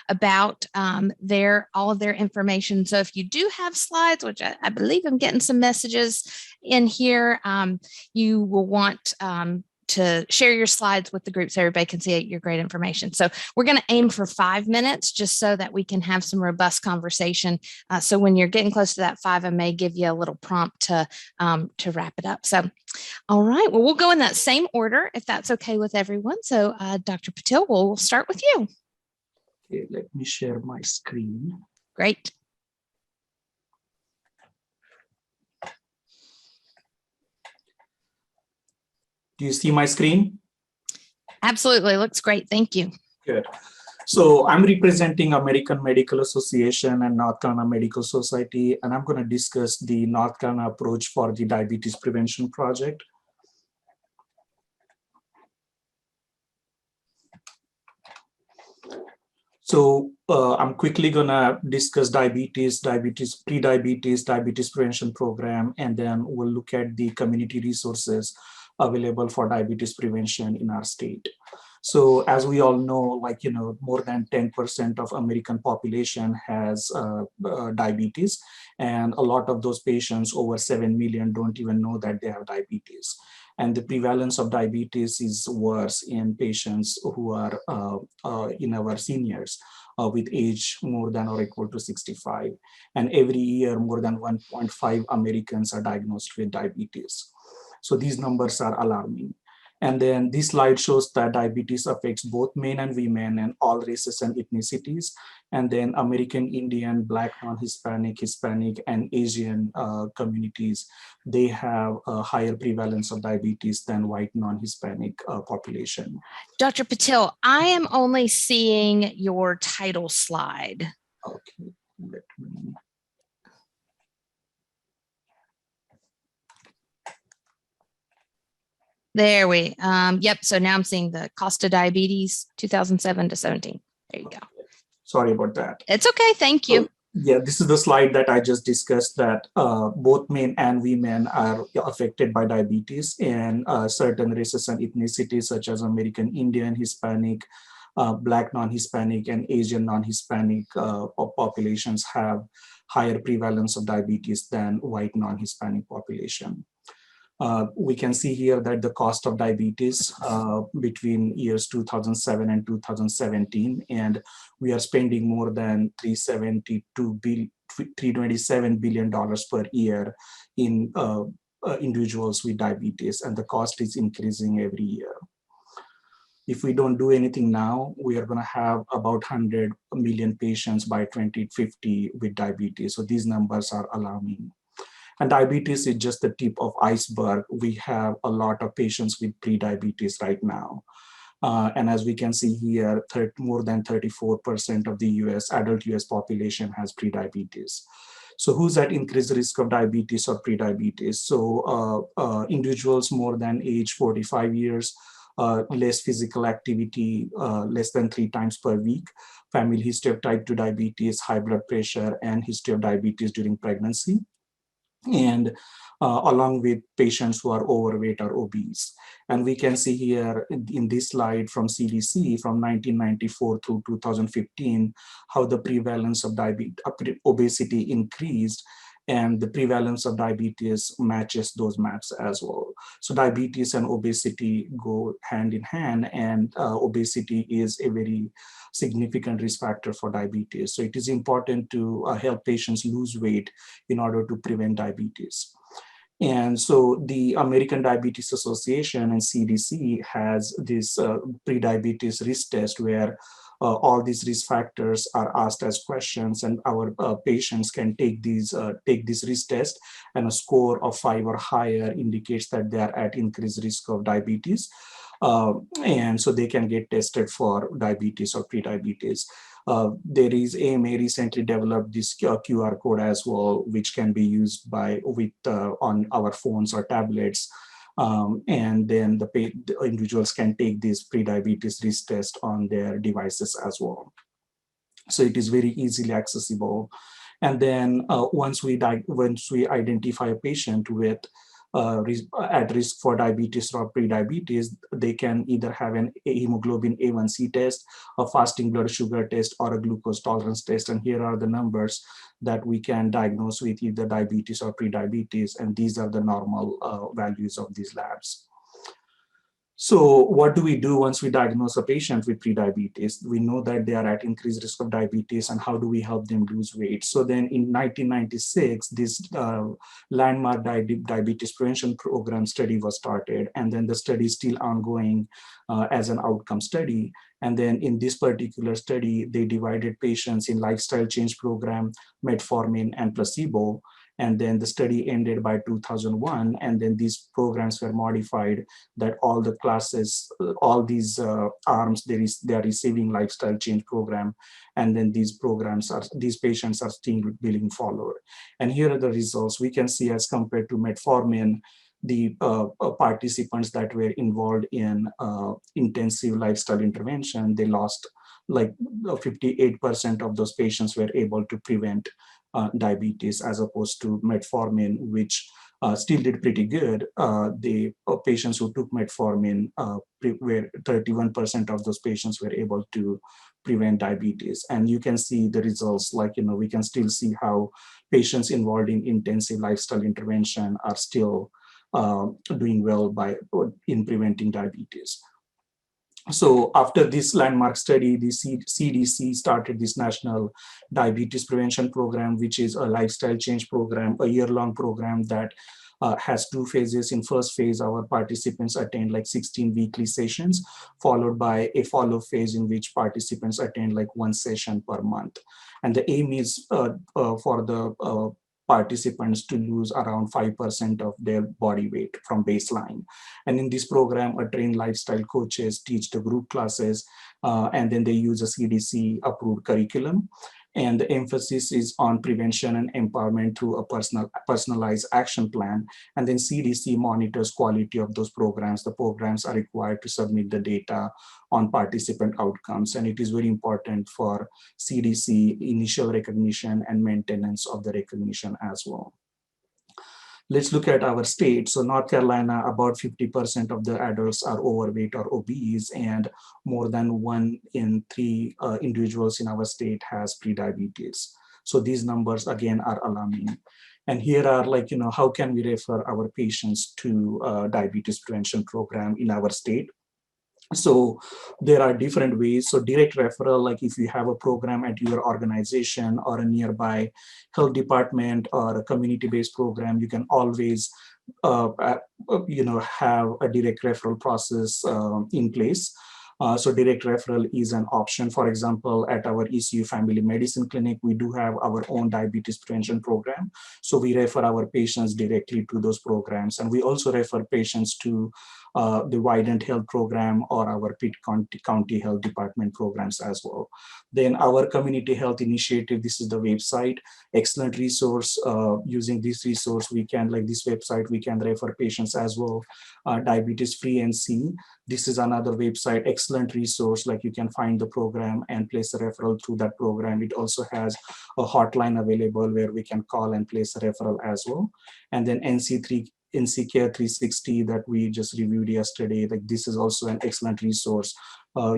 about all of their information. So if you do have slides, which I believe I'm getting some messages in here, you will want to share your slides with the group so everybody can see your great information. So we're going to aim for 5 minutes just so that we can have some robust conversation. So when you're getting close to that 5, I may give you a little prompt to wrap it up. So, all right, well, we'll go in that same order if that's okay with everyone. So Dr. Patil, we'll start with you. Okay, let me share my screen. Great. Do you see my screen? Absolutely. Looks great. Thank you. Good. So I'm representing American Medical Association and North Carolina Medical Society, and I'm going to discuss the North Carolina approach for the diabetes prevention project. So I'm quickly going to discuss diabetes pre-diabetes, diabetes prevention program, and then we'll look at the community resources available for diabetes prevention in our state. So as we all know, more than 10% of American population has diabetes, and a lot of those patients, over 7 million, don't even know that they have diabetes. And the prevalence of diabetes is worse in patients who are in our seniors with age more than or equal to 65. And every year, more than 1.5 Americans are diagnosed with diabetes. So these numbers are alarming. And then this slide shows that diabetes affects both men and women and all races and ethnicities. And then American Indian, Black, non-Hispanic, Hispanic, and Asian communities, they have a higher prevalence of diabetes than white non-Hispanic population. Dr. Patil, I am only seeing your title slide. Okay, let me. There we, yep. So now I'm seeing the cost of diabetes, 2007 to 17. There you go. Sorry about that. It's okay. Thank you. So, yeah, this is the slide that I just discussed, that both men and women are affected by diabetes, and certain races and ethnicities such as American Indian, Hispanic, Black non-Hispanic, and Asian non-Hispanic populations have higher prevalence of diabetes than white non-Hispanic population. We can see here that the cost of diabetes between years 2007 and 2017, and we are spending more than $327 billion per year in individuals with diabetes, and the cost is increasing every year. If we don't do anything now, we are going to have about 100 million patients by 2050 with diabetes. So these numbers are alarming. And diabetes is just the tip of iceberg. We have a lot of patients with pre-diabetes right now. And as we can see here, more than 34% of the adult US population has pre-diabetes. So who's at increased risk of diabetes or pre-diabetes? So individuals more than age 45 years, less physical activity, less than 3 times per week, family history of type 2 diabetes, high blood pressure, and history of diabetes during pregnancy, and along with patients who are overweight or obese. And we can see here in this slide from CDC from 1994 through 2015, how the prevalence of obesity increased. and the prevalence of diabetes matches those maps as well. So diabetes and obesity go hand in hand, and obesity is a very significant risk factor for diabetes. So it is important to help patients lose weight in order to prevent diabetes. And so the American Diabetes Association and CDC has this pre-diabetes risk test where all these risk factors are asked as questions, and our patients can take this risk test, and a score of 5 or higher indicates that they are at increased risk of diabetes. And so they can get tested for diabetes or pre-diabetes. There is AMA recently developed this QR code as well, which can be used on our phones or tablets. And then the individuals can take this pre-diabetes risk test on their devices as well. So it is very easily accessible. And then once we identify a patient with at risk for diabetes or pre-diabetes, they can either have an hemoglobin A1C test, a fasting blood sugar test, or a glucose tolerance test. And here are the numbers that we can diagnose with either diabetes or pre-diabetes, and these are the normal values of these labs. So what do we do once we diagnose a patient with pre-diabetes? We know that they are at increased risk of diabetes, and how do we help them lose weight? So then in 1996, this landmark diabetes prevention program study was started, and then the study is still ongoing as an outcome study. And then in this particular study, they divided patients in lifestyle change program, metformin, and placebo. And then the study ended by 2001, and then these programs were modified that all the classes, all these arms, they are receiving lifestyle change program, and then these patients are still being followed. And here are the results. We can see as compared to metformin, the participants that were involved in intensive lifestyle intervention, they lost like 58% of those patients were able to prevent diabetes, as opposed to metformin, which still did pretty good. The patients who took metformin, were 31% of those patients were able to prevent diabetes. And you can see the results, like, we can still see how patients involved in intensive lifestyle intervention are still doing well in preventing diabetes. So after this landmark study, the CDC started this National Diabetes Prevention Program, which is a lifestyle change program, a year-long program that has two phases. In first phase, our participants attend like 16 weekly sessions, followed by a follow-up phase in which participants attend like one session per month. And the aim is for the participants to lose around 5% of their body weight from baseline. And in this program, a trained lifestyle coaches teach the group classes, and then they use a CDC approved curriculum. And the emphasis is on prevention and empowerment through a personalized action plan. And then CDC monitors quality of those programs. The programs are required to submit the data on participant outcomes. And it is very important for CDC initial recognition and maintenance of the recognition as well. Let's look at our state. So North Carolina, about 50% of the adults are overweight or obese, and more than 1 in 3 individuals in our state has prediabetes. So these numbers again are alarming. And here are how can we refer our patients to diabetes prevention program in our state? So there are different ways. So direct referral, like if you have a program at your organization or a nearby health department or a community-based program, you can always have a direct referral process in place. So direct referral is an option. For example, at our ECU Family Medicine Clinic, we do have our own diabetes prevention program. So we refer our patients directly to those programs. And we also refer patients to the Wident Health Program or our Pitt County Health Department programs as well. Then our Community Health Initiative, this is the website, excellent resource. Using this resource, we can, like this website, we can refer patients as well. Diabetes Free NC, this is another website, excellent resource, like you can find the program and place a referral through that program. It also has a hotline available where we can call and place a referral as well. And then NC3 NCCare 360 that we just reviewed yesterday, like this is also an excellent resource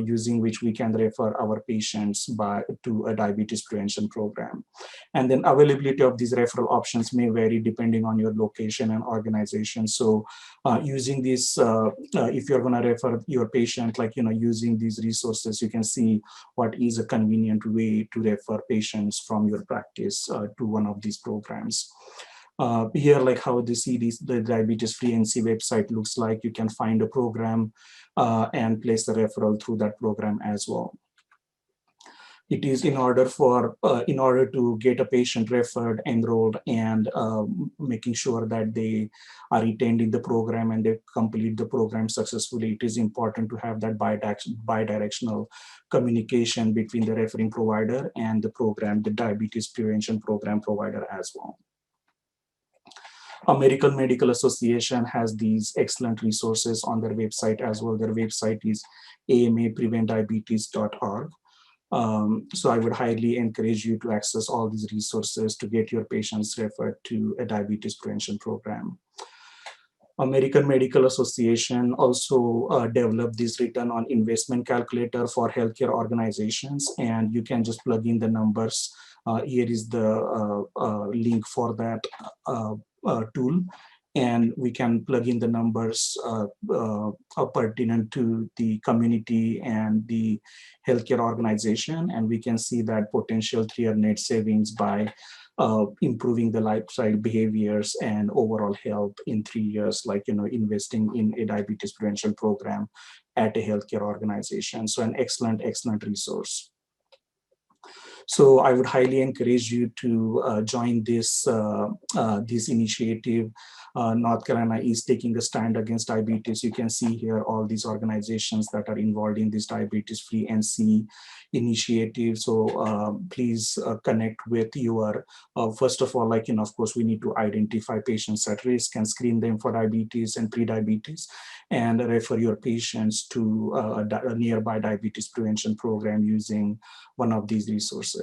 using which we can refer our patients to a diabetes prevention program. And then availability of these referral options may vary depending on your location and organization. So using this, if you're going to refer your patient, like, using these resources, you can see what is a convenient way to refer patients from your practice to one of these programs. Here, like how the Diabetes Free NC website looks like, you can find a program and place the referral through that program as well. It is in order to get a patient referred, enrolled, and making sure that they are retained in the program and they complete the program successfully. It is important to have that bidirectional communication between the referring provider and the program, the diabetes prevention program provider as well. American Medical Association has these excellent resources on their website as well. Their website is amapreventdiabetes.org. So I would highly encourage you to access all these resources to get your patients referred to a diabetes prevention program. American Medical Association also developed this return on investment calculator for healthcare organizations, and you can just plug in the numbers. Here is the link for that tool, and we can plug in the numbers pertinent to the community and the healthcare organization, and we can see that potential 3-year net savings by improving the lifestyle behaviors and overall health in 3 years, like, investing in a diabetes prevention program at a healthcare organization. So an excellent resource. So I would highly encourage you to join this initiative. North Carolina is taking a stand against diabetes. You can see here all these organizations that are involved in this diabetes free NC initiative. So please connect with your, first of all, like, of course, we need to identify patients at risk and screen them for diabetes and pre-diabetes, and refer your patients to a nearby diabetes prevention program using one of these resources.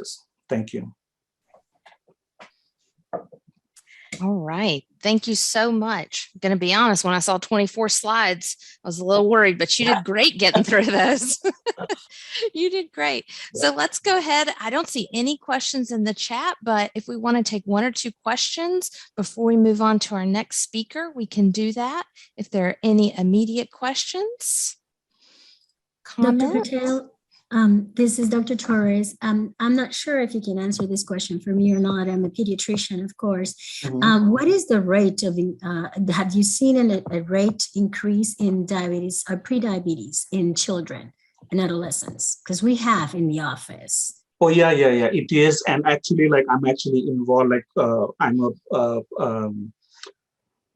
Thank you. All right. Thank you so much. I'm going to be honest, when I saw 24 slides, I was a little worried, but you did great getting through those. You did great. So let's go ahead. I don't see any questions in the chat, but if we want to take 1 or 2 questions before we move on to our next speaker, we can do that. If there are any immediate questions, comments. Dr. Patel, this is Dr. Torres. I'm not sure if you can answer this question for me or not. I'm a pediatrician, of course. Mhm. What is the rate of, have you seen a rate increase in diabetes or pre-diabetes in children and adolescents? Because we have in the office. Oh, yeah, it is. And actually, like, I'm actually involved, like, I'm a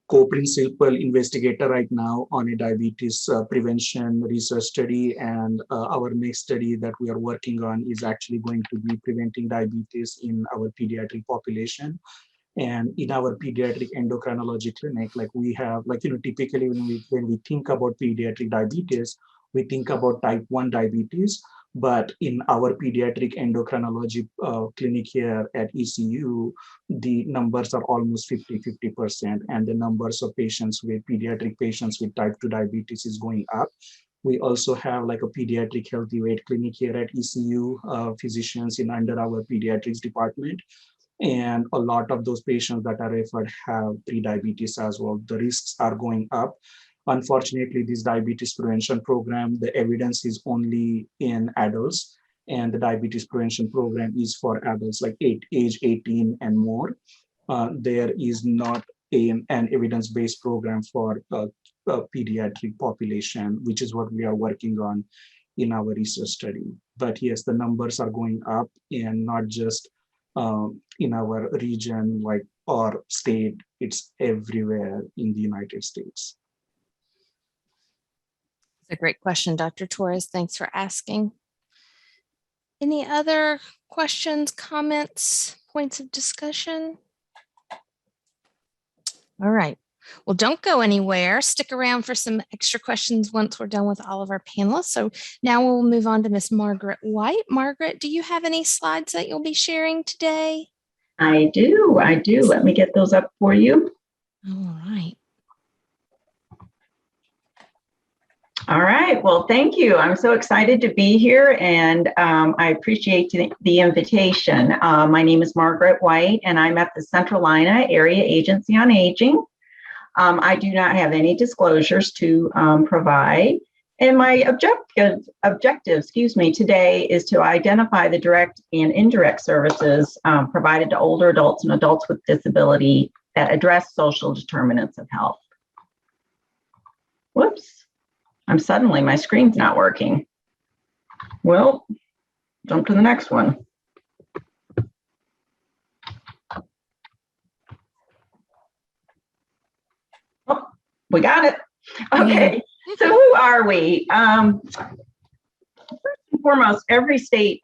co-principal investigator right now on a diabetes prevention research study, and our next study that we are working on is actually going to be preventing diabetes in our pediatric population. And in our pediatric endocrinology clinic, like, we have, like, typically when we think about pediatric diabetes, we think about type 1 diabetes. But in our pediatric endocrinology clinic here at ECU, the numbers are almost 50%, and the numbers of pediatric patients with type 2 diabetes is going up. We also have, like, a pediatric healthy weight clinic here at ECU, physicians under our pediatrics department. And a lot of those patients that are referred have pre-diabetes as well. The risks are going up. Unfortunately, this diabetes prevention program, the evidence is only in adults, and the diabetes prevention program is for adults like age 18 and more. There is not an evidence-based program for a pediatric population, which is what we are working on in our research study. But yes, the numbers are going up, and not just in our region, like, or state, it's everywhere in the United States. It's a great question, Dr. Torres. Thanks for asking. Any other questions, comments, points of discussion? All right. Well, don't go anywhere. Stick around for some extra questions once we're done with all of our panelists. So now we'll move on to Miss Margaret White. Margaret, do you have any slides that you'll be sharing today? I do. Let me get those up for you. All right. All right. Well, thank you. I'm so excited to be here, and I appreciate the invitation. My name is Margaret White, and I'm at the Central Carolina Area Agency on Aging. I do not have any disclosures to provide. And my objective, today is to identify the direct and indirect services provided to older adults and adults with disability that address social determinants of health. Whoops. My screen's not working. Well, jump to the next one. Oh, we got it. Okay, so who are we? First and foremost, every state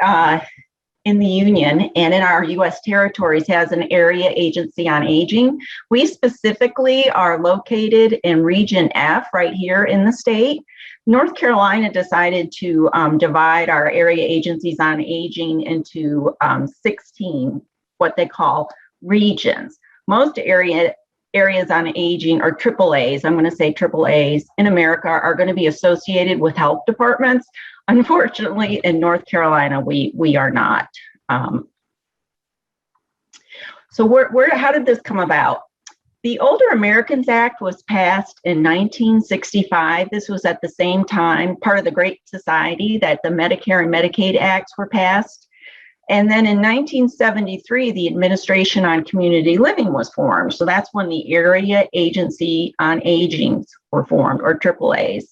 in the union and in our U.S. territories has an area agency on aging. We specifically are located in Region F right here in the state. North Carolina decided to divide our area agencies on aging into 16, what they call regions. Most areas on aging are AAAs, I'm going to say AAAs in America, are going to be associated with health departments. Unfortunately, in North Carolina, we are not. So how did this come about? The Older Americans Act was passed in 1965. This was at the same time, part of the Great Society, that the Medicare and Medicaid Acts were passed. And then in 1973, the Administration on Community Living was formed. So that's when the Area Agency on Aging were formed, or AAAs.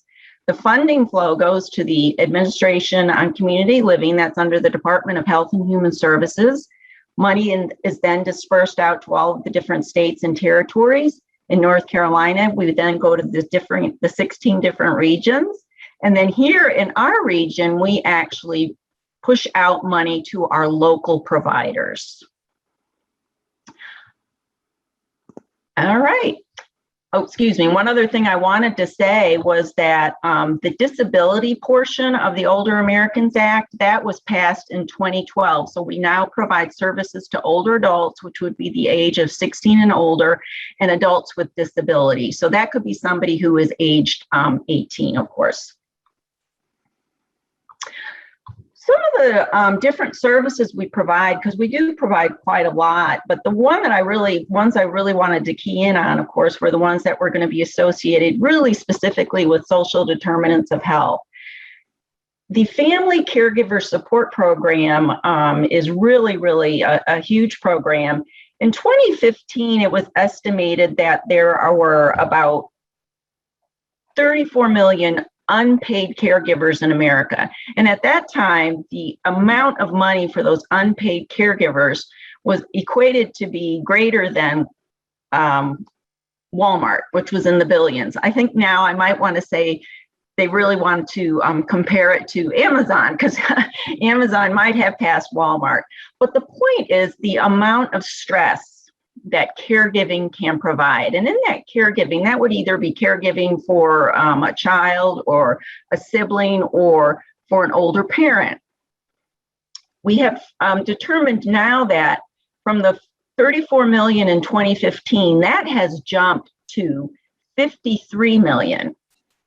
The funding flow goes to the Administration on Community Living, that's under the Department of Health and Human Services. Money is then dispersed out to all of the different states and territories. In North Carolina, we would then go to the 16 different regions. And then here in our region, we actually push out money to our local providers. All right. Oh, excuse me. One other thing I wanted to say was that the disability portion of the Older Americans Act, that was passed in 2012. So we now provide services to older adults, which would be the age of 16 and older, and adults with disability. So that could be somebody who is aged 18, of course. Some of the different services we provide, because we do provide quite a lot, but the ones I really wanted to key in on, of course, were the ones that were going to be associated really specifically with social determinants of health. The Family Caregiver Support Program is really a huge program. In 2015, it was estimated that there were about 34 million unpaid caregivers in America. And at that time, the amount of money for those unpaid caregivers was equated to be greater than Walmart, which was in the billions. I think now I might want to say they really want to compare it to Amazon, because Amazon might have passed Walmart. But the point is the amount of stress that caregiving can provide. And in that caregiving, that would either be caregiving for a child or a sibling or for an older parent. We have determined now that from the 34 million in 2015, that has jumped to 53 million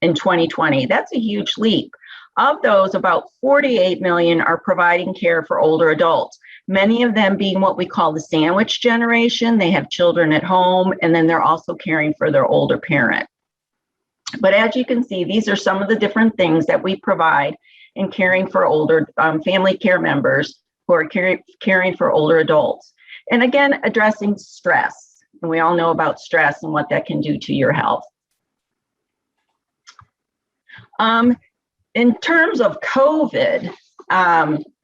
in 2020. That's a huge leap. Of those, about 48 million are providing care for older adults, many of them being what we call the sandwich generation. They have children at home, and then they're also caring for their older parent. But as you can see, these are some of the different things that we provide in caring for older family care members who are caring for older adults. And again, addressing stress. And we all know about stress and what that can do to your health. In terms of COVID,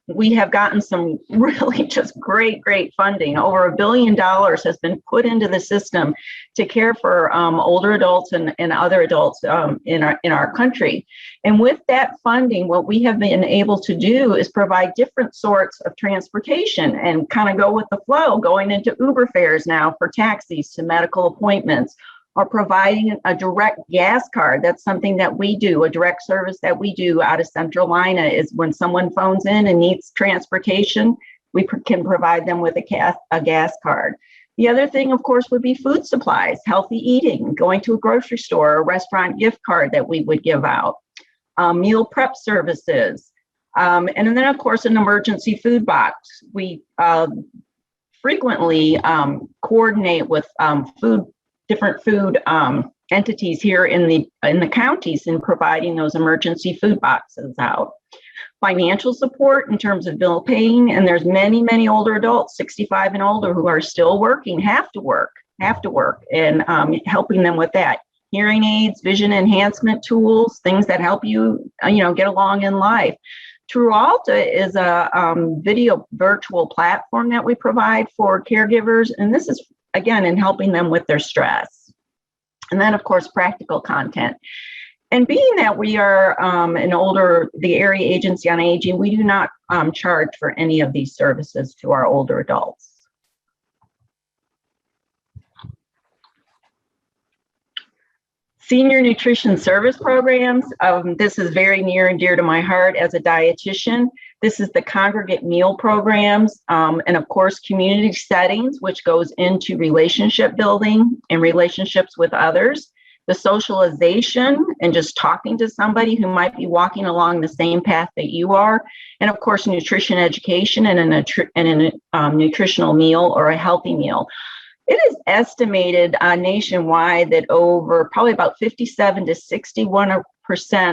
we have gotten some really just great funding. Over $1 billion has been put into the system to care for older adults and other adults in our country. And with that funding, what we have been able to do is provide different sorts of transportation and kind of go with the flow, going into Uber fares now for taxis to medical appointments, or providing a direct gas card. That's something that we do, a direct service that we do out of Central Carolina, is when someone phones in and needs transportation, we can provide them with a gas card. The other thing, of course, would be food supplies, healthy eating, going to a grocery store or a restaurant gift card that we would give out. meal prep services, and then of course an emergency food box. We frequently coordinate with different food entities here in the counties in providing those emergency food boxes out. Financial support in terms of bill paying, and there's many older adults, 65 and older, who are still working, have to work, and helping them with that. Hearing aids, vision enhancement tools, things that help you, get along in life. True Alta is a video virtual platform that we provide for caregivers, and this is, again, in helping them with their stress. And then, of course, practical content. And being that we are the Area Agency on Aging, we do not charge for any of these services to our older adults. Senior nutrition service programs. This is very near and dear to my heart as a dietitian. This is the congregate meal programs, and of course, community settings, which goes into relationship building and relationships with others. The socialization and just talking to somebody who might be walking along the same path that you are. And of course, nutrition education and a nutritional meal or a healthy meal. It is estimated nationwide that over probably about 57 to 61%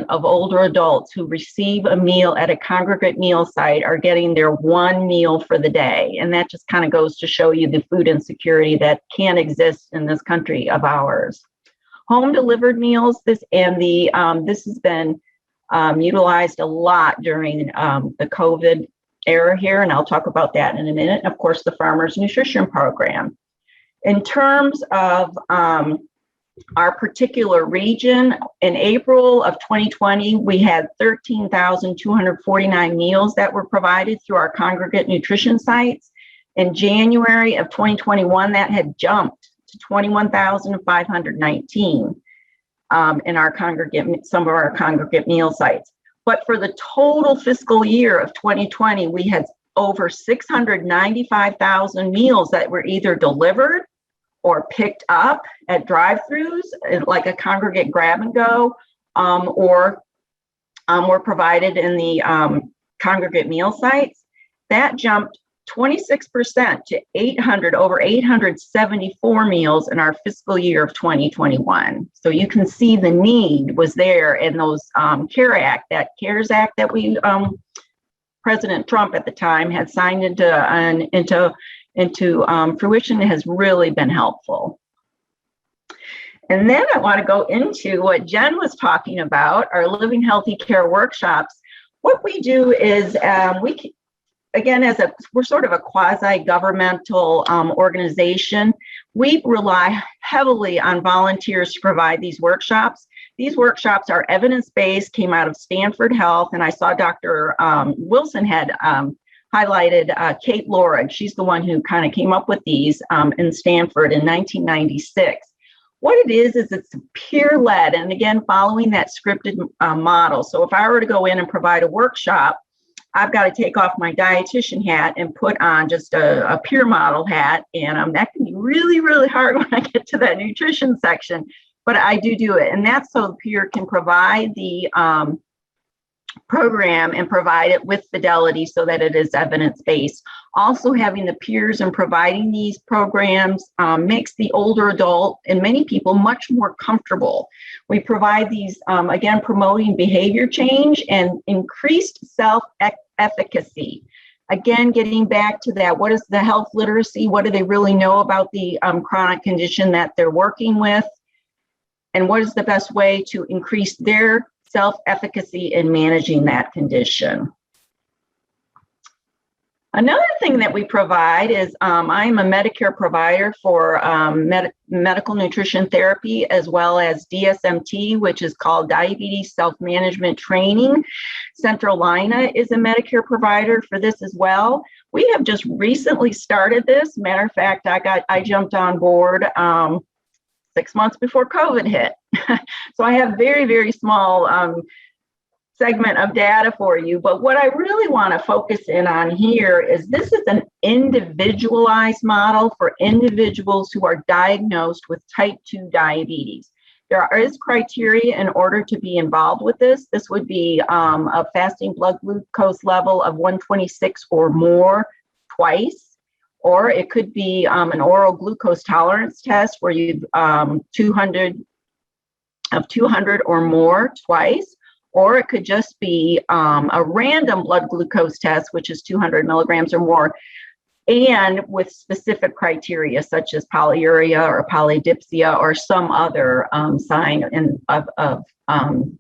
of older adults who receive a meal at a congregate meal site are getting their one meal for the day. And that just kind of goes to show you the food insecurity that can exist in this country of ours. Home delivered meals, this has been utilized a lot during the COVID era here, and I'll talk about that in a minute. And of course, the Farmers Nutrition Program. In terms of our particular region, in April of 2020, we had 13,249 meals that were provided through our congregate nutrition sites. In January of 2021, that had jumped to 21,519 in our some of our congregate meal sites. But for the total fiscal year of 2020, we had over 695,000 meals that were either delivered or picked up at drive-throughs, like a congregate grab and go, or were provided in the congregate meal sites. That jumped 26% to over 874 meals in our fiscal year of 2021. So you can see the need was there, in those CARES Act that we President Trump at the time had signed into fruition, has really been helpful. And then I want to go into what Jen was talking about, our Living Healthy Care workshops. What we do is we're sort of a quasi-governmental organization. We rely heavily on volunteers to provide these workshops. These workshops are evidence-based, came out of Stanford Health, and I saw Dr. Wilson had highlighted Kate Lorig. She's the one who kind of came up with these in Stanford in 1996. What it is it's peer-led, and again, following that scripted model. So if I were to go in and provide a workshop, I've got to take off my dietitian hat and put on just a peer model hat. And that can be really, really hard when I get to that nutrition section, but I do it. And that's so the peer can provide the program and provide it with fidelity so that it is evidence-based. Also, having the peers and providing these programs makes the older adult and many people much more comfortable. We provide these, again, promoting behavior change and increased self-efficacy. Again, getting back to that, what is the health literacy? What do they really know about the chronic condition that they're working with? And what is the best way to increase their self-efficacy in managing that condition? Another thing that we provide is I'm a Medicare provider for medical nutrition therapy, as well as DSMT, which is called Diabetes Self-Management Training. Centralina is a Medicare provider for this as well. We have just recently started this. Matter of fact, I jumped on board 6 months before COVID hit. So I have very, very small segment of data for you. But what I really want to focus in on here is this is an individualized model for individuals who are diagnosed with type 2 diabetes. There is criteria in order to be involved with this. This would be a fasting blood glucose level of 126 or more twice, or it could be an oral glucose tolerance test where you 200 or more twice, or it could just be a random blood glucose test, which is 200 milligrams or more, and with specific criteria such as polyuria or polydipsia or some other sign of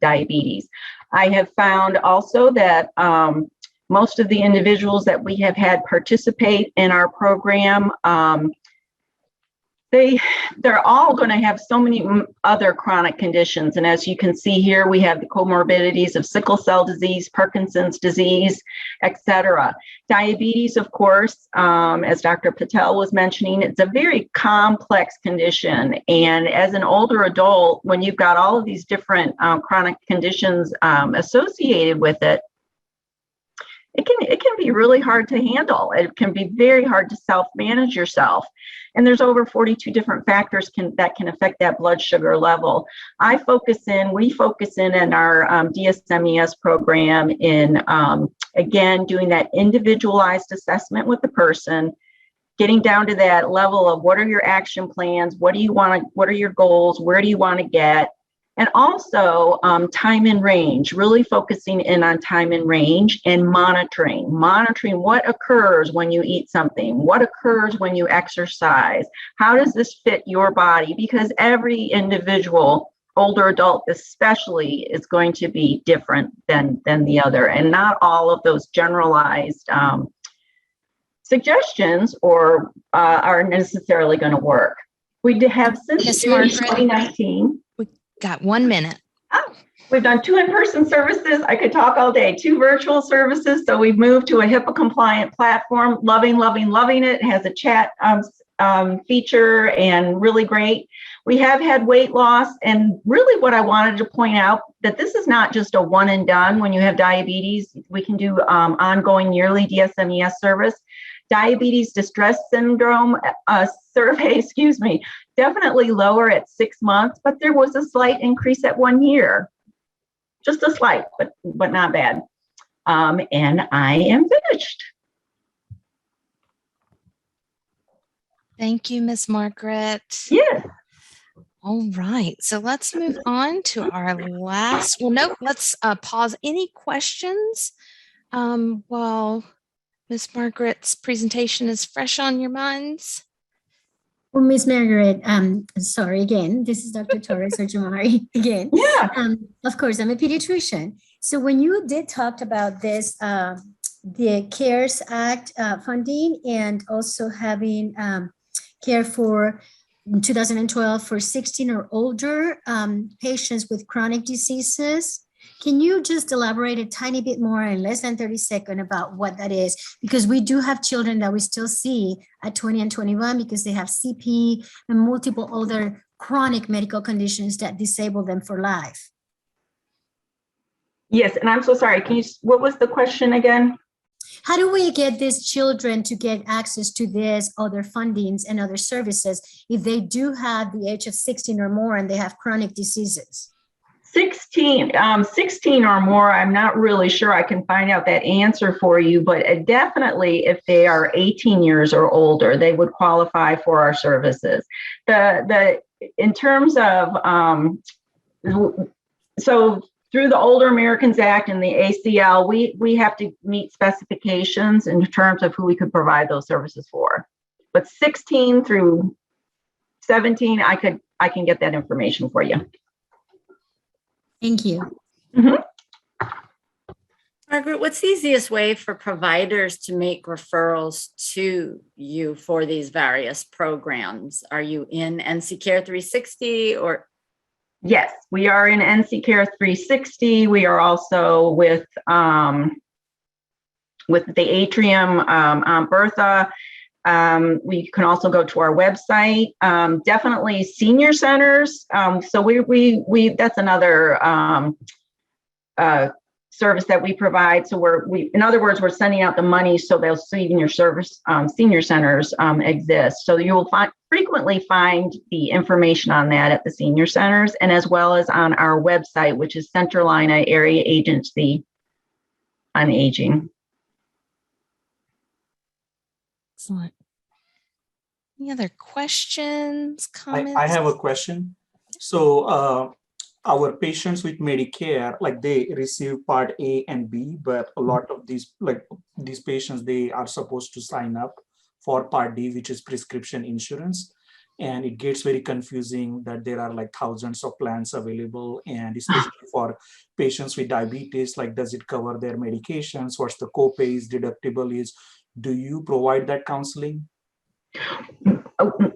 diabetes. I have found also that most of the individuals that we have had participate in our program, they're all going to have so many other chronic conditions. And as you can see here, we have the comorbidities of sickle cell disease, Parkinson's disease, etc. Diabetes, of course, as Dr. Patel was mentioning, it's a very complex condition. And as an older adult, when you've got all of these different chronic conditions associated with it, it can be really hard to handle. It can be very hard to self-manage yourself. And there's over 42 different factors that can affect that blood sugar level. We focus in our DSMES program in, again, doing that individualized assessment with the person, getting down to that level of what are your action plans, what are your goals, where do you want to get? And also time in range, really focusing in on time in range and monitoring what occurs when you eat something, what occurs when you exercise, how does this fit your body? Because every individual, older adult especially, is going to be different than the other, and not all of those generalized suggestions are necessarily going to work. We have since June 2019. Got 1 minute. We've done 2 in-person services. I could talk all day. 2 virtual services. So we've moved to a HIPAA-compliant platform. Loving it. It has a chat feature and really great. We have had weight loss, and really what I wanted to point out that this is not just a one and done. When you have diabetes, we can do ongoing yearly DSMES service. Diabetes distress syndrome survey, definitely lower at 6 months, but there was a slight increase at 1 year. Just a slight, but not bad. And I am finished. Thank you, Miss Margaret. Yeah. All right, so let's move on to our last. Well, no, let's pause. Any questions while Miss Margaret's presentation is fresh on your minds? Well, Miss Margaret, sorry again. This is Dr. Torres or Jamari again. Yeah. Of course, I'm a pediatrician. So when you did talk about this, the CARES Act funding, and also having care for 2012 for 16 or older patients with chronic diseases, can you just elaborate a tiny bit more in less than 30 seconds about what that is? Because we do have children that we still see at 20 and 21 because they have CP and multiple other chronic medical conditions that disable them for life. Yes, and I'm so sorry. What was the question again? How do we get these children to get access to this other fundings and other services if they do have the age of 16 or more and they have chronic diseases? 16 or more, I'm not really sure. I can find out that answer for you, but definitely if they are 18 years or older, they would qualify for our services. In terms of, so through the Older Americans Act and the ACL, we have to meet specifications in terms of who we could provide those services for. But 16 through 17, I can get that information for you. Thank you. Mm-hmm. Margaret, what's the easiest way for providers to make referrals to you for these various programs? Are you in NC Care 360 or? Yes, we are in NC Care 360. We are also with the Atrium on Bertha. We can also go to our website. Definitely senior centers. So we that's another service that we provide. So in other words, we're sending out the money so those senior service senior centers exist. So you will frequently find the information on that at the senior centers, and as well as on our website, which is Centerline Area Agency on Aging. Excellent. Any other questions, comments? I have a question. So our patients with Medicare, like they receive Part A and B, but a lot of these patients, they are supposed to sign up for Part D, which is prescription insurance. And it gets very confusing that there are like thousands of plans available. And especially for patients with diabetes, like does it cover their medications? What's the copays, deductible is? Do you provide that counseling?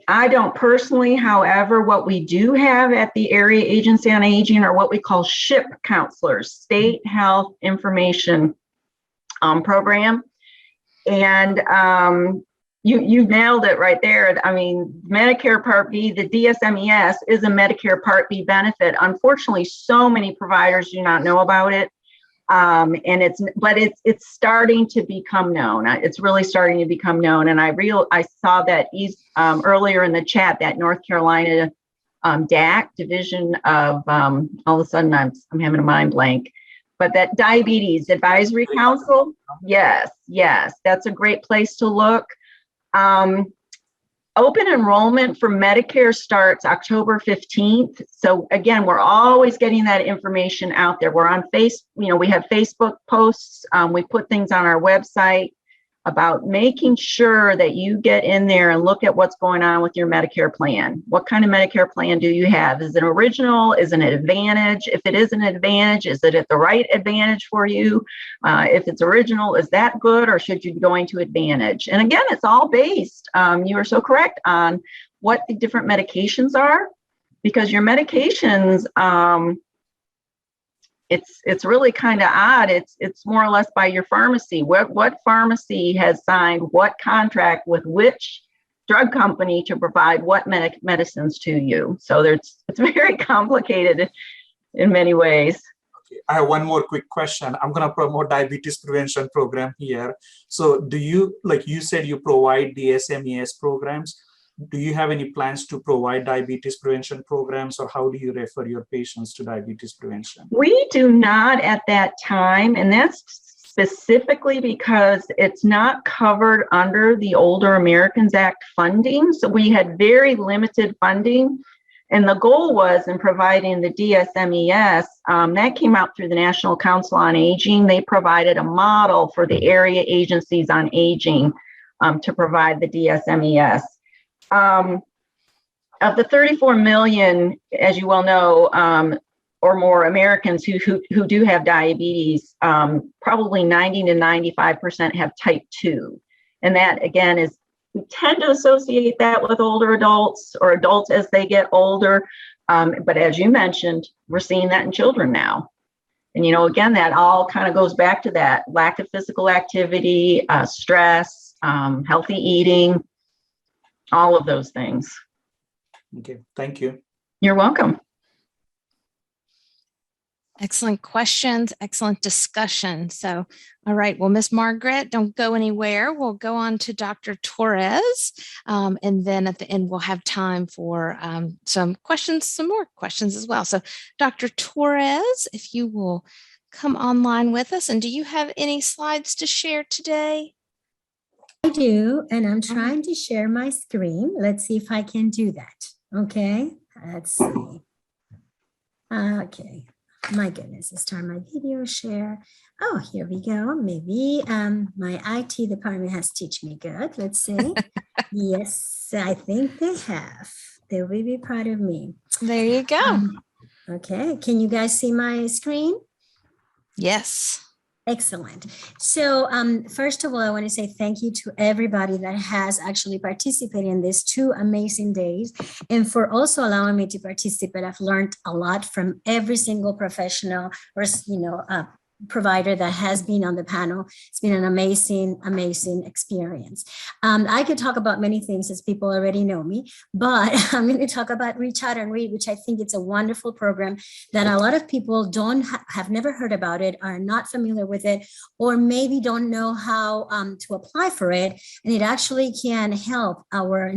I don't personally. However, what we do have at the Area Agency on Aging are what we call SHIP counselors, State Health Information Program. And you nailed it right there. I mean, Medicare Part B, the DSMES is a Medicare Part B benefit. Unfortunately, so many providers do not know about it. And it's starting to become known. It's really starting to become known. And I saw that earlier in the chat that North Carolina DAC Division of all of a sudden I'm having a mind blank, but that Diabetes Advisory Council. Yes, that's a great place to look. Open enrollment for Medicare starts October 15th. So again, we're always getting that information out there. We're on we have Facebook posts. We put things on our website about making sure that you get in there and look at what's going on with your Medicare plan. What kind of Medicare plan do you have? Is it original? Is it an Advantage? If it is an Advantage, is it at the right Advantage for you? If it's original, is that good, or should you be going to Advantage? And again, it's all based, you are so correct, on what the different medications are, because your medications, it's really kind of odd. It's more or less by your pharmacy. What pharmacy has signed what contract with which drug company to provide what medicines to you? So it's very complicated in many ways. Okay. I have one more quick question. I'm going to promote diabetes prevention program here. So do you, like you said, you provide the SMES programs? Do you have any plans to provide diabetes prevention programs, or how do you refer your patients to diabetes prevention? We do not at that time, and that's specifically because it's not covered under the Older Americans Act funding. So we had very limited funding, and the goal was in providing the DSMES, that came out through the National Council on Aging. They provided a model for the area agencies on aging to provide the DSMES. Of the 34 million, as you well know, or more Americans who do have diabetes, probably 90 to 95% have type 2. And that, again, we tend to associate that with older adults or adults as they get older. But as you mentioned, we're seeing that in children now. And, again, that all kind of goes back to that lack of physical activity, stress, healthy eating, all of those things. Okay, thank you. You're welcome. Excellent questions, excellent discussion. So, all right, well, Miss Margaret, don't go anywhere. We'll go on to Dr. Torres, and then at the end, we'll have time for some more questions as well. So, Dr. Torres, if you will come online with us, and do you have any slides to share today? I do, and I'm trying to share my screen. Let's see if I can do that. Okay, let's see. Okay, my goodness, let's start my video share. Oh, here we go. Maybe my IT department has teach me good. Let's see. Yes, I think they have. They will be proud of me. There you go. Okay, can you guys see my screen? Yes. Excellent. So first of all, I want to say thank you to everybody that has actually participated in these 2 amazing days, and for also allowing me to participate. I've learned a lot from every single professional or provider that has been on the panel. It's been an amazing, amazing experience. I could talk about many things as people already know me, but I'm going to talk about Reach Out and Read, which I think it's a wonderful program that a lot of people have never heard about it, are not familiar with it, or maybe don't know how to apply for it. And it actually can help our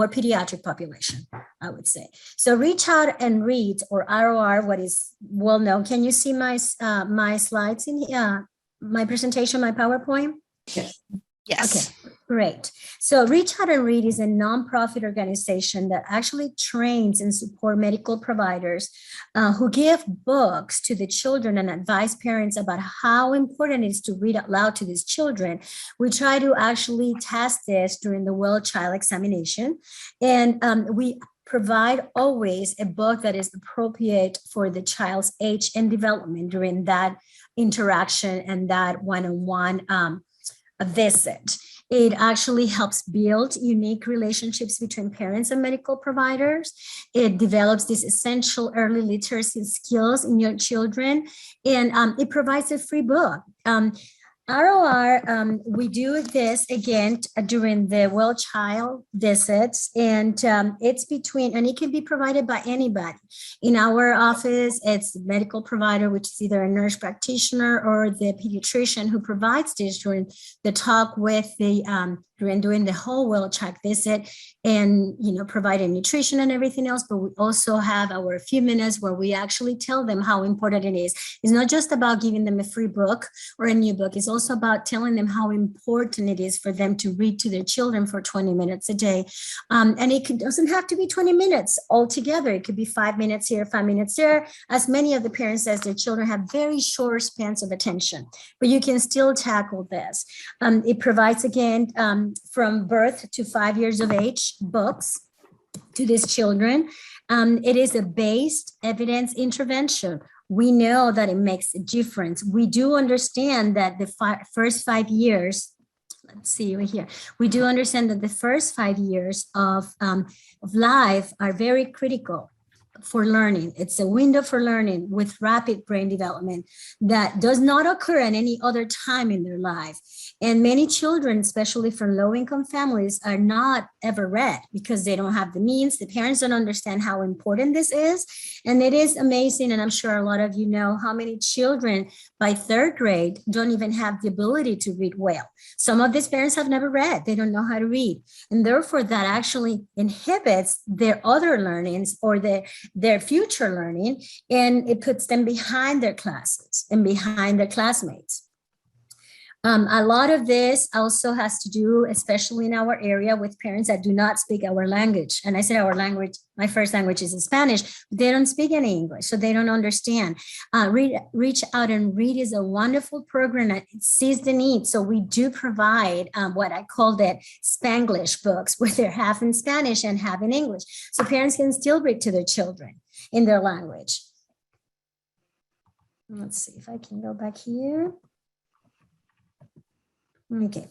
pediatric population, I would say. So Reach Out and Read, or ROR, what is well known. Can you see my slides in here, my presentation, my PowerPoint? Yes. Yes. Okay, great. So Reach Out and Read is a nonprofit organization that actually trains and support medical providers who give books to the children and advise parents about how important it is to read out loud to these children. We try to actually test this during the well child examination, and we provide always a book that is appropriate for the child's age and development during that interaction and that one-on-one visit. It actually helps build unique relationships between parents and medical providers. It develops these essential early literacy skills in your children, and it provides a free book. ROR, we do this again during the well child visits, and it's between, and it can be provided by anybody. In our office, it's the medical provider, which is either a nurse practitioner or the pediatrician who provides this during the talk with the doing the whole well child visit, and providing nutrition and everything else. But we also have our few minutes where we actually tell them how important it is. It's not just about giving them a free book or a new book. It's also about telling them how important it is for them to read to their children for 20 minutes a day. And it doesn't have to be 20 minutes altogether. It could be 5 minutes here, 5 minutes there. As many of the parents says, their children have very short spans of attention, but you can still tackle this. It provides, again, from birth to 5 years of age books to these children. It is a based evidence intervention. We know that it makes a difference. We do understand that the first 5 years, let's see over here. We do understand that the first 5 years of life are very critical for learning. It's a window for learning with rapid brain development that does not occur at any other time in their life. And many children, especially from low-income families, are not ever read because they don't have the means. The parents don't understand how important this is. And it is amazing, and I'm sure a lot of you know how many children by 3rd grade don't even have the ability to read well. Some of these parents have never read. They don't know how to read. And therefore, that actually inhibits their other learnings or their future learning, and it puts them behind their classes and behind their classmates. A lot of this also has to do, especially in our area, with parents that do not speak our language. And I said our language, my first language is Spanish, but they don't speak any English, so they don't understand. Reach Out and Read is a wonderful program that sees the need. So we do provide what I call that Spanglish books, where they're half in Spanish and half in English. So parents can still read to their children in their language. Let's see if I can go back here. Okay.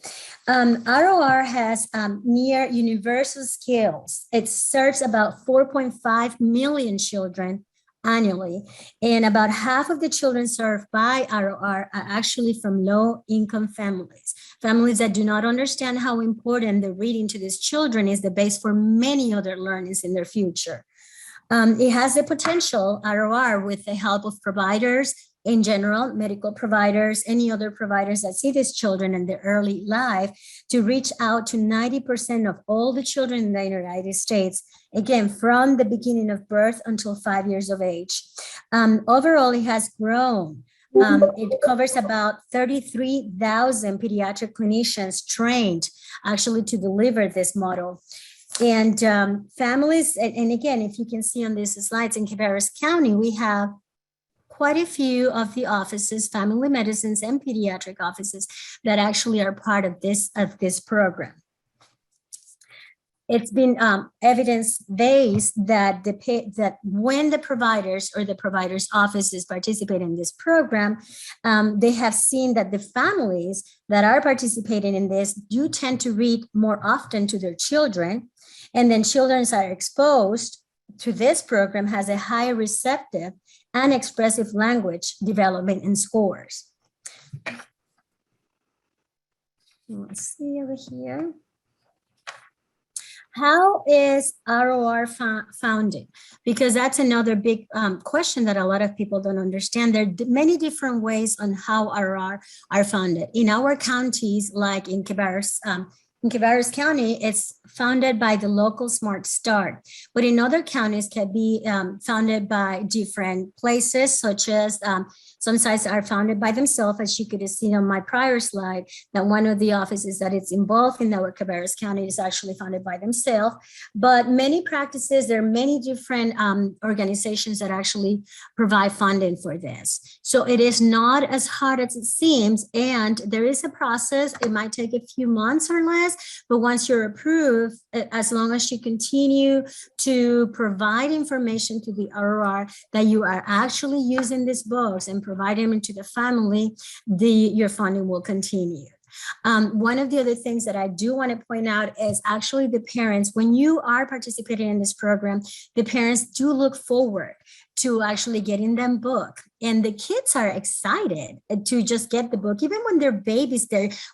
ROR has near universal skills. It serves about 4.5 million children annually, and about half of the children served by ROR are actually from low-income families that do not understand how important the reading to these children is the base for many other learnings in their future. It has the potential, ROR, with the help of providers in general, medical providers, any other providers that see these children in their early life, to reach out to 90% of all the children in the United States, again, from the beginning of birth until 5 years of age. Overall, it has grown. It covers about 33,000 pediatric clinicians trained actually to deliver this model. And families, and again, if you can see on these slides, in Cabarrus County, we have quite a few of the offices, family medicines and pediatric offices, that actually are part of this program. It's been evidence-based that when the providers or the providers' offices participate in this program, they have seen that the families that are participating in this do tend to read more often to their children, and then children that are exposed to this program has a higher receptive and expressive language development and scores. Let's see over here. How is ROR founded? Because that's another big question that a lot of people don't understand. There are many different ways on how ROR are founded. In our counties, like in Cabarrus County, it's founded by the local Smart Start, but in other counties can be founded by different places, such as some sites are founded by themselves, as you could have seen on my prior slide, that one of the offices that it's involved in our Cabarrus County is actually founded by themselves. But many practices, there are many different organizations that actually provide funding for this. So it is not as hard as it seems, and there is a process. It might take a few months or less, but once you're approved, as long as you continue to provide information to the ROR that you are actually using these books and provide them into the family, your funding will continue. One of the other things that I do want to point out is actually the parents, when you are participating in this program, the parents do look forward to actually getting them book. And the kids are excited to just get the book, even when they're babies.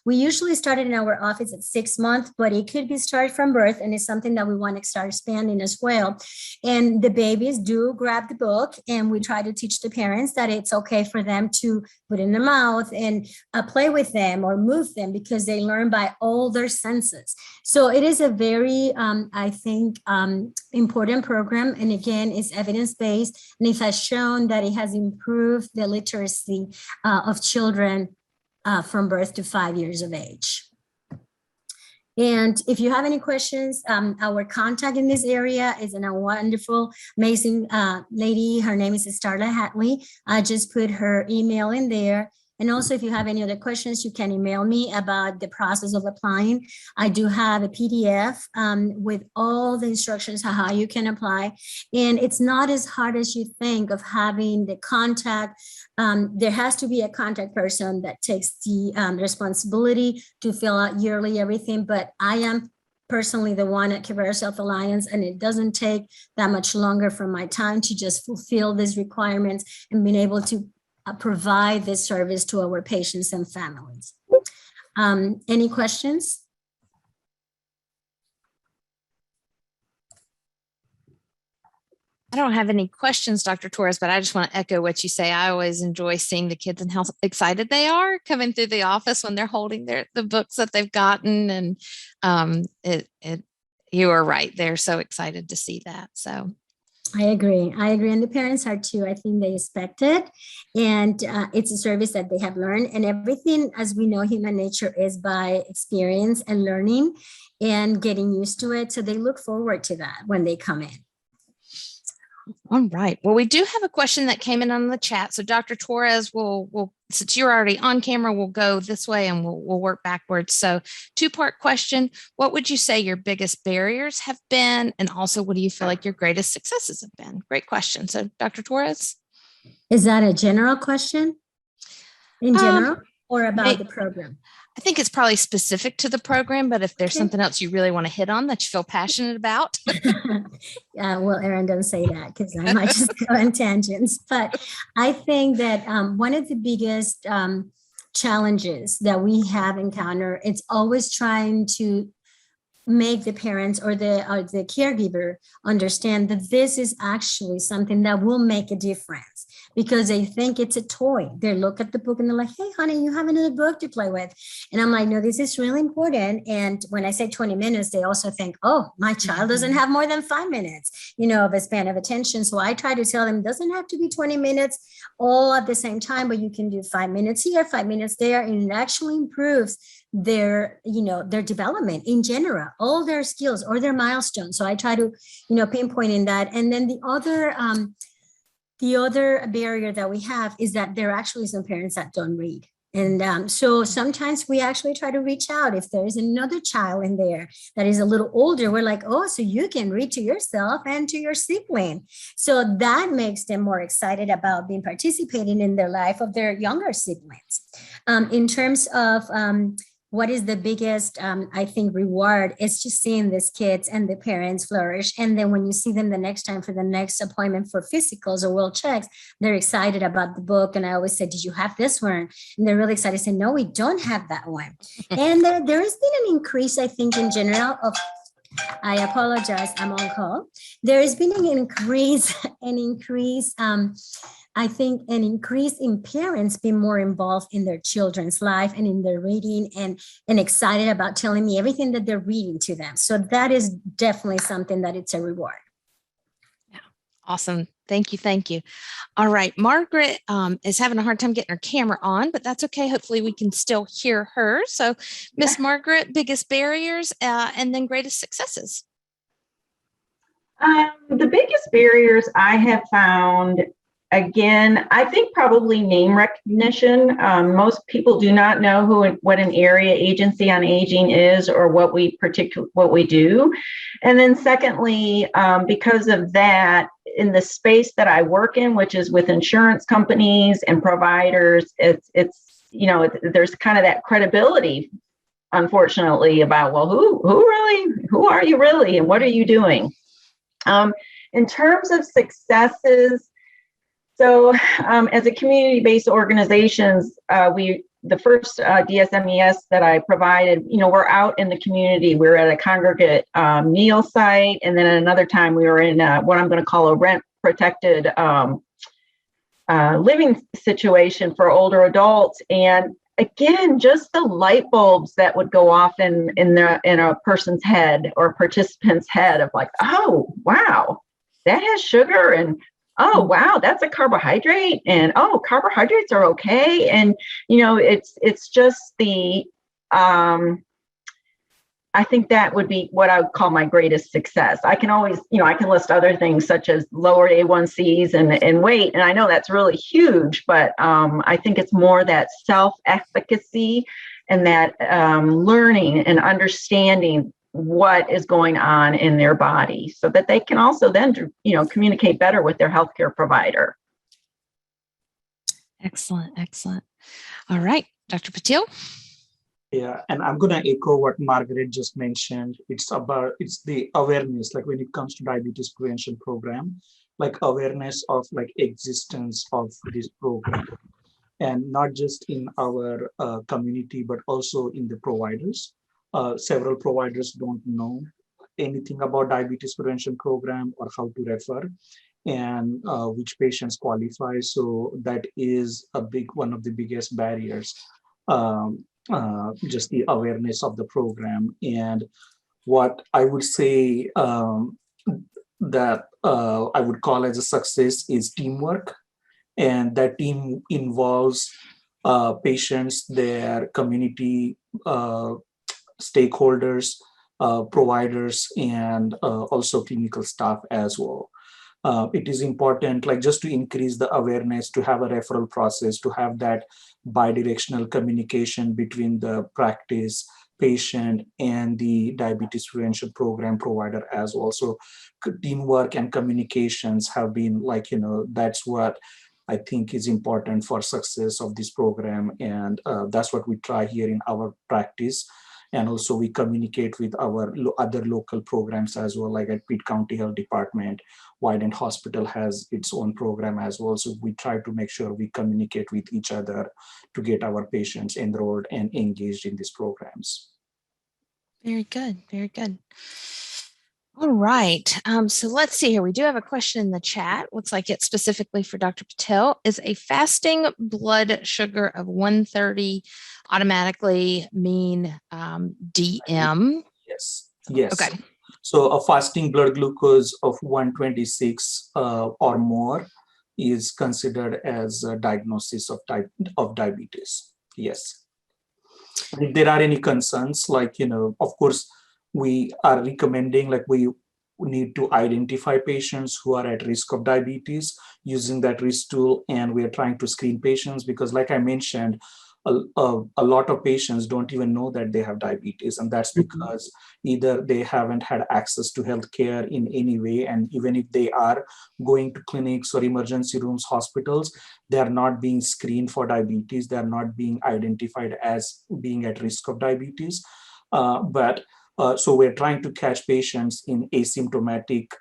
We usually started in our office at 6 months, but it could be started from birth, and it's something that we want to start expanding as well. And the babies do grab the book, and we try to teach the parents that it's okay for them to put in their mouth and play with them or move them, because they learn by all their senses. So it is a very, I think, important program. And again, it's evidence-based, and it has shown that it has improved the literacy of children from birth to 5 years of age. And if you have any questions, our contact in this area is a wonderful, amazing lady. Her name is Starla Hatley. I just put her email in there. And also, if you have any other questions, you can email me about the process of applying. I do have a PDF with all the instructions on how you can apply. And it's not as hard as you think of having the contact. There has to be a contact person that takes the responsibility to fill out yearly everything. But I am personally the one at Cabarrus Health Alliance, and it doesn't take that much longer from my time to just fulfill these requirements and being able to provide this service to our patients and families. Any questions? I don't have any questions, Dr. Torres, but I just want to echo what you say. I always enjoy seeing the kids and how excited they are coming through the office when they're holding the books that they've gotten. And you are right. They're so excited to see that. So I agree. And the parents are too. I think they expect it. And it's a service that they have learned. And everything, as we know, human nature is by experience and learning and getting used to it. So they look forward to that when they come in. All right. Well, we do have a question that came in on the chat. So Dr. Torres, will since you're already on camera, we'll go this way and we'll work backwards. So 2-part question. What would you say your biggest barriers have been? And also, what do you feel like your greatest successes have been? Great question. So Dr. Torres? Is that a general question in general or about the program? I think it's probably specific to the program, but if there's something else you really want to hit on that you feel passionate about. Well, Erin, don't say that because I might just go on tangents. But I think that one of the biggest challenges that we have encountered, it's always trying to make the parents or the caregiver understand that this is actually something that will make a difference, because they think it's a toy. They look at the book and they're like, hey, honey, you have another book to play with. And I'm like, no, this is really important. And when I say 20 minutes, they also think, oh, my child doesn't have more than 5 minutes, of a span of attention. So I try to tell them it doesn't have to be 20 minutes all at the same time, but you can do 5 minutes here, 5 minutes there. And it actually improves their development in general, all their skills or their milestones. So I try to, pinpoint in that. And then the other barrier that we have is that there are actually some parents that don't read. And so sometimes we actually try to reach out. If there is another child in there that is a little older, we're like, oh, so you can read to yourself and to your sibling. So that makes them more excited about being participating in their life of their younger siblings. In terms of what is the biggest, I think, reward is just seeing these kids and the parents flourish. And then when you see them the next time for the next appointment for physicals or well checks, they're excited about the book. And I always say, did you have this one? And they're really excited. I say, no, we don't have that one. And there has been an increase, I think, in general of, I apologize, I'm on call. There has been an increase, I think an increase in parents being more involved in their children's life and in their reading and excited about telling me everything that they're reading to them. So that is definitely something that it's a reward. Yeah, awesome. Thank you. Thank you. All right. Margaret is having a hard time getting her camera on, but that's okay. Hopefully we can still hear her. So Miss Margaret, biggest barriers and then greatest successes. The biggest barriers I have found, again, I think probably name recognition. Most people do not know what an area agency on aging is or what we do. And then secondly, because of that, in the space that I work in, which is with insurance companies and providers, it's there's kind of that credibility, unfortunately, about, well, who are you really, and what are you doing? In terms of successes, so as a community-based organizations, the first DSMES that I provided, we're out in the community. We're at a congregate meal site, and then another time we were in what I'm going to call a rent-protected living situation for older adults. And again, just the light bulbs that would go off in a person's head or participant's head of like, oh wow, that has sugar, and oh wow, that's a carbohydrate, and oh, carbohydrates are okay. And it's just the I think that would be what I would call my greatest success. I can always, I can list other things such as lowered A1Cs and weight, and I know that's really huge, but I think it's more that self-efficacy and that learning and understanding what is going on in their body so that they can also then, communicate better with their healthcare provider. Excellent. Excellent. All right, Dr. Patil. Yeah, and I'm going to echo what Margaret just mentioned. It's the awareness, like when it comes to diabetes prevention program, like awareness of like existence of this program, and not just in our community, but also in the providers. Several providers don't know anything about diabetes prevention program or how to refer and which patients qualify. So that is one of the biggest barriers. Just the awareness of the program. And what I would say that I would call as a success is teamwork. And that team involves patients, their community stakeholders, providers, and also clinical staff as well. It is important, like just to increase the awareness, to have a referral process, to have that bidirectional communication between the practice, patient, and the diabetes prevention program provider as well. So teamwork and communications have been that's what I think is important for success of this program. And that's what we try here in our practice. And also we communicate with our other local programs as well, like at Pitt County Health Department. Wyden Hospital has its own program as well. So we try to make sure we communicate with each other to get our patients enrolled and engaged in these programs. Very good. Very good. All right. So let's see here. We do have a question in the chat. Looks like it's specifically for Dr. Patel. Is a fasting blood sugar of 130 automatically mean DM? Yes. Yes. Okay. So a fasting blood glucose of 126 or more is considered as a diagnosis of diabetes. Yes. And if there are any concerns, of course, we are recommending, we need to identify patients who are at risk of diabetes using that risk tool. And we are trying to screen patients because, like I mentioned, a lot of patients don't even know that they have diabetes, and that's because either they haven't had access to healthcare in any way, and even if they are going to clinics or emergency rooms, hospitals, they are not being screened for diabetes. They are not being identified as being at risk of diabetes. So we're trying to catch patients in asymptomatic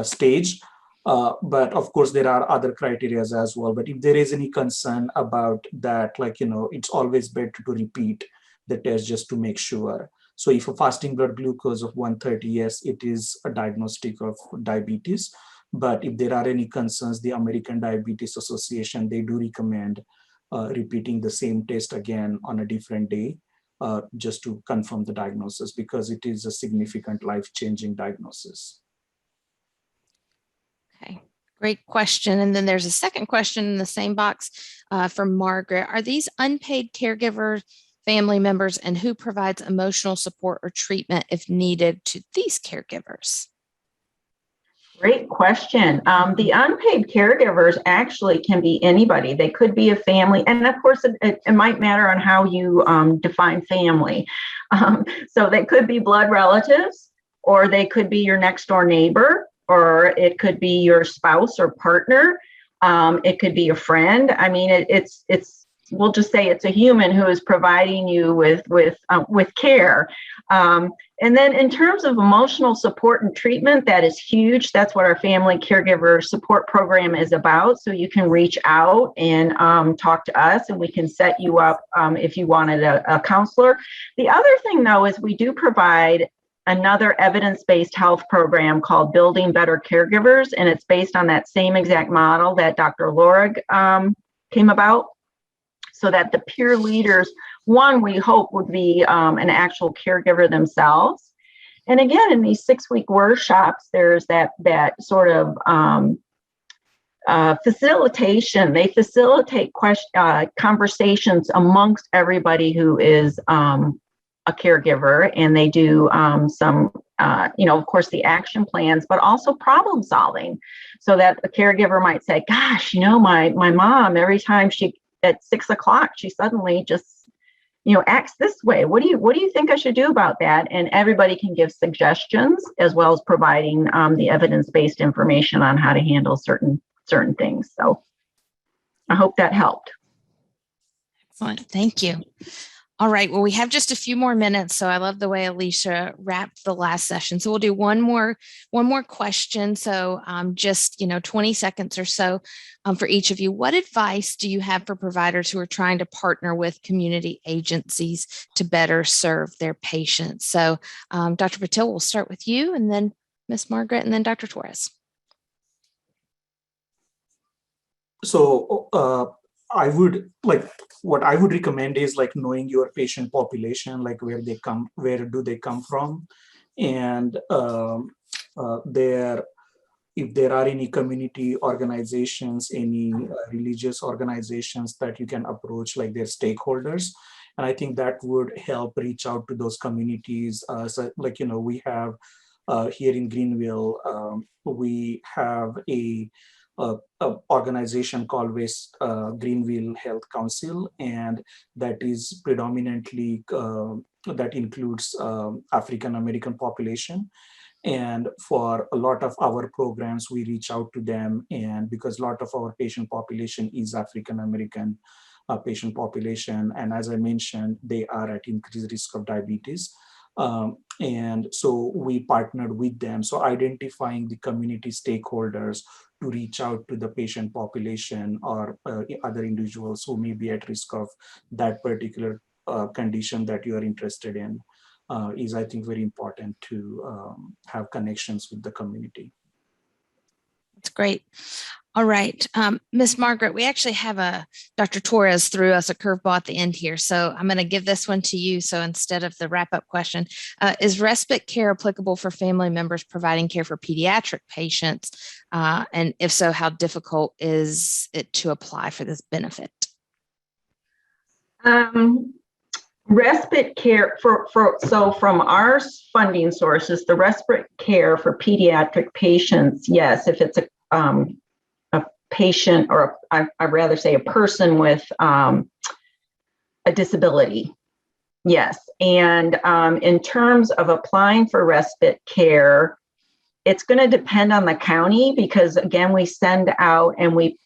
stage. But of course, there are other criteria as well. But if there is any concern about that, it's always better to repeat the test just to make sure. So if a fasting blood glucose of 130, yes, it is a diagnostic of diabetes. But if there are any concerns, the American Diabetes Association, they do recommend repeating the same test again on a different day, just to confirm the diagnosis, because it is a significant life-changing diagnosis. Okay, great question. And then there's a second question in the same box from Margaret. Are these unpaid caregivers family members, and who provides emotional support or treatment if needed to these caregivers? Great question. The unpaid caregivers actually can be anybody. They could be a family, and of course, it might matter on how you define family. So they could be blood relatives, or they could be your next door neighbor, or it could be your spouse or partner. It could be a friend. I mean, it's we'll just say it's a human who is providing you with care. And then in terms of emotional support and treatment, that is huge. That's what our family caregiver support program is about. So you can reach out and talk to us, and we can set you up if you wanted a counselor. The other thing, though, is we do provide another evidence-based health program called Building Better Caregivers, and it's based on that same exact model that Dr. Lorig came about, so that the peer leaders, one, we hope would be an actual caregiver themselves. And again, in these 6-week workshops, there's that sort of facilitation. They facilitate conversations amongst everybody who is a caregiver, and they do some, of course, the action plans, but also problem solving, so that a caregiver might say, gosh, my mom, every time at 6 o'clock, she suddenly just, acts this way. What do you think I should do about that? And everybody can give suggestions, as well as providing the evidence-based information on how to handle certain things. So I hope that helped. Excellent. Thank you. All right. Well, we have just a few more minutes, so I love the way Alicia wrapped the last session. So we'll do one more question. So just 20 seconds or so for each of you. What advice do you have for providers who are trying to partner with community agencies to better serve their patients? So Dr. Patil, we'll start with you, and then Ms. Margaret, and then Dr. Torres. So what I would recommend is knowing your patient population, where do they come from, and if there are any community organizations, any religious organizations that you can approach, their stakeholders. And I think that would help reach out to those communities. We have here in Greenville, we have a organization called Greenville Health Council, and that is predominantly, that includes African American population. And for a lot of our programs, we reach out to them, and because a lot of our patient population is African American patient population, and as I mentioned, they are at increased risk of diabetes. And so we partnered with them. So identifying the community stakeholders to reach out to the patient population or other individuals who may be at risk of that particular condition that you are interested in is, I think, very important to have connections with the community. That's great. All right, Ms. Margaret, we actually have Dr. Torres threw us a curveball at the end here, so I'm going to give this one to you. So instead of the wrap-up question, is respite care applicable for family members providing care for pediatric patients? And if so, how difficult is it to apply for this benefit? Respite care so from our funding sources, the respite care for pediatric patients, yes, if it's a patient, or I'd rather say a person with a disability. Yes. And in terms of applying for respite care, it's going to depend on the county because, again, we send out and we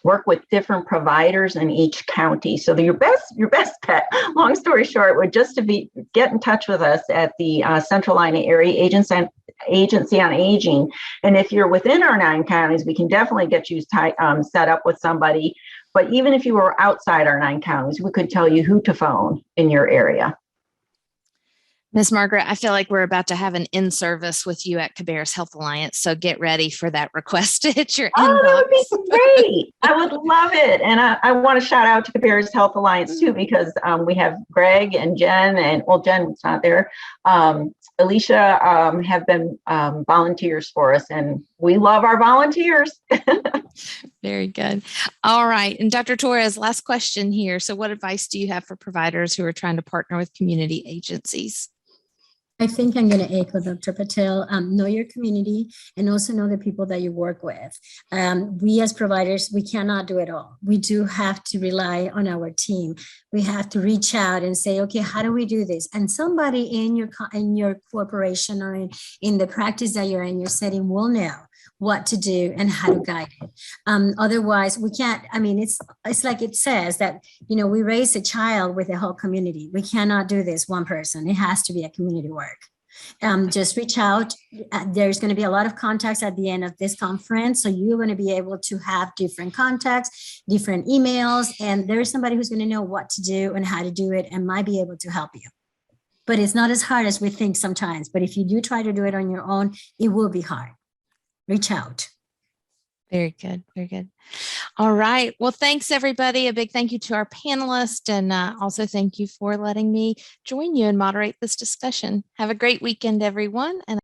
work with different providers in each county. So your best bet, long story short, would just to get in touch with us at the Central Iowa Area Agency on Aging. And if you're within our 9 counties, we can definitely get you set up with somebody. But even if you were outside our 9 counties, we could tell you who to phone in your area. Miss Margaret, I feel like we're about to have an in-service with you at Cabarrus Health Alliance, so get ready for that request to hit your inbox. That would be great. I would love it. And I want to shout out to Cabarrus Health Alliance too, because we have Greg and Jen, and well, Jen's not there. Alicia have been volunteers for us, and we love our volunteers. Very good. All right. And Dr. Torres, last question here. So what advice do you have for providers who are trying to partner with community agencies? I think I'm going to echo Dr. Patel. Know your community and also know the people that you work with. We as providers, we cannot do it all. We do have to rely on our team. We have to reach out and say, okay, how do we do this? And somebody in your corporation or in the practice that you're in your setting will know what to do and how to guide it. Otherwise, we can't. I mean, it's like it says that, we raise a child with a whole community. We cannot do this one person. It has to be a community work. Just reach out. There's going to be a lot of contacts at the end of this conference. So you're going to be able to have different contacts, different emails, and there's somebody who's going to know what to do and how to do it and might be able to help you. But it's not as hard as we think sometimes. But if you do try to do it on your own, it will be hard. Reach out. Very good. Very good. All right. Well, thanks, everybody. A big thank you to our panelists. And also thank you for letting me join you and moderate this discussion. Have a great weekend, everyone. And